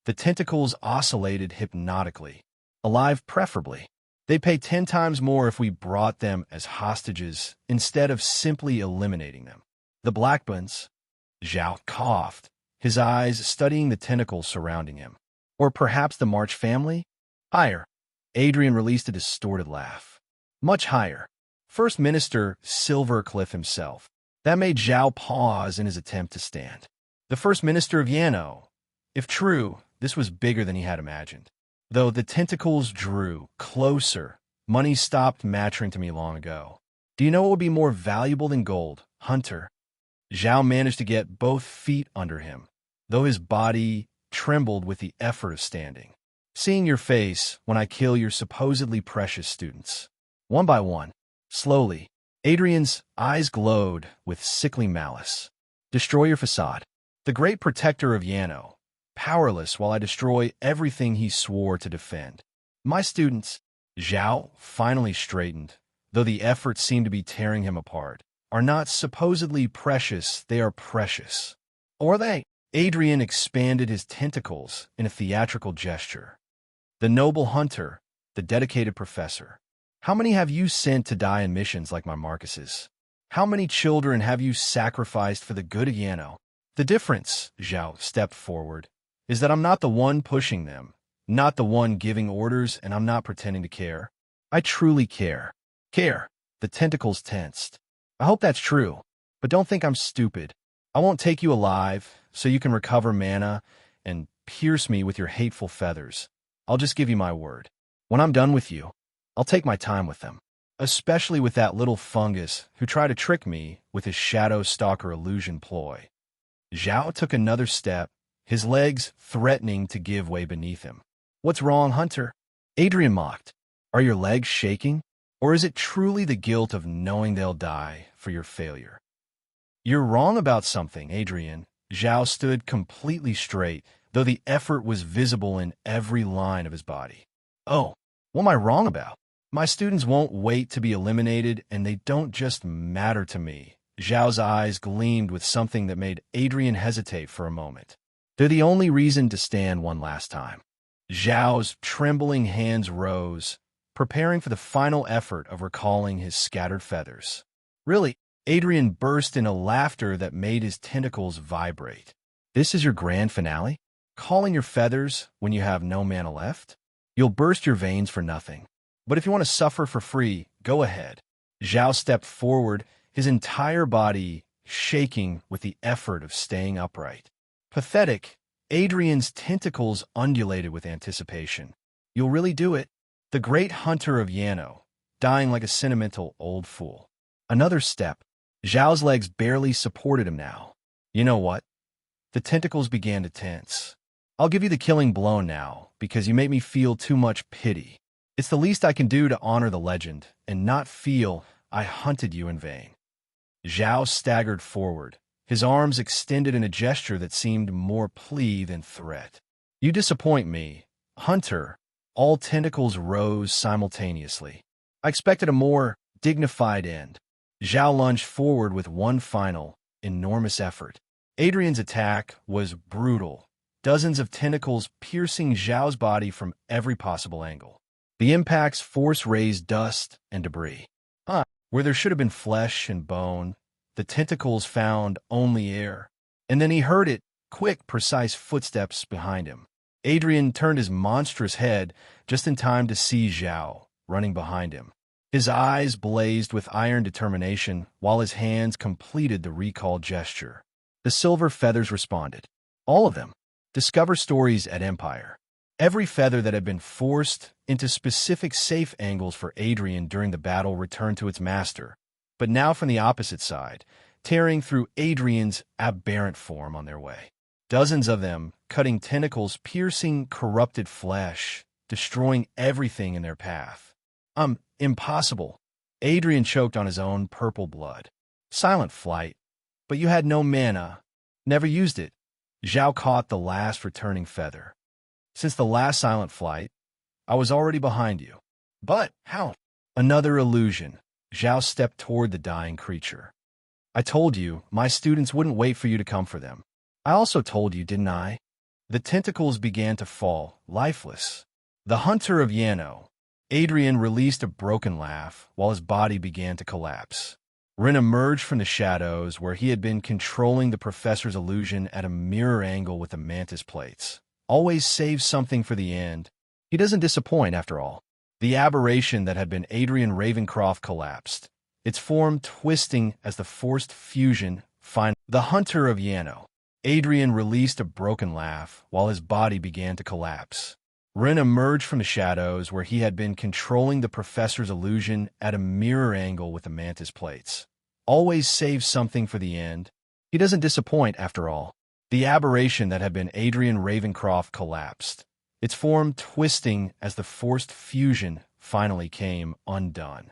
the tentacles oscillated hypnotically, alive preferably. They'd pay 10 times more if we brought them as hostages instead of simply eliminating them. The Blackbuns, Zhao coughed, his eyes studying the tentacles surrounding him. Or perhaps the March family? Higher. Adrian released a distorted laugh. Much higher. First Minister Silvercliff himself. That made Zhao pause in his attempt to stand. The First Minister of Yano. If true, this was bigger than he had imagined. Though the tentacles drew closer, money stopped mattering to me long ago. Do you know what would be more valuable than gold, Hunter? Zhao managed to get both feet under him, though his body trembled with the effort of standing. Seeing your face when I kill your supposedly precious students. One by one, slowly, Adrian's eyes glowed with sickly malice. Destroy your facade. The great protector of Yano, powerless while I destroy everything he swore to defend. My students, Zhao finally straightened, though the effort seemed to be tearing him apart, are not supposedly precious, they are precious. Or they? Adrian expanded his tentacles in a theatrical gesture. The noble hunter, the dedicated professor. How many have you sent to die in missions like my Marcus's? How many children have you sacrificed for the good of Yano? The difference, Zhao stepped forward, is that I'm not the one pushing them, not the one giving orders, and I'm not pretending to care. I truly care. Care. The tentacles tensed. I hope that's true, but don't think I'm stupid. I won't take you alive, so you can recover mana and pierce me with your hateful feathers. I'll just give you my word. When I'm done with you, I'll take my time with them, especially with that little fungus who tried to trick me with his shadow stalker illusion ploy. Zhao took another step, his legs threatening to give way beneath him. What's wrong, Hunter? Adrian mocked. Are your legs shaking? Or is it truly the guilt of knowing they'll die for your failure? You're wrong about something, Adrian. Zhao stood completely straight, though the effort was visible in every line of his body. Oh, what am I wrong about? My students won't wait to be eliminated, and they don't just matter to me. Zhao's eyes gleamed with something that made Adrian hesitate for a moment. They're the only reason to stand one last time. Zhao's trembling hands rose, preparing for the final effort of recalling his scattered feathers. Really, Adrian burst into laughter that made his tentacles vibrate. This is your grand finale? Calling your feathers when you have no mana left? You'll burst your veins for nothing. But if you want to suffer for free, go ahead. Zhao stepped forward, his entire body shaking with the effort of staying upright. Pathetic, Adrian's tentacles undulated with anticipation. You'll really do it? The great hunter of Yano, dying like a sentimental old fool. Another step. Zhao's legs barely supported him now. You know what? The tentacles began to tense. I'll give you the killing blow now, because you make me feel too much pity. It's the least I can do to honor the legend, and not feel I hunted you in vain. Zhao staggered forward, his arms extended in a gesture that seemed more plea than threat. You disappoint me, hunter. All tentacles rose simultaneously. I expected a more dignified end. Zhao lunged forward with one final, enormous effort. Adrian's attack was brutal, dozens of tentacles piercing Zhao's body from every possible angle. The impact's force raised dust and debris. Where there should have been flesh and bone, the tentacles found only air. And then he heard it, quick, precise footsteps behind him. Adrian turned his monstrous head just in time to see Zhao running behind him. His eyes blazed with iron determination while his hands completed the recall gesture. The silver feathers responded. All of them. Discover stories at Empire. Every feather that had been forced into specific safe angles for Adrian during the battle returned to its master, but now from the opposite side, tearing through Adrian's aberrant form on their way. Dozens of them, cutting tentacles, piercing corrupted flesh, destroying everything in their path. Impossible. Adrian choked on his own purple blood. Silent flight. But you had no mana. Never used it. Zhao caught the last returning feather. Since the last silent flight, I was already behind you. But how? Another illusion. Zhao stepped toward the dying creature. I told you, my students wouldn't wait for you to come for them. I also told you, didn't I? The tentacles began to fall, lifeless. The hunter of Yano. Adrian released a broken laugh while his body began to collapse. Rin emerged from the shadows where he had been controlling the professor's illusion at a mirror angle with the mantis plates. Always saves something for the end. He doesn't disappoint, after all. The aberration that had been Adrian Ravencroft collapsed, its form twisting as the forced fusion finally. The hunter of Yano. Adrian released a broken laugh while his body began to collapse. Rin emerged from the shadows where he had been controlling the professor's illusion at a mirror angle with the mantis plates. Always saves something for the end. He doesn't disappoint, after all. The aberration that had been Adrian Ravencroft collapsed, its form twisting as the forced fusion finally came undone.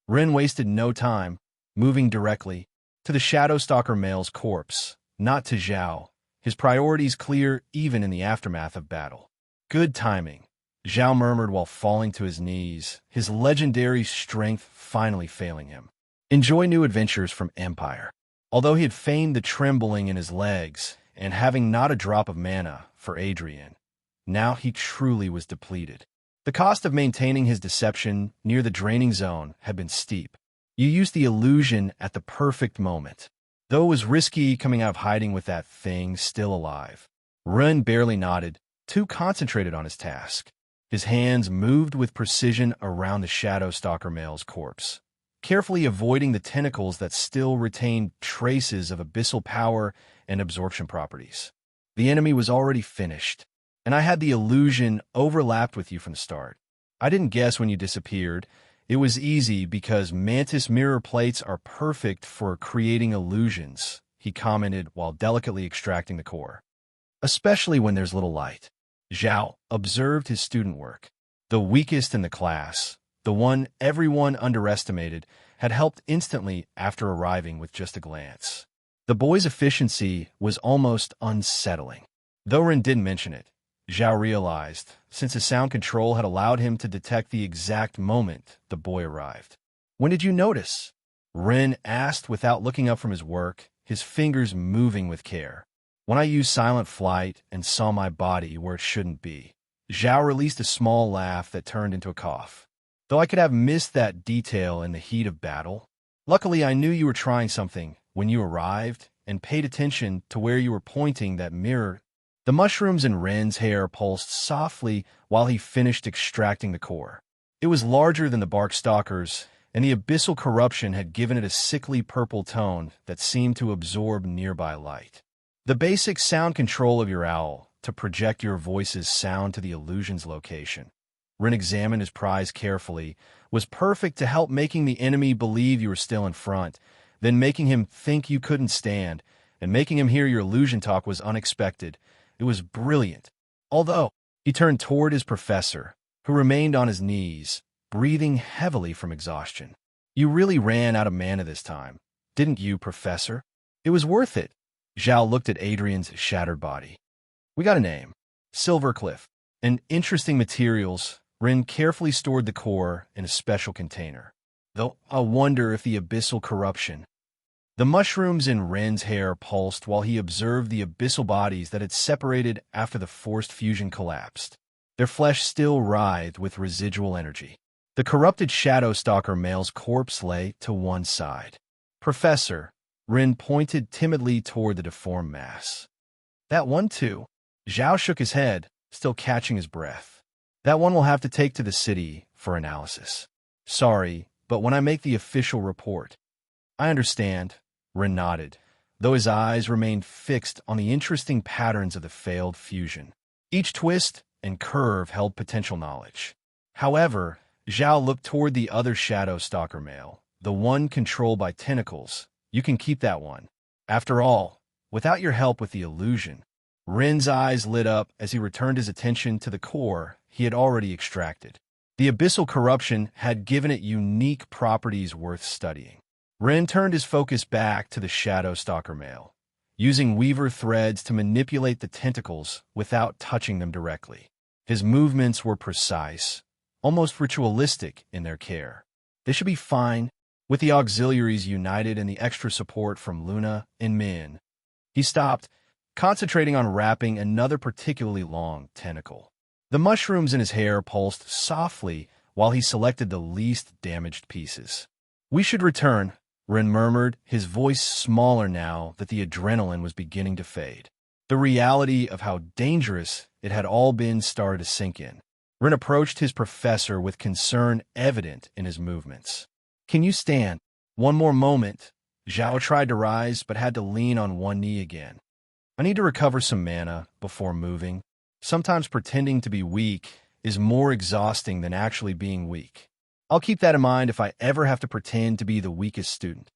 Rin wasted no time, moving directly to the Shadowstalker male's corpse, not to Zhao, his priorities clear even in the aftermath of battle. Good timing, Zhao murmured while falling to his knees, his legendary strength finally failing him. Enjoy new adventures from Empire. Although he had feigned the trembling in his legs, and having not a drop of mana for Adrian, now he truly was depleted. The cost of maintaining his deception near the draining zone had been steep. You used the illusion at the perfect moment. Though it was risky coming out of hiding with that thing still alive. Rin barely nodded, too concentrated on his task. His hands moved with precision around the Shadowstalker male's corpse, carefully avoiding the tentacles that still retained traces of abyssal power and absorption properties. The enemy was already finished, and I had the illusion overlapped with you from the start. I didn't guess when you disappeared. It was easy because mantis mirror plates are perfect for creating illusions, he commented while delicately extracting the core. Especially when there's little light. Zhao observed his student work. The weakest in the class, the one everyone underestimated, had helped instantly after arriving with just a glance. The boy's efficiency was almost unsettling. Though Rin didn't mention it, Zhao realized, since his sound control had allowed him to detect the exact moment the boy arrived. When did you notice? Rin asked without looking up from his work, his fingers moving with care. When I used silent flight and saw my body where it shouldn't be. Zhao released a small laugh that turned into a cough. Though I could have missed that detail in the heat of battle, luckily I knew you were trying something when you arrived and paid attention to where you were pointing that mirror. The mushrooms in Ren's hair pulsed softly while he finished extracting the core. It was larger than the bark stalkers, and the abyssal corruption had given it a sickly purple tone that seemed to absorb nearby light. The basic sound control of your owl to project your voice's sound to the illusion's location. Rin examined his prize carefully, was perfect to help making the enemy believe you were still in front, then making him think you couldn't stand, and making him hear your illusion talk was unexpected. It was brilliant. Although, he turned toward his professor, who remained on his knees, breathing heavily from exhaustion. You really ran out of mana this time, didn't you, Professor? It was worth it. Zhao looked at Adrian's shattered body. We got a name. Silvercliff. And interesting materials. Rin carefully stored the core in a special container. Though I wonder if the abyssal corruption. The mushrooms in Rin's hair pulsed while he observed the abyssal bodies that had separated after the forced fusion collapsed. Their flesh still writhed with residual energy. The corrupted Shadow Stalker male's corpse lay to one side. Professor, Rin pointed timidly toward the deformed mass. That one too. Zhao shook his head, still catching his breath. That one will have to take to the city for analysis. Sorry, but when I make the official report. I understand, Rin nodded, though his eyes remained fixed on the interesting patterns of the failed fusion. Each twist and curve held potential knowledge. However, Zhao looked toward the other Shadow Stalker male, the one controlled by tentacles. You can keep that one. After all, without your help with the illusion. Rin's eyes lit up as he returned his attention to the core he had already extracted. The abyssal corruption had given it unique properties worth studying. Rin turned his focus back to the Shadow Stalker male, using weaver threads to manipulate the tentacles without touching them directly. His movements were precise, almost ritualistic in their care. They should be fine, with the auxiliaries united and the extra support from Luna and Min. He stopped, concentrating on wrapping another particularly long tentacle. The mushrooms in his hair pulsed softly while he selected the least damaged pieces. We should return, Rin murmured, his voice smaller now that the adrenaline was beginning to fade. The reality of how dangerous it had all been started to sink in. Rin approached his professor with concern evident in his movements. Can you stand? One more moment. Zhao tried to rise but had to lean on one knee again. I need to recover some mana before moving. Sometimes pretending to be weak is more exhausting than actually being weak. I'll keep that in mind if I ever have to pretend to be the weakest student.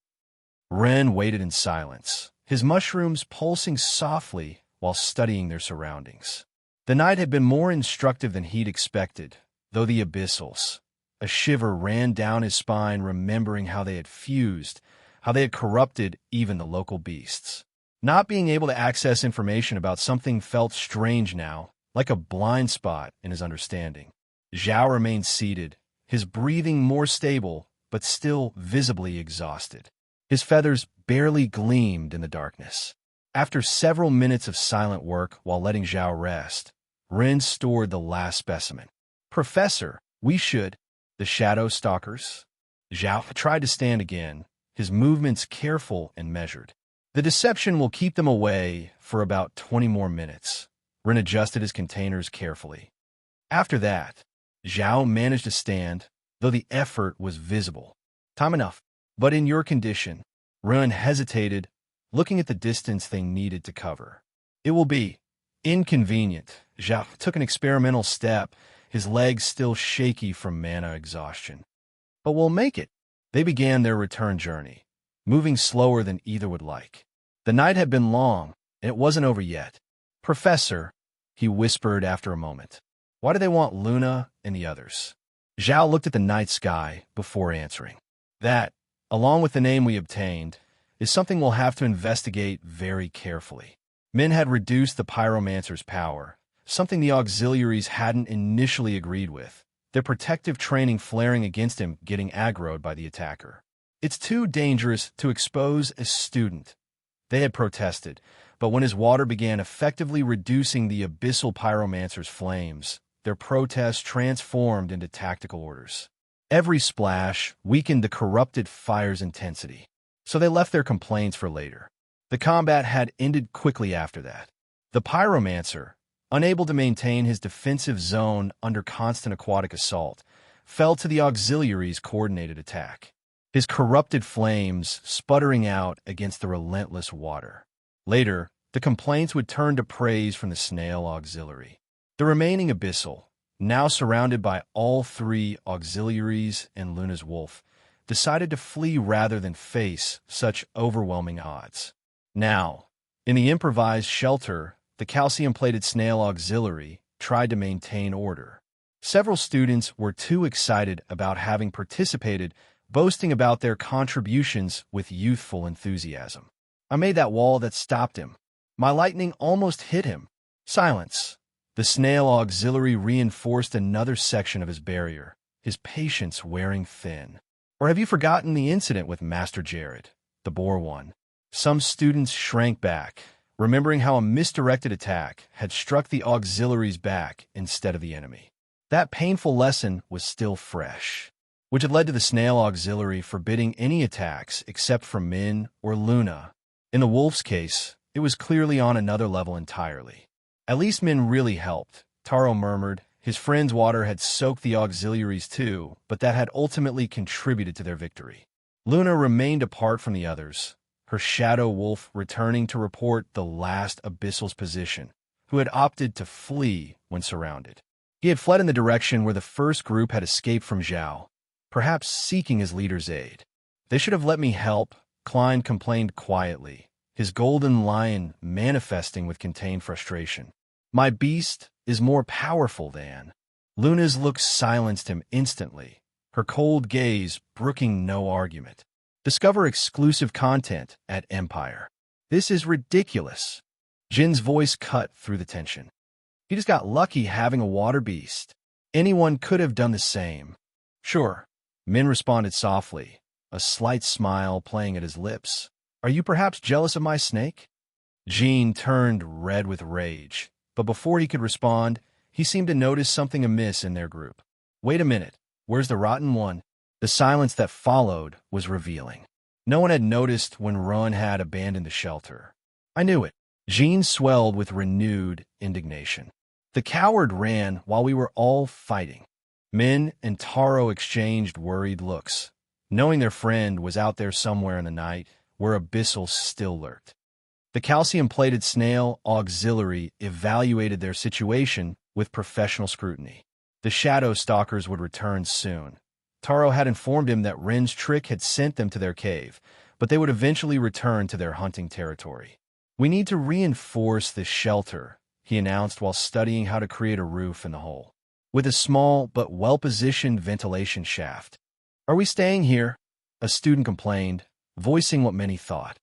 Ren waited in silence, his mushrooms pulsing softly while studying their surroundings. The night had been more instructive than he'd expected, though the abyssals. A shiver ran down his spine remembering how they had fused, how they had corrupted even the local beasts. Not being able to access information about something felt strange now, like a blind spot in his understanding. Zhao remained seated, his breathing more stable, but still visibly exhausted. His feathers barely gleamed in the darkness. After several minutes of silent work while letting Zhao rest, Ren stored the last specimen. Professor, we should. The Shadow Stalkers? Zhao tried to stand again, his movements careful and measured. The deception will keep them away for about 20 more minutes. Ren adjusted his containers carefully. After that, Zhao managed to stand, though the effort was visible. Time enough. But in your condition, Ren hesitated, looking at the distance they needed to cover. It will be inconvenient. Zhao took an experimental step, his legs still shaky from mana exhaustion. But we'll make it. They began their return journey, moving slower than either would like. The night had been long, and it wasn't over yet. Professor, he whispered after a moment, why do they want Luna and the others? Zhao looked at the night sky before answering. That, along with the name we obtained, is something we'll have to investigate very carefully. Min had reduced the pyromancer's power, something the auxiliaries hadn't initially agreed with, their protective training flaring against him getting aggroed by the attacker. It's too dangerous to expose a student. They had protested, but when his water began effectively reducing the abyssal pyromancer's flames, their protest transformed into tactical orders. Every splash weakened the corrupted fire's intensity, so they left their complaints for later. The combat had ended quickly after that. The pyromancer, unable to maintain his defensive zone under constant aquatic assault, fell to the auxiliaries' coordinated attack, his corrupted flames sputtering out against the relentless water. Later, the complaints would turn to praise from the snail auxiliary. The remaining abyssal, now surrounded by all three auxiliaries and Luna's wolf, decided to flee rather than face such overwhelming odds. Now, in the improvised shelter, the calcium-plated snail auxiliary tried to maintain order. Several students were too excited about having participated, boasting about their contributions with youthful enthusiasm. I made that wall that stopped him. My lightning almost hit him. Silence. The snail auxiliary reinforced another section of his barrier, his patience wearing thin. Or have you forgotten the incident with Master Jared, the boar one? Some students shrank back, remembering how a misdirected attack had struck the auxiliary's back instead of the enemy. That painful lesson was still fresh, which had led to the snail auxiliary forbidding any attacks except from Min or Luna. In the wolf's case, it was clearly on another level entirely. At least Min really helped, Taro murmured. His friend's water had soaked the auxiliaries too, but that had ultimately contributed to their victory. Luna remained apart from the others, her shadow wolf returning to report the last abyssal's position, who had opted to flee when surrounded. He had fled in the direction where the first group had escaped from Zhao, perhaps seeking his leader's aid. They should have let me help, Klein complained quietly, his golden lion manifesting with contained frustration. My beast is more powerful than. Luna's look silenced him instantly, her cold gaze brooking no argument. Discover exclusive content at Empire. This is ridiculous. Jin's voice cut through the tension. He just got lucky having a water beast. Anyone could have done the same. Sure, Min responded softly, a slight smile playing at his lips. Are you perhaps jealous of my snake? Jin turned red with rage, but before he could respond, he seemed to notice something amiss in their group. Wait a minute, where's the rotten one? The silence that followed was revealing. No one had noticed when Run had abandoned the shelter. I knew it. Jin swelled with renewed indignation. The coward ran while we were all fighting. Min and Taro exchanged worried looks, knowing their friend was out there somewhere in the night where abyssal still lurked. The calcium-plated snail auxiliary evaluated their situation with professional scrutiny. The shadow stalkers would return soon. Taro had informed him that Ren's trick had sent them to their cave, but they would eventually return to their hunting territory. We need to reinforce this shelter, he announced while studying how to create a roof in the hole, with a small but well-positioned ventilation shaft. Are we staying here? A student complained, voicing what many thought.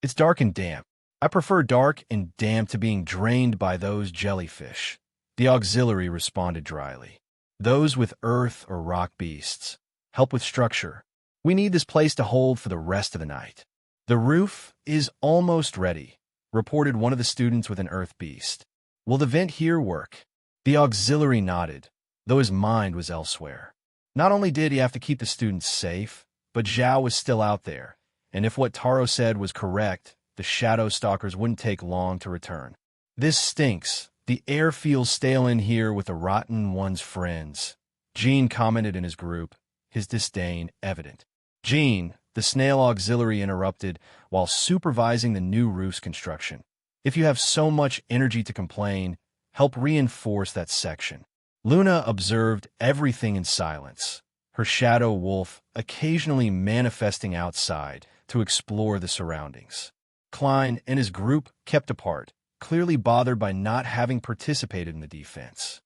It's dark and damp. I prefer dark and damp to being drained by those jellyfish. The auxiliary responded dryly. Those with earth or rock beasts. Help with structure. We need this place to hold for the rest of the night. The roof is almost ready, reported one of the students with an earth beast. Will the vent here work? The auxiliary nodded, though his mind was elsewhere. Not only did he have to keep the students safe, but Zhao was still out there, and if what Taro said was correct, the shadow stalkers wouldn't take long to return. This stinks. The air feels stale in here with the rotten one's friends, Jin commented in his group, his disdain evident. Jin, the snail auxiliary interrupted while supervising the new roof's construction. If you have so much energy to complain, help reinforce that section. Luna observed everything in silence, her shadow wolf occasionally manifesting outside to explore the surroundings. Klein and his group kept apart, clearly bothered by not having participated in the defense.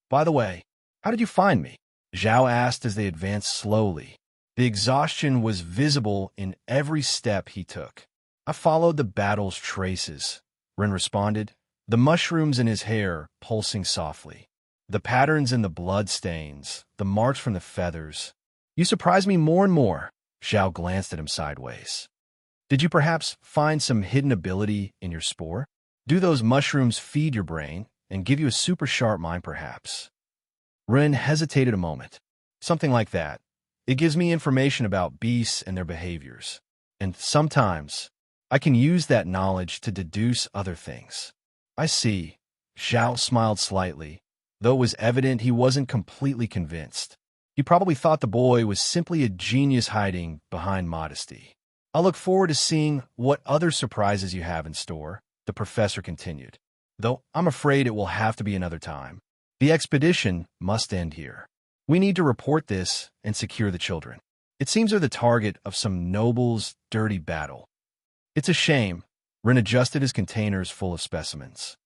By the way, how did you find me? Zhao asked as they advanced slowly. The exhaustion was visible in every step he took. I followed the battle's traces, Ren responded, the mushrooms in his hair pulsing softly. The patterns in the blood stains, the marks from the feathers. You surprise me more and more. Zhao glanced at him sideways. Did you perhaps find some hidden ability in your spore? Do those mushrooms feed your brain and give you a super sharp mind perhaps? Ren hesitated a moment. Something like that. It gives me information about beasts and their behaviors. And sometimes, I can use that knowledge to deduce other things. I see. Zhao smiled slightly, though it was evident he wasn't completely convinced. He probably thought the boy was simply a genius hiding behind modesty. I'll look forward to seeing what other surprises you have in store, the professor continued. Though I'm afraid it will have to be another time. The expedition must end here. We need to report this and secure the children. It seems they're the target of some noble's dirty battle. It's a shame. Rin adjusted his containers full of specimens.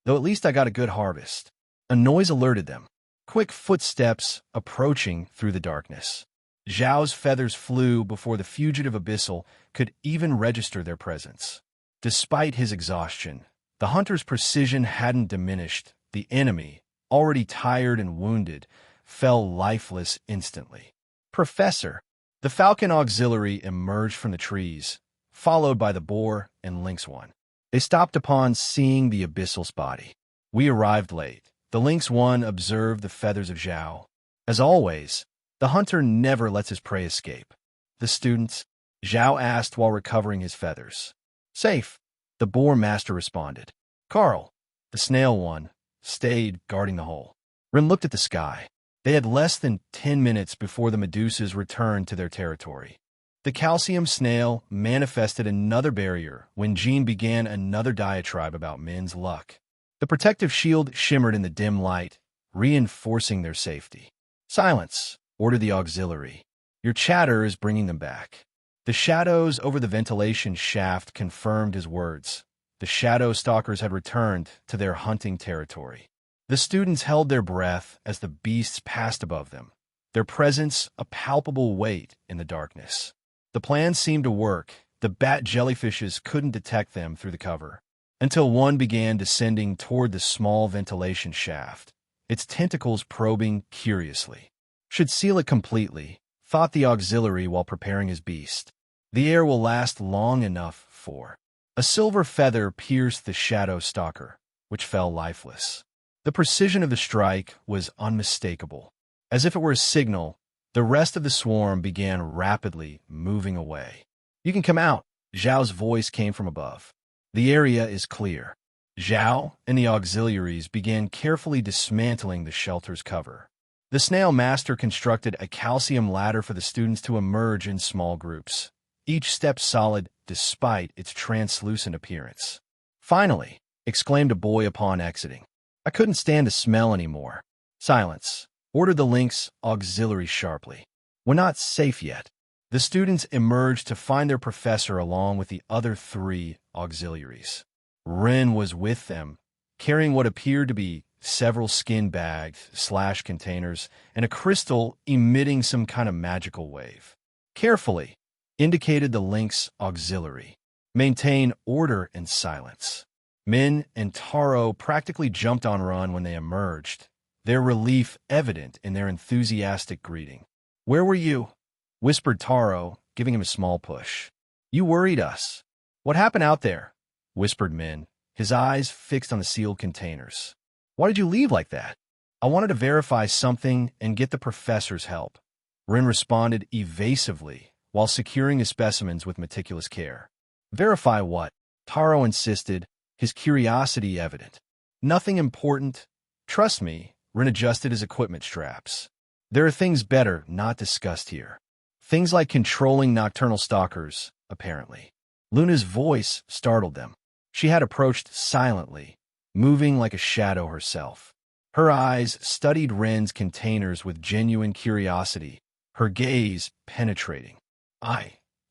Though at least I got a good harvest. A noise alerted them. Quick footsteps approaching through the darkness. Zhao's feathers flew before the fugitive abyssal could even register their presence. Despite his exhaustion, the hunter's precision hadn't diminished. The enemy, already tired and wounded, fell lifeless instantly. Professor! The falcon auxiliary emerged from the trees, followed by the boar and lynx one. They stopped upon seeing the abyssal's body. We arrived late. The lynx one observed the feathers of Zhao. As always, the hunter never lets his prey escape. The students? Zhao asked while recovering his feathers. Safe, the boar master responded. Carl, the snail one, stayed guarding the hole. Rin looked at the sky. They had less than 10 minutes before the Medusas returned to their territory. The calcium snail manifested another barrier when Jean began another diatribe about Min's luck. The protective shield shimmered in the dim light, reinforcing their safety. Silence, ordered the auxiliary. Your chatter is bringing them back. The shadows over the ventilation shaft confirmed his words. The shadow stalkers had returned to their hunting territory. The students held their breath as the beasts passed above them, their presence a palpable weight in the darkness. The plan seemed to work. The bat jellyfishes couldn't detect them through the cover, until one began descending toward the small ventilation shaft, its tentacles probing curiously. Should seal it completely, thought the auxiliary while preparing his beast. The air will last long enough for... A silver feather pierced the shadow stalker, which fell lifeless. The precision of the strike was unmistakable. As if it were a signal, the rest of the swarm began rapidly moving away. You can come out, Zhao's voice came from above. The area is clear. Zhao and the auxiliaries began carefully dismantling the shelter's cover. The snail master constructed a calcium ladder for the students to emerge in small groups, each step solid despite its translucent appearance. Finally, exclaimed a boy upon exiting. I couldn't stand the smell anymore. Silence, ordered the lynx auxiliary sharply. We're not safe yet. The students emerged to find their professor along with the other 3 auxiliaries. Rin was with them, carrying what appeared to be several skin bags/containers and a crystal emitting some kind of magical wave. Carefully, indicated the lynx auxiliary. Maintain order and silence. Min and Taro practically jumped on run when they emerged, their relief evident in their enthusiastic greeting. Where were you? Whispered Taro, giving him a small push. You worried us. What happened out there? Whispered Min, his eyes fixed on the sealed containers. Why did you leave like that? I wanted to verify something and get the professor's help. Rin responded evasively while securing his specimens with meticulous care. Verify what? Taro insisted, his curiosity evident. Nothing important. Trust me, Rin adjusted his equipment straps. There are things better not discussed here. Things like controlling nocturnal stalkers, apparently. Luna's voice startled them. She had approached silently, moving like a shadow herself. Her eyes studied Rin's containers with genuine curiosity, her gaze penetrating.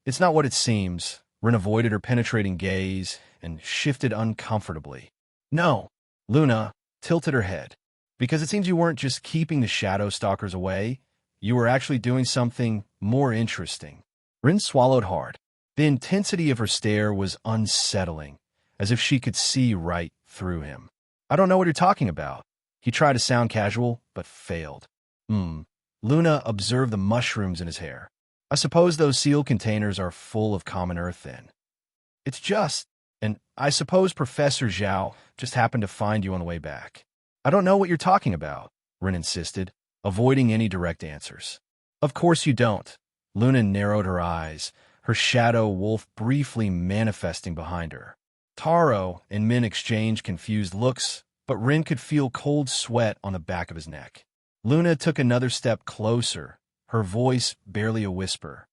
It's not what it seems. Rin avoided her penetrating gaze and shifted uncomfortably. No, Luna tilted her head. Because it seems you weren't just keeping the shadow stalkers away, you were actually doing something more interesting. Rin swallowed hard. The intensity of her stare was unsettling, as if she could see right through him. I don't know what you're talking about. He tried to sound casual, but failed. Luna observed the mushrooms in his hair. I suppose those sealed containers are full of common earth then. It's just, and I suppose Professor Zhao just happened to find you on the way back. I don't know what you're talking about, Rin insisted, avoiding any direct answers. Of course you don't. Luna narrowed her eyes, her shadow wolf briefly manifesting behind her. Taro and Min exchanged confused looks, but Rin could feel cold sweat on the back of his neck. Luna took another step closer, her voice barely a whisper.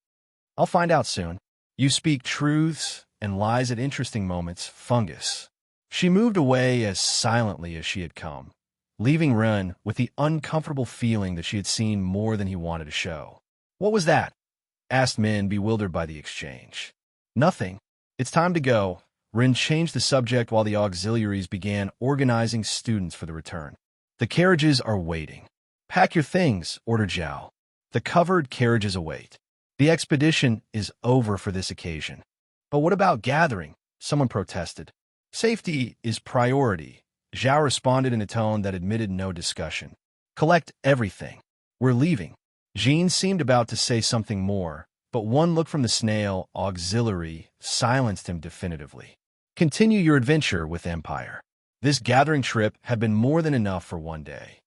I'll find out soon. You speak truths and lies at interesting moments, fungus. She moved away as silently as she had come, leaving Ren with the uncomfortable feeling that she had seen more than he wanted to show. "What was that?" asked Min, bewildered by the exchange. "Nothing. It's time to go." Ren changed the subject while the auxiliaries began organizing students for the return. "The carriages are waiting." "Pack your things," ordered Zhao. "The covered carriages await." "The expedition is over for this occasion." "But what about gathering?" someone protested. "Safety is priority," Zhao responded in a tone that admitted no discussion. "Collect everything. We're leaving." Jean seemed about to say something more, but one look from the snail auxiliary silenced him definitively. "Continue your adventure with Empire." This gathering trip had been more than enough for one day.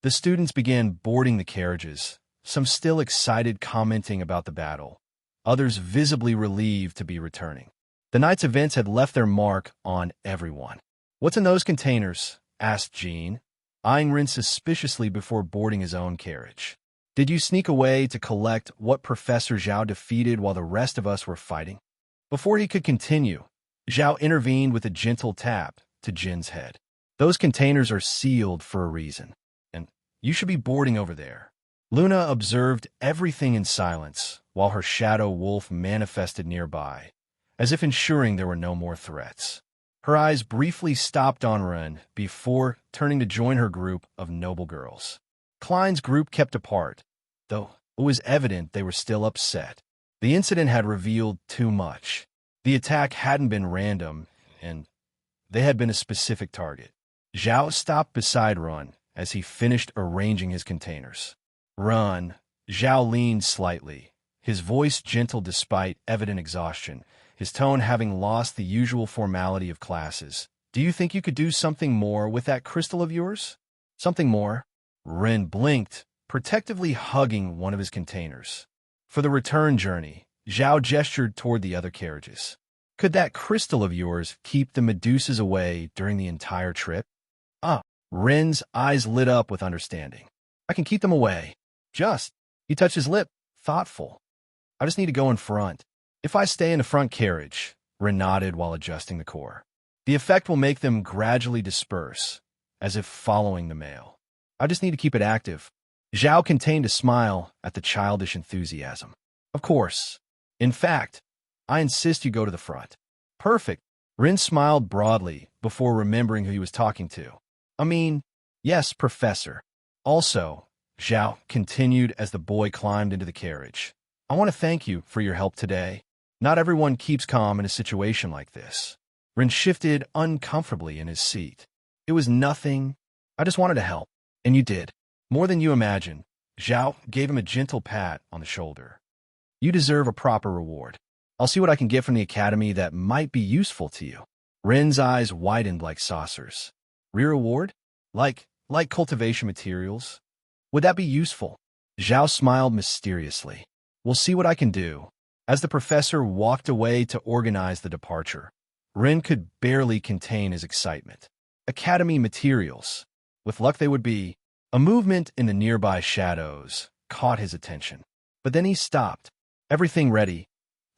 The students began boarding the carriages, some still excited commenting about the battle, others visibly relieved to be returning. The night's events had left their mark on everyone. "What's in those containers?" asked Jean, eyeing Rin suspiciously before boarding his own carriage. "Did you sneak away to collect what Professor Zhao defeated while the rest of us were fighting?" Before he could continue, Zhao intervened with a gentle tap to Jin's head. "Those containers are sealed for a reason, and you should be boarding over there." Luna observed everything in silence while her shadow wolf manifested nearby, as if ensuring there were no more threats. Her eyes briefly stopped on Ren before turning to join her group of noble girls. Klein's group kept apart, though it was evident they were still upset. The incident had revealed too much. The attack hadn't been random, and they had been a specific target. Zhao stopped beside Ren as he finished arranging his containers. "Run." Zhao leaned slightly, his voice gentle despite evident exhaustion, his tone having lost the usual formality of classes. "Do you think you could do something more with that crystal of yours?" "Something more?" Ren blinked, protectively hugging one of his containers. For the return journey, Zhao gestured toward the other carriages. "Could that crystal of yours keep the Medusas away during the entire trip?" "Ah." Ren's eyes lit up with understanding. "I can keep them away. He touched his lip, thoughtful. "I just need to go in front." "If I stay in the front carriage," Ren nodded while adjusting the core, "the effect will make them gradually disperse, as if following the male. I just need to keep it active." Zhao contained a smile at the childish enthusiasm. "Of course. In fact, I insist you go to the front." "Perfect." Ren smiled broadly before remembering who he was talking to. Yes, Professor." "Also," Zhao continued as the boy climbed into the carriage, "I want to thank you for your help today. Not everyone keeps calm in a situation like this." Ren shifted uncomfortably in his seat. "It was nothing. I just wanted to help. And you did. More than you imagine." Zhao gave him a gentle pat on the shoulder. "You deserve a proper reward. I'll see what I can get from the academy that might be useful to you." Ren's eyes widened like saucers. "Reward? Like cultivation materials? Would that be useful?" Zhao smiled mysteriously. "We'll see what I can do." As the professor walked away to organize the departure, Ren could barely contain his excitement. Academy materials. With luck they would be. A movement in the nearby shadows caught his attention. But then he stopped. "Everything ready?"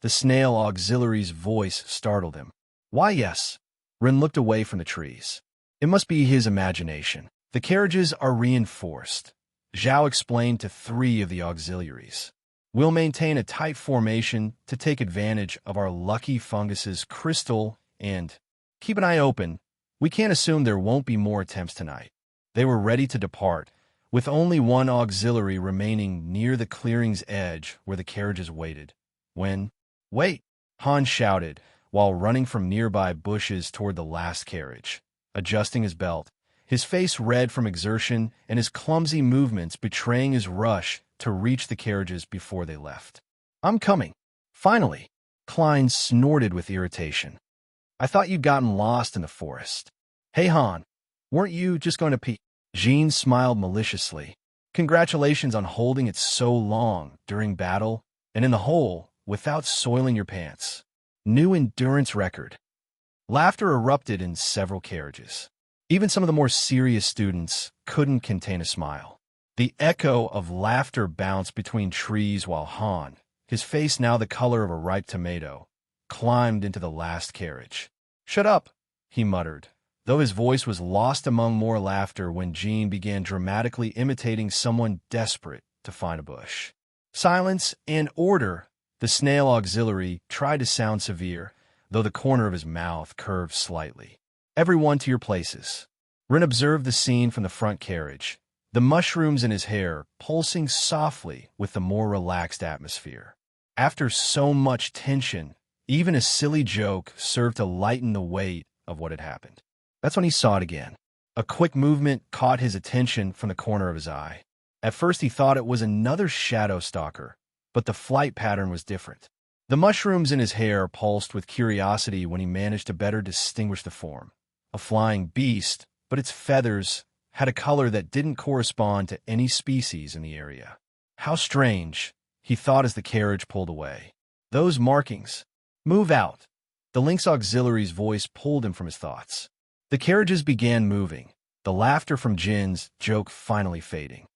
The snail auxiliary's voice startled him. "Why, yes." Ren looked away from the trees. It must be his imagination. "The carriages are reinforced," Zhao explained to 3 of the auxiliaries. "We'll maintain a tight formation to take advantage of our lucky fungus's crystal and keep an eye open. We can't assume there won't be more attempts tonight." They were ready to depart, with only one auxiliary remaining near the clearing's edge where the carriages waited. Wait!" Han shouted, while running from nearby bushes toward the last carriage. Adjusting his belt, his face red from exertion and his clumsy movements betraying his rush to reach the carriages before they left. "I'm coming." Finally, Klein snorted with irritation. "I thought you'd gotten lost in the forest." "Hey, Han, weren't you just going to pee?" Jean smiled maliciously. "Congratulations on holding it so long during battle and in the hole without soiling your pants. New endurance record." Laughter erupted in several carriages. Even some of the more serious students couldn't contain a smile. The echo of laughter bounced between trees while Han, his face now the color of a ripe tomato, climbed into the last carriage. "Shut up," he muttered, though his voice was lost among more laughter when Jean began dramatically imitating someone desperate to find a bush. Silence and order. The snail auxiliary tried to sound severe, though the corner of his mouth curved slightly. Everyone to your places. Rin observed the scene from the front carriage, the mushrooms in his hair pulsing softly with the more relaxed atmosphere. After so much tension, even a silly joke served to lighten the weight of what had happened. That's when he saw it again. A quick movement caught his attention from the corner of his eye. At first he thought it was another shadow stalker, but the flight pattern was different. The mushrooms in his hair pulsed with curiosity when he managed to better distinguish the form. A flying beast, but its feathers had a color that didn't correspond to any species in the area. How strange, he thought as the carriage pulled away. Those markings. Move out. The Lynx auxiliary's voice pulled him from his thoughts. The carriages began moving, the laughter from Jin's joke finally fading.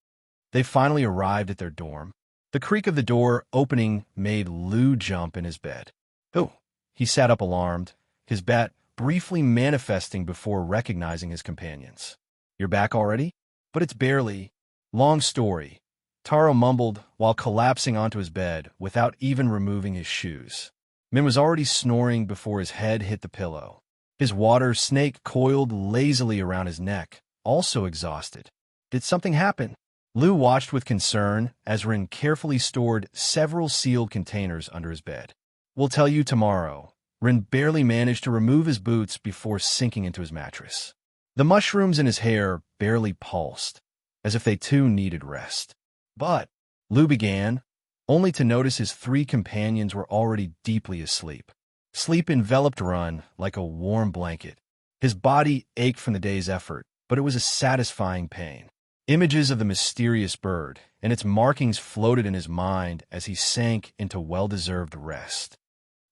They finally arrived at their dorm. The creak of the door opening made Lou jump in his bed. Oh, he sat up alarmed, his bat briefly manifesting before recognizing his companions. You're back already? But it's barely. Long story. Taro mumbled while collapsing onto his bed without even removing his shoes. Min was already snoring before his head hit the pillow. His water snake coiled lazily around his neck, also exhausted. Did something happen? Lou watched with concern as Rin carefully stored several sealed containers under his bed. We'll tell you tomorrow. Rin barely managed to remove his boots before sinking into his mattress. The mushrooms in his hair barely pulsed, as if they too needed rest. But, Lou began, only to notice his three companions were already deeply asleep. Sleep enveloped Rin like a warm blanket. His body ached from the day's effort, but it was a satisfying pain. Images of the mysterious bird and its markings floated in his mind as he sank into well-deserved rest.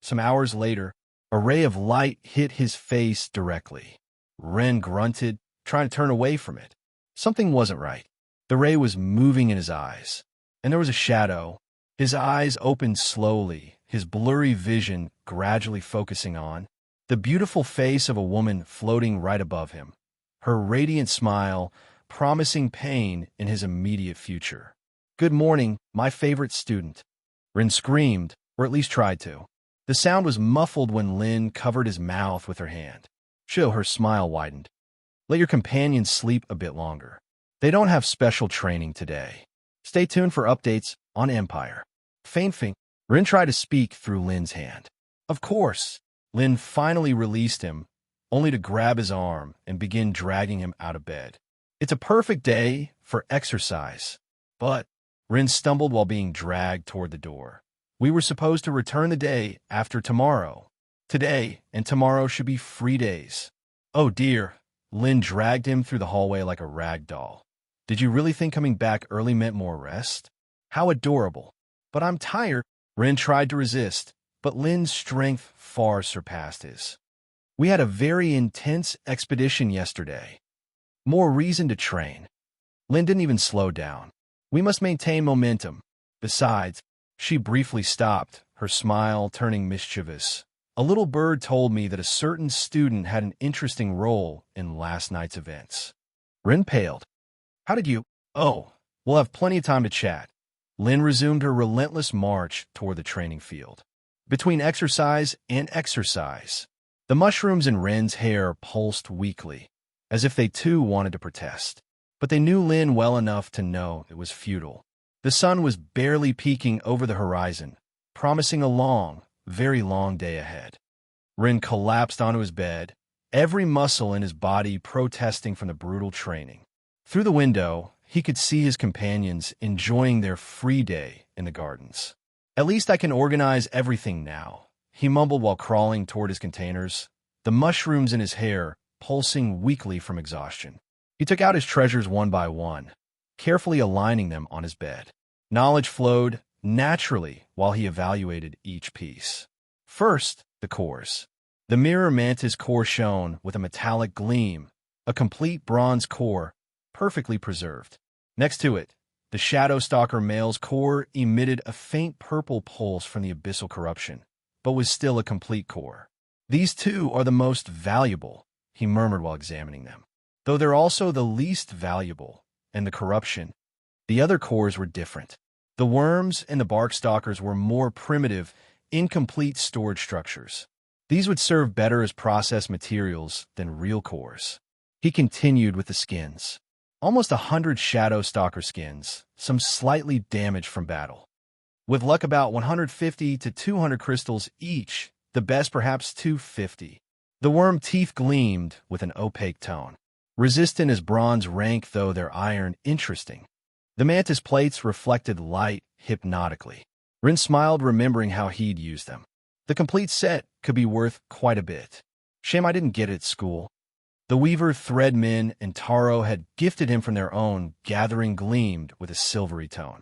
Some hours later, a ray of light hit his face directly. Rin grunted, trying to turn away from it. Something wasn't right. The ray was moving in his eyes, and there was a shadow. His eyes opened slowly, his blurry vision gradually focusing on the beautiful face of a woman floating right above him, her radiant smile promising pain in his immediate future. Good morning, my favorite student. Rin screamed, or at least tried to. The sound was muffled when Lin covered his mouth with her hand. Her smile widened. Let your companions sleep a bit longer. They don't have special training today. Stay tuned for updates on Empire. Fainting, Rin tried to speak through Lin's hand. Of course. Lin finally released him, only to grab his arm and begin dragging him out of bed. It's a perfect day for exercise. But Rin stumbled while being dragged toward the door. We were supposed to return the day after tomorrow. Today and tomorrow should be free days. Oh dear. Lin dragged him through the hallway like a rag doll. Did you really think coming back early meant more rest? How adorable. But I'm tired. Rin tried to resist, but Lin's strength far surpassed his. We had a very intense expedition yesterday. More reason to train. Lin didn't even slow down. We must maintain momentum. Besides, she briefly stopped, her smile turning mischievous. A little bird told me that a certain student had an interesting role in last night's events. Rin paled. How did you? Oh, we'll have plenty of time to chat. Lin resumed her relentless march toward the training field. Between exercise and exercise, the mushrooms in Rin's hair pulsed weakly, as if they too wanted to protest. But they knew Lin well enough to know it was futile. The sun was barely peeking over the horizon, promising a long, very long day ahead. Rin collapsed onto his bed, every muscle in his body protesting from the brutal training. Through the window, he could see his companions enjoying their free day in the gardens. At least I can organize everything now, he mumbled while crawling toward his containers, the mushrooms in his hair pulsing weakly from exhaustion. He took out his treasures one by one, carefully aligning them on his bed. Knowledge flowed naturally while he evaluated each piece. First, the cores. The mirror mantis core shone with a metallic gleam, a complete bronze core, perfectly preserved. Next to it, the Shadow Stalker male's core emitted a faint purple pulse from the abyssal corruption, but was still a complete core. These two are the most valuable, he murmured while examining them. Though they're also the least valuable, and the corruption, the other cores were different. The worms and the barkstalkers were more primitive, incomplete storage structures. These would serve better as process materials than real cores. He continued with the skins. Almost 100 shadow stalker skins, some slightly damaged from battle. With luck, about 150 to 200 crystals each, the best perhaps 250. The worm teeth gleamed with an opaque tone. Resistant as bronze rank, though their iron interesting. The mantis plates reflected light hypnotically. Rin smiled, remembering how he'd used them. The complete set could be worth quite a bit. Shame I didn't get it at school. The weaver, threadmen, and Taro had gifted him from their own. Gathering gleamed with a silvery tone.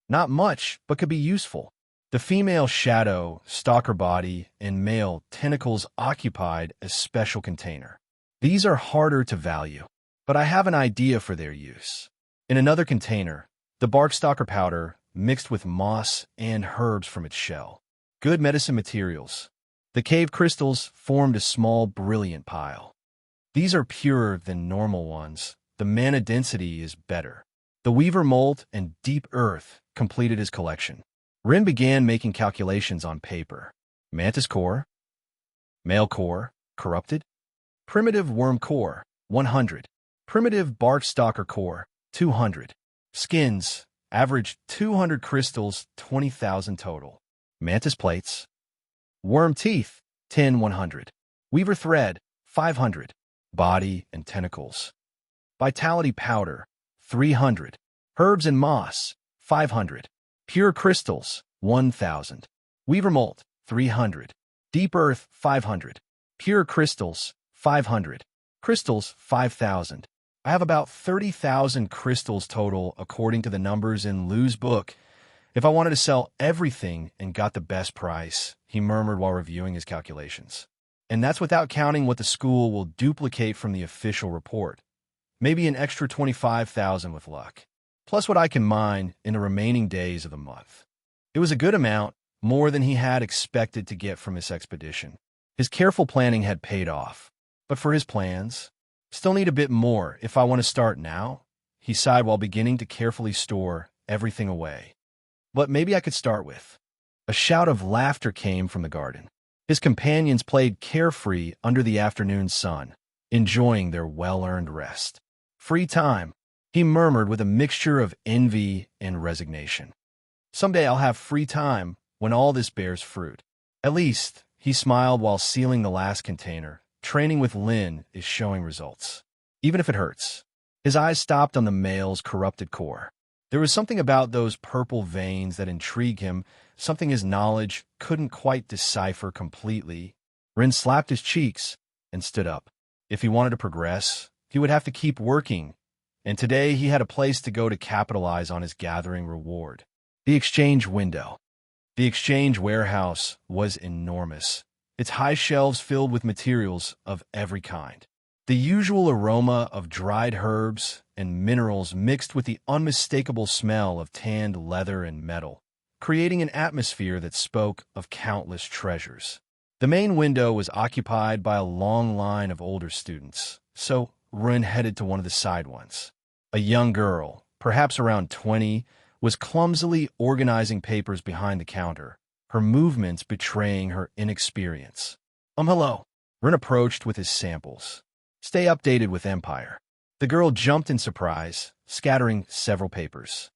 Not much, but could be useful. The female shadow, stalker body, and male tentacles occupied a special container. These are harder to value, but I have an idea for their use. In another container, the barkstalker powder mixed with moss and herbs from its shell. Good medicine materials. The cave crystals formed a small, brilliant pile. These are purer than normal ones. The mana density is better. The weaver mold and deep earth completed his collection. Rin began making calculations on paper. Mantis core, male core, corrupted. Primitive worm core, 100. Primitive barkstalker core, 200. Skins, average 200 crystals, 20,000 total. Mantis plates. Worm teeth, 100. Weaver thread, 500. Body and tentacles. Vitality powder, 300. Herbs and moss, 500. Pure crystals, 1,000. Weaver mold, 300. Deep earth, 500. Pure crystals, 500. Crystals, 5,000. I have about 30,000 crystals total according to the numbers in Lou's book. If I wanted to sell everything and got the best price, he murmured while reviewing his calculations. And that's without counting what the school will duplicate from the official report. Maybe an extra 25,000 with luck. Plus what I can mine in the remaining days of the month. It was a good amount, more than he had expected to get from this expedition. His careful planning had paid off. But for his plans, still need a bit more if I want to start now, he sighed while beginning to carefully store everything away. But maybe I could start with. A shout of laughter came from the garden. His companions played carefree under the afternoon sun, enjoying their well-earned rest. Free time, he murmured with a mixture of envy and resignation. Someday I'll have free time when all this bears fruit. At least, he smiled while sealing the last container. Training with Lin is showing results. Even if it hurts. His eyes stopped on the male's corrupted core. There was something about those purple veins that intrigued him, something his knowledge couldn't quite decipher completely. Rin slapped his cheeks and stood up. If he wanted to progress, he would have to keep working, and today he had a place to go to capitalize on his gathering reward. The exchange window. The exchange warehouse was enormous, its high shelves filled with materials of every kind. The usual aroma of dried herbs and minerals mixed with the unmistakable smell of tanned leather and metal, creating an atmosphere that spoke of countless treasures. The main window was occupied by a long line of older students, so Rin headed to one of the side ones. A young girl, perhaps around 20, was clumsily organizing papers behind the counter, her movements betraying her inexperience. Hello. Rin approached with his samples. Stay updated with Empire. The girl jumped in surprise, scattering several papers.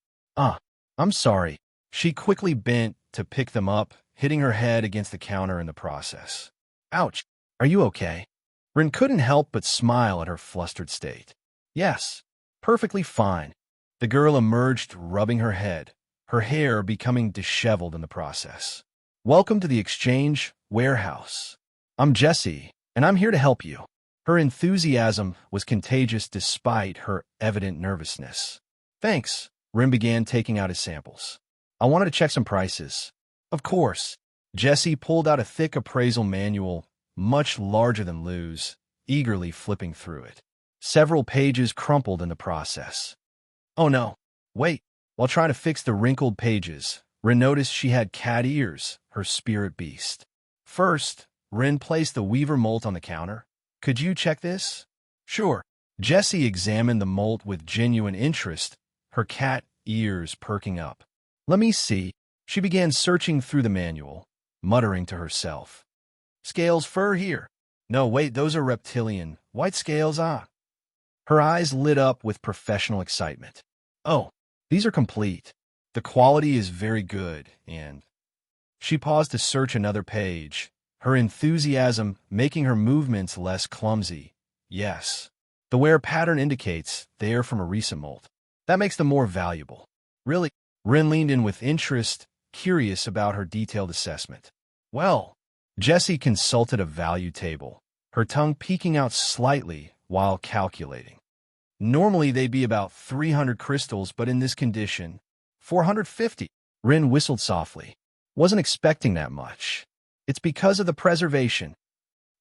I'm sorry. She quickly bent to pick them up, hitting her head against the counter in the process. Ouch. Are you okay? Rin couldn't help but smile at her flustered state. Yes, perfectly fine. The girl emerged, rubbing her head, her hair becoming disheveled in the process. Welcome to the exchange warehouse. I'm Jessie, and I'm here to help you. Her enthusiasm was contagious despite her evident nervousness. Thanks. Rin began taking out his samples. I wanted to check some prices. Of course. Jessie pulled out a thick appraisal manual, much larger than Lou's, eagerly flipping through it. Several pages crumpled in the process. Oh no, wait. While trying to fix the wrinkled pages, Rin noticed she had cat ears, her spirit beast. First, Rin placed the weaver molt on the counter. Could you check this? Sure. Jessie examined the molt with genuine interest, her cat ears perking up. Let me see. She began searching through the manual, muttering to herself. Scales fur here. No, wait, those are reptilian. White scales, ah. Her eyes lit up with professional excitement. Oh, these are complete. The quality is very good, and... She paused to search another page, her enthusiasm making her movements less clumsy. Yes. The wear pattern indicates they are from a recent molt. That makes them more valuable. Really? Rin leaned in with interest, curious about her detailed assessment. Well, Jessie consulted a value table, her tongue peeking out slightly while calculating. Normally they'd be about 300 crystals, but in this condition, 450. Rin whistled softly. Wasn't expecting that much. It's because of the preservation.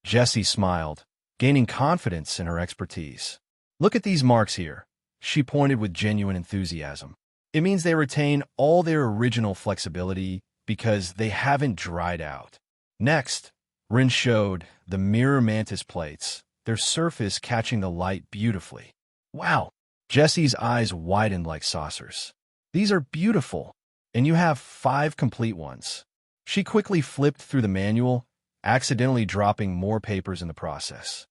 Jessie smiled, gaining confidence in her expertise. Look at these marks here. She pointed with genuine enthusiasm. It means they retain all their original flexibility because they haven't dried out. Next, Rin showed the mirror mantis plates, their surface catching the light beautifully. Wow! Jessie's eyes widened like saucers. These are beautiful, and you have 5 complete ones. She quickly flipped through the manual, accidentally dropping more papers in the process.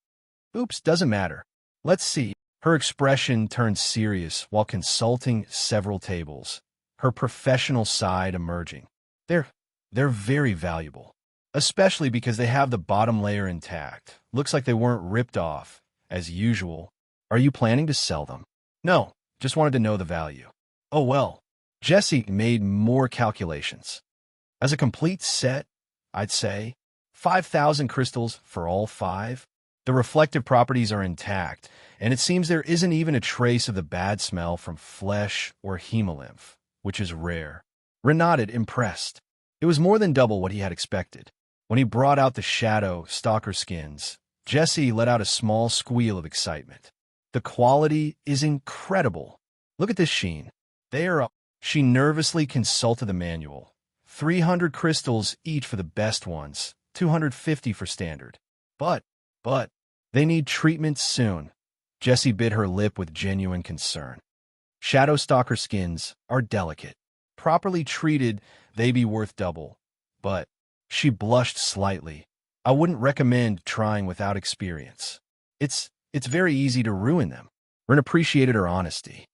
Oops, doesn't matter. Let's see. Her expression turned serious while consulting several tables, her professional side emerging. They're very valuable, especially because they have the bottom layer intact. Looks like they weren't ripped off, as usual. Are you planning to sell them? No, just wanted to know the value. Oh well. Jessie made more calculations. As a complete set, I'd say 5,000 crystals for all 5. The reflective properties are intact, and it seems there isn't even a trace of the bad smell from flesh or hemolymph, which is rare. Rin nodded, impressed. It was more than double what he had expected. When he brought out the shadow stalker skins, Jessie let out a small squeal of excitement. The quality is incredible. Look at this sheen. They are up. She nervously consulted the manual. 300 crystals each for the best ones, 250 for standard. But, they need treatment soon. Jessie bit her lip with genuine concern. Shadow stalker skins are delicate. Properly treated, they be worth double. But, she blushed slightly. I wouldn't recommend trying without experience. It's very easy to ruin them. Rin appreciated her honesty.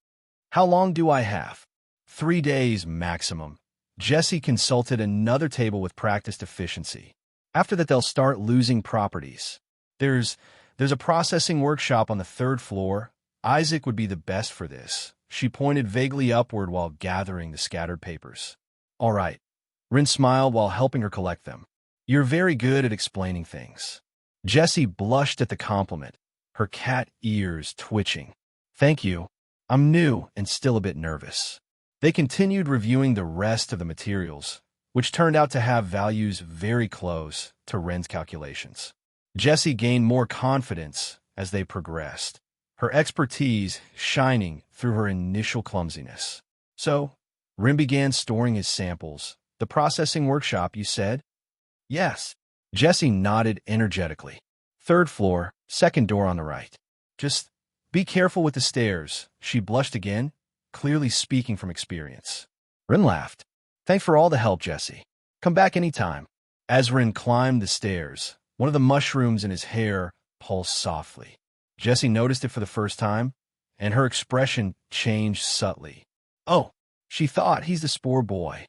How long do I have? 3 days maximum. Jessie consulted another table with practiced efficiency. After that, they'll start losing properties. There's a processing workshop on the 3rd floor. Isaac would be the best for this. She pointed vaguely upward while gathering the scattered papers. All right. Rin smiled while helping her collect them. You're very good at explaining things. Jessie blushed at the compliment, her cat ears twitching. Thank you. I'm new and still a bit nervous. They continued reviewing the rest of the materials, which turned out to have values very close to Ren's calculations. Jessie gained more confidence as they progressed, her expertise shining through her initial clumsiness. So, Rin began storing his samples. The processing workshop, you said? Yes. Jessie nodded energetically. 3rd floor, 2nd door on the right. Just be careful with the stairs. She blushed again, clearly speaking from experience. Rin laughed. Thanks for all the help, Jessie. Come back anytime. As Rin climbed the stairs, one of the mushrooms in his hair pulsed softly. Jessie noticed it for the first time, and her expression changed subtly. Oh, she thought he's the spore boy.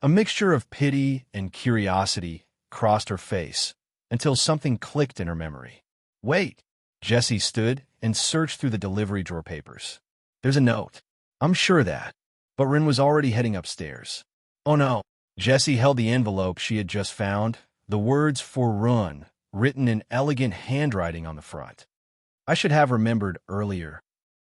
A mixture of pity and curiosity crossed her face until something clicked in her memory. Wait. Jessie stood and searched through the delivery drawer papers. There's a note. I'm sure of that. But Rin was already heading upstairs. Oh no. Jessie held the envelope she had just found, the words for Run written in elegant handwriting on the front. I should have remembered earlier.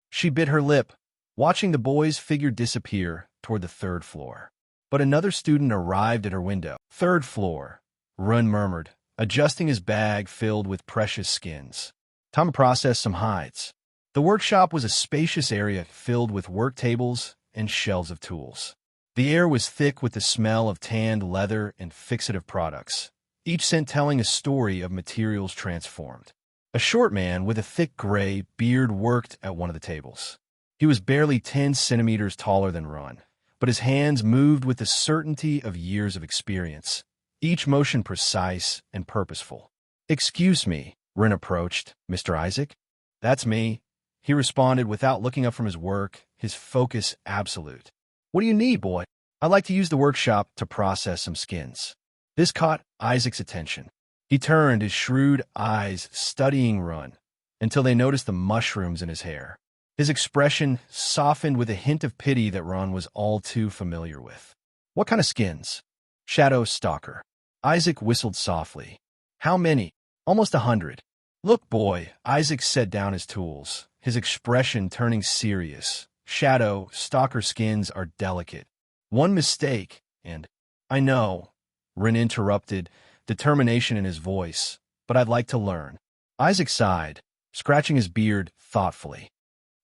She bit her lip, watching the boy's figure disappear toward the 3rd floor. But another student arrived at her window. 3rd floor, Run murmured, adjusting his bag filled with precious skins. Tamer processed some hides. The workshop was a spacious area filled with work tables and shelves of tools. The air was thick with the smell of tanned leather and fixative products, each scent telling a story of materials transformed. A short man with a thick gray beard worked at one of the tables. He was barely 10 centimeters taller than Ron, but his hands moved with the certainty of years of experience, each motion precise and purposeful. "Excuse me," Ren approached. "Mr. Isaac?" "That's me," he responded without looking up from his work, his focus absolute. "What do you need, boy?" "I'd like to use the workshop to process some skins." This caught Isaac's attention. He turned, his shrewd eyes studying Ron, until they noticed the mushrooms in his hair. His expression softened with a hint of pity that Ron was all too familiar with. "What kind of skins?" "Shadow Stalker." Isaac whistled softly. "How many?" "Almost 100. "Look, boy," Isaac set down his tools, his expression turning serious. "Shadow Stalker skins are delicate. One mistake, and—" "I know," Ren interrupted, determination in his voice, "but I'd like to learn." Isaac sighed, scratching his beard thoughtfully.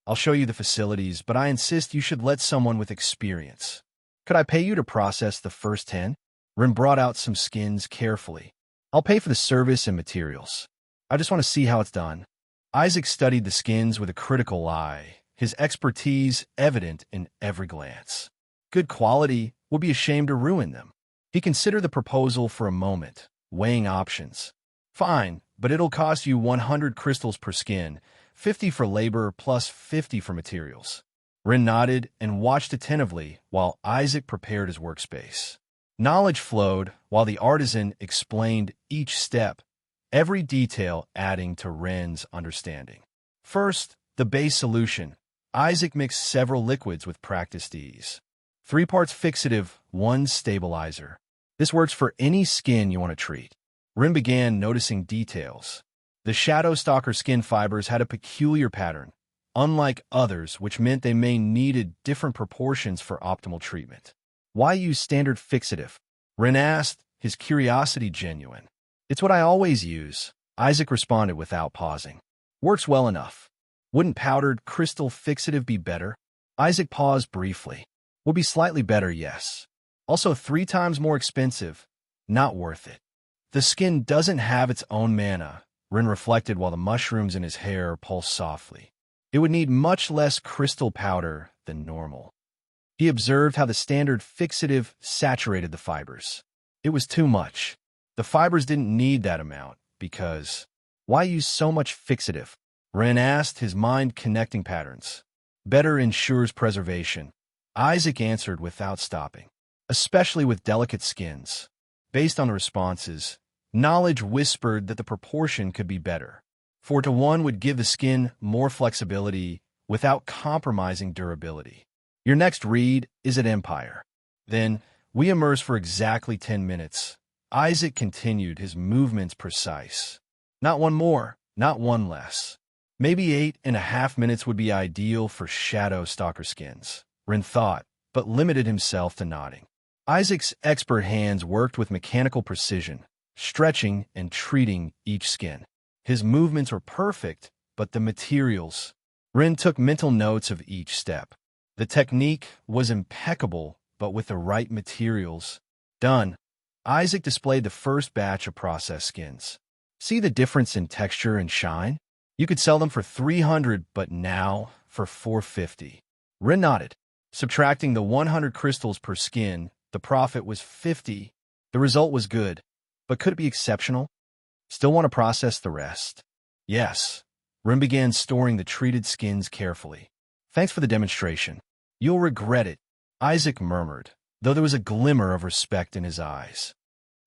"I'll show you the facilities, but I insist you should let someone with experience." "Could I pay you to process the first 10? Ren brought out some skins carefully. "I'll pay for the service and materials. I just want to see how it's done." Isaac studied the skins with a critical eye, his expertise evident in every glance. Good quality would be ashamed to ruin them. He considered the proposal for a moment, weighing options. "Fine, but it'll cost you 100 crystals per skin, 50 for labor plus 50 for materials." Ren nodded and watched attentively while Isaac prepared his workspace. Knowledge flowed while the artisan explained each step, every detail adding to Ren's understanding. First, the base solution. Isaac mixed several liquids with practiced ease. 3 parts fixative, 1 stabilizer. This works for any skin you want to treat. Ren began noticing details. The Shadow Stalker skin fibers had a peculiar pattern, unlike others, which meant they may needed different proportions for optimal treatment. "Why use standard fixative?" Ren asked, his curiosity genuine. "It's what I always use," Isaac responded without pausing. "Works well enough." "Wouldn't powdered crystal fixative be better?" Isaac paused briefly. "Would be slightly better, yes. Also 3 times more expensive. Not worth it." "The skin doesn't have its own mana," Ren reflected while the mushrooms in his hair pulsed softly. "It would need much less crystal powder than normal." He observed how the standard fixative saturated the fibers. It was too much. The fibers didn't need that amount because— "Why use so much fixative?" Ren asked, his mind connecting patterns. "Better ensures preservation," Isaac answered without stopping, "especially with delicate skins." Based on the responses, knowledge whispered that the proportion could be better. 4:1 would give the skin more flexibility without compromising durability. "Your next read is at Empire." Then, we immerse for exactly 10 minutes. Isaac continued, his movements precise. "Not one more, not one less." Maybe 8.5 minutes would be ideal for Shadow Stalker skins, Ren thought, but limited himself to nodding. Isaac's expert hands worked with mechanical precision, stretching and treating each skin. His movements were perfect, but the materials— Ren took mental notes of each step. The technique was impeccable, but with the right materials. Done. Isaac displayed the first batch of processed skins. "See the difference in texture and shine? You could sell them for 300, but now for 450. Ren nodded. Subtracting the 100 crystals per skin, the profit was 50. The result was good, but could it be exceptional? Still want to process the rest? Yes. Ren began storing the treated skins carefully. "Thanks for the demonstration. You'll regret it," Isaac murmured, though there was a glimmer of respect in his eyes.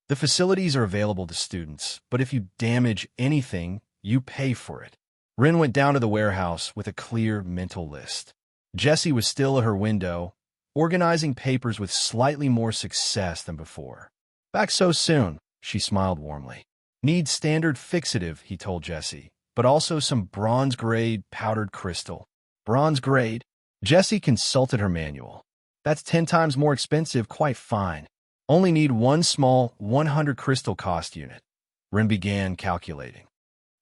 "The facilities are available to students, but if you damage anything, you pay for it." Ren went down to the warehouse with a clear mental list. Jessie was still at her window, organizing papers with slightly more success than before. "Back so soon," she smiled warmly. "Need standard fixative," he told Jessie, "but also some bronze-grade powdered crystal." "Bronze-grade?" Jessie consulted her manual. "That's 10 times more expensive, quite fine. Only need 1 small 100 crystal cost unit." Ren began calculating.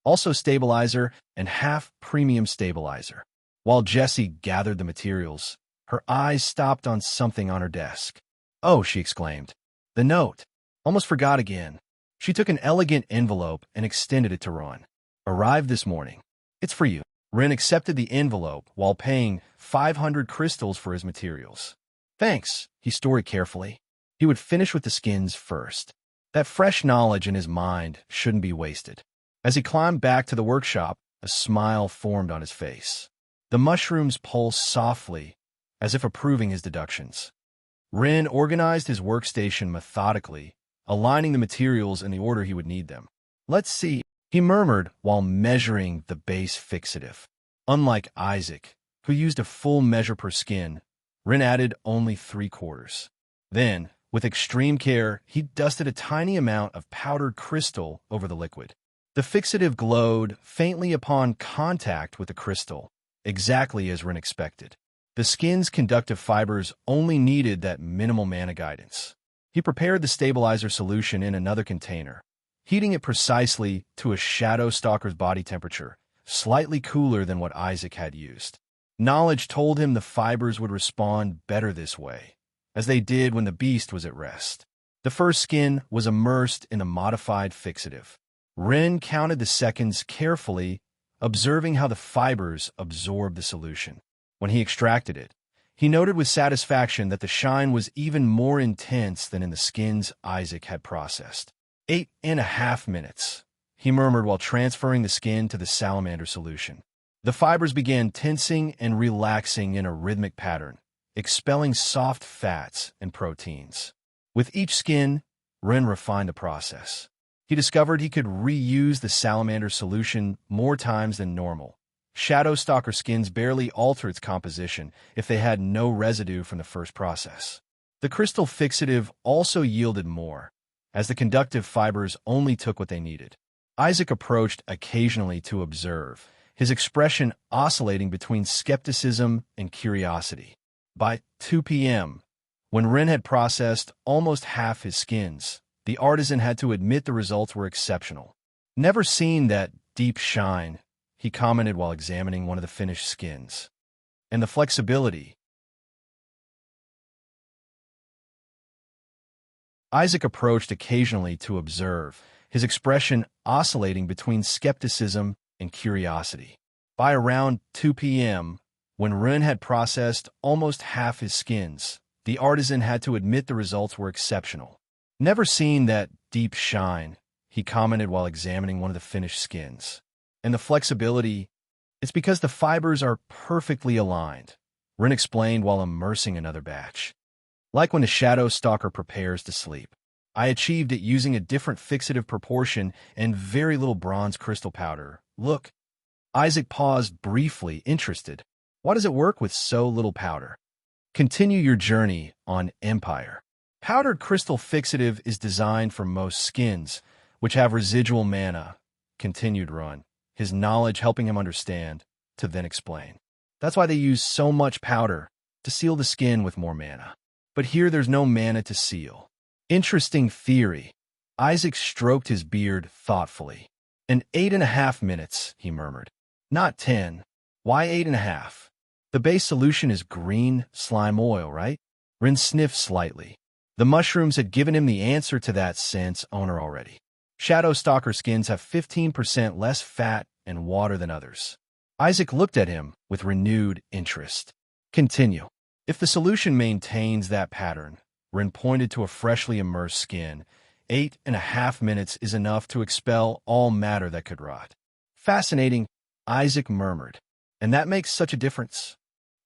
"Also stabilizer and half premium stabilizer." While Jessie gathered the materials, her eyes stopped on something on her desk. "Oh," she exclaimed. "The note. Almost forgot again." She took an elegant envelope and extended it to Ron. Arrived this morning. It's for you. Rin accepted the envelope while paying 500 crystals for his materials. Thanks, he stored carefully. He would finish with the skins first. That fresh knowledge in his mind shouldn't be wasted. As he climbed back to the workshop, a smile formed on his face. The mushrooms pulsed softly, as if approving his deductions. Rin organized his workstation methodically, aligning the materials in the order he would need them. Let's see, he murmured while measuring the base fixative. Unlike Isaac, who used a full measure per skin, Rin added only 3/4. Then, with extreme care, he dusted a tiny amount of powdered crystal over the liquid. The fixative glowed faintly upon contact with the crystal, exactly as Rin expected. The skin's conductive fibers only needed that minimal mana guidance. He prepared the stabilizer solution in another container, heating it precisely to a shadow stalker's body temperature, slightly cooler than what Isaac had used. Knowledge told him the fibers would respond better this way, as they did when the beast was at rest. The first skin was immersed in a modified fixative. Rin counted the seconds carefully, observing how the fibers absorbed the solution. When he extracted it, he noted with satisfaction that the shine was even more intense than in the skins Isaac had processed. 8.5 minutes, he murmured while transferring the skin to the salamander solution. The fibers began tensing and relaxing in a rhythmic pattern, expelling soft fats and proteins. With each skin, Rin refined the process. He discovered he could reuse the salamander solution more times than normal. Shadow stalker skins barely alter its composition if they had no residue from the first process. The crystal fixative also yielded more, as the conductive fibers only took what they needed. Isaac approached occasionally to observe, his expression oscillating between skepticism and curiosity. By 2 p.m., when Rin had processed almost half his skins, the artisan had to admit the results were exceptional. Never seen that deep shine, he commented while examining one of the finished skins. And the flexibility. Isaac approached occasionally to observe, his expression oscillating between skepticism and curiosity. By around 2 p.m., when Rin had processed almost half his skins, the artisan had to admit the results were exceptional. Never seen that deep shine, he commented while examining one of the finished skins. And the flexibility, it's because the fibers are perfectly aligned, Rin explained while immersing another batch. Like when a shadow stalker prepares to sleep. I achieved it using a different fixative proportion and very little bronze crystal powder. Look. Isaac paused briefly, interested. Why does it work with so little powder? Continue your journey on Empire. Powdered crystal fixative is designed for most skins, which have residual mana, continued Rin, his knowledge helping him understand, to then explain. That's why they use so much powder, to seal the skin with more mana. But here there's no mana to seal. Interesting theory. Isaac stroked his beard thoughtfully. In 8.5 minutes, he murmured. Not 10. Why 8.5? The base solution is green slime oil, right? Rin sniffed slightly. The mushrooms had given him the answer to that sense owner already. Shadow stalker skins have 15% less fat and water than others. Isaac looked at him with renewed interest. Continue. If the solution maintains that pattern, Rin pointed to a freshly immersed skin, 8.5 minutes is enough to expel all matter that could rot. Fascinating, Isaac murmured. And that makes such a difference.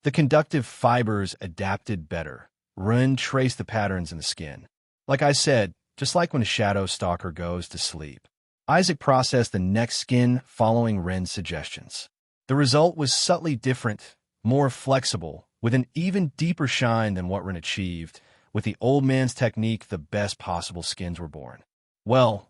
The conductive fibers adapted better. Rin traced the patterns in the skin. Like I said, just like when a shadow stalker goes to sleep. Isaac processed the next skin following Rin's suggestions. The result was subtly different, more flexible, with an even deeper shine than what Rin achieved. With the old man's technique, the best possible skins were born. Well,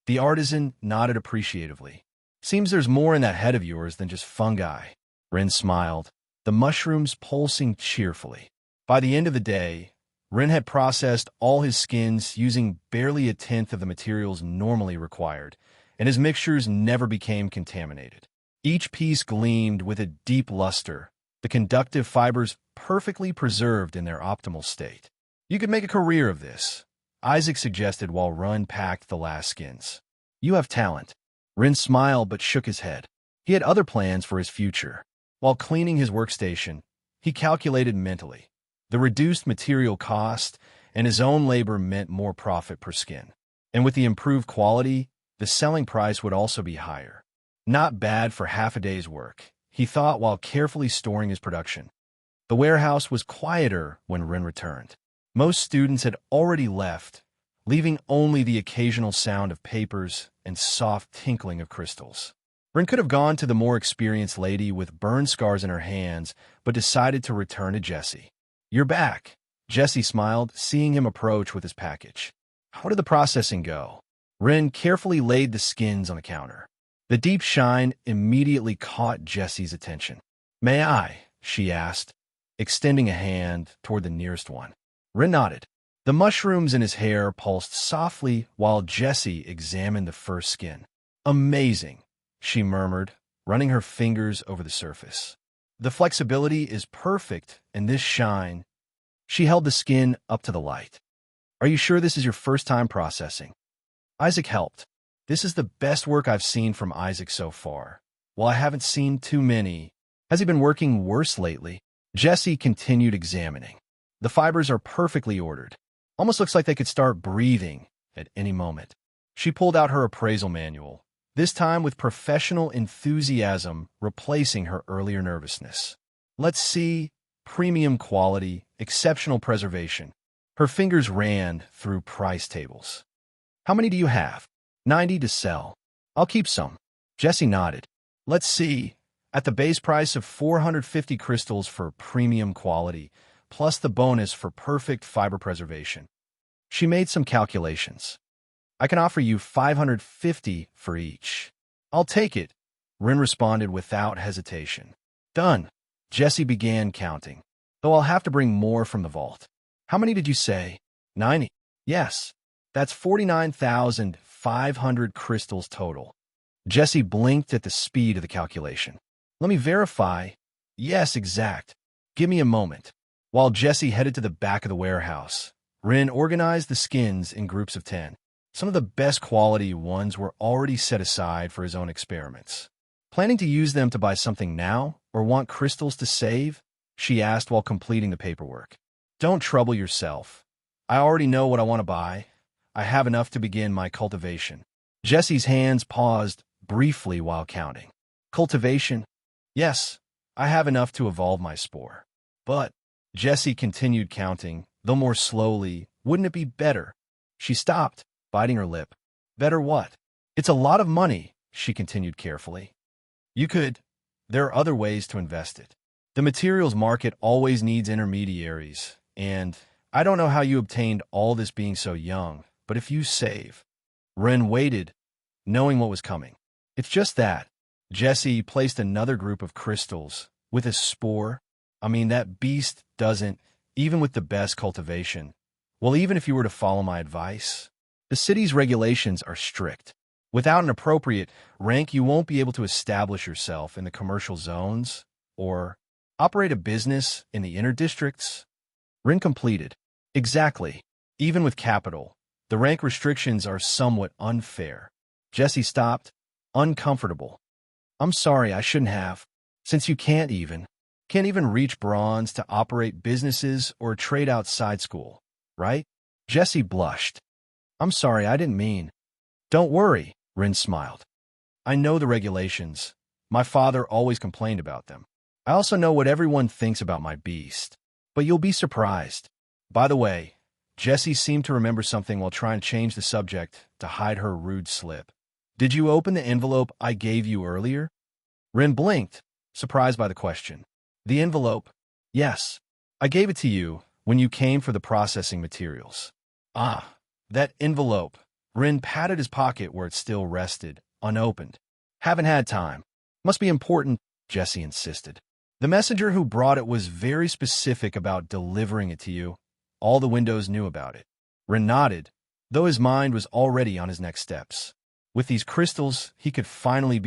the artisan nodded appreciatively. Seems there's more in that head of yours than just fungi. Rin smiled, the mushrooms pulsing cheerfully. By the end of the day, Rin had processed all his skins using barely 1/10 of the materials normally required, and his mixtures never became contaminated. Each piece gleamed with a deep luster, the conductive fibers perfectly preserved in their optimal state. You could make a career of this, Isaac suggested while Rin packed the last skins. You have talent. Rin smiled but shook his head. He had other plans for his future. While cleaning his workstation, he calculated mentally. The reduced material cost and his own labor meant more profit per skin. And with the improved quality, the selling price would also be higher. Not bad for half a day's work, he thought while carefully storing his production. The warehouse was quieter when Rin returned. Most students had already left, leaving only the occasional sound of papers and soft tinkling of crystals. Rin could have gone to the more experienced lady with burn scars in her hands, but decided to return to Jesse. "You're back," Jesse smiled, seeing him approach with his package. "How did the processing go?" Rin carefully laid the skins on the counter. The deep shine immediately caught Jesse's attention. "May I?" she asked, extending a hand toward the nearest one. Rin nodded. The mushrooms in his hair pulsed softly while Jesse examined the first skin. "Amazing," she murmured, running her fingers over the surface. "The flexibility is perfect, and this shine." She held the skin up to the light. "Are you sure this is your first time processing?" Isaac helped. "This is the best work I've seen from Isaac so far. Well, I haven't seen too many. Has he been working worse lately?" Jesse continued examining. "The fibers are perfectly ordered. Almost looks like they could start breathing at any moment." She pulled out her appraisal manual, this time with professional enthusiasm replacing her earlier nervousness. "Let's see. Premium quality, exceptional preservation." Her fingers ran through price tables. "How many do you have?" 90 to sell. "I'll keep some." Jesse nodded. "Let's see. At the base price of 450 crystals for premium quality, plus the bonus for perfect fiber preservation." She made some calculations. "I can offer you 550 for each." "I'll take it," Rin responded without hesitation. "Done." Jesse began counting, "though I'll have to bring more from the vault." "How many did you say?" 90. "Yes. That's 49,500 crystals total." Jesse blinked at the speed of the calculation. "Let me verify." "Yes, exact. Give me a moment." While Jesse headed to the back of the warehouse, Rin organized the skins in groups of 10. Some of the best quality ones were already set aside for his own experiments. "Planning to use them to buy something now, or want crystals to save?" she asked while completing the paperwork. "Don't trouble yourself. I already know what I want to buy. I have enough to begin my cultivation." Jesse's hands paused briefly while counting. "Cultivation? Yes, I have enough to evolve my spore. But," Jesse continued counting, though more slowly, "wouldn't it be better?" She stopped, biting her lip. "Better what?" "It's a lot of money," she continued carefully. "You could. There are other ways to invest it. The materials market always needs intermediaries, and I don't know how you obtained all this being so young, but if you save." Ren waited, knowing what was coming. "It's just that." Jesse placed another group of crystals with a spore. "I mean, that beast doesn't, even with the best cultivation. Well, even if you were to follow my advice, the city's regulations are strict. Without an appropriate rank, you won't be able to establish yourself in the commercial zones or operate a business in the inner districts." Rin completed. "Exactly. Even with capital, the rank restrictions are somewhat unfair." Jesse stopped, uncomfortable. "I'm sorry, I shouldn't have. Since you can't even reach bronze to operate businesses or trade outside school, right?" Jesse blushed. "I'm sorry, I didn't mean." "Don't worry," Rin smiled. "I know the regulations. My father always complained about them. I also know what everyone thinks about my beast. But you'll be surprised. By the way," Jessie seemed to remember something while trying to change the subject to hide her rude slip. "Did you open the envelope I gave you earlier?" Rin blinked, surprised by the question. "The envelope? Yes. I gave it to you when you came for the processing materials." "Ah, that envelope." Rin patted his pocket where it still rested, unopened. "Haven't had time." "Must be important," Jessie insisted. "The messenger who brought it was very specific about delivering it to you. All the windows knew about it." Rin nodded, though his mind was already on his next steps. With these crystals, he could finally begin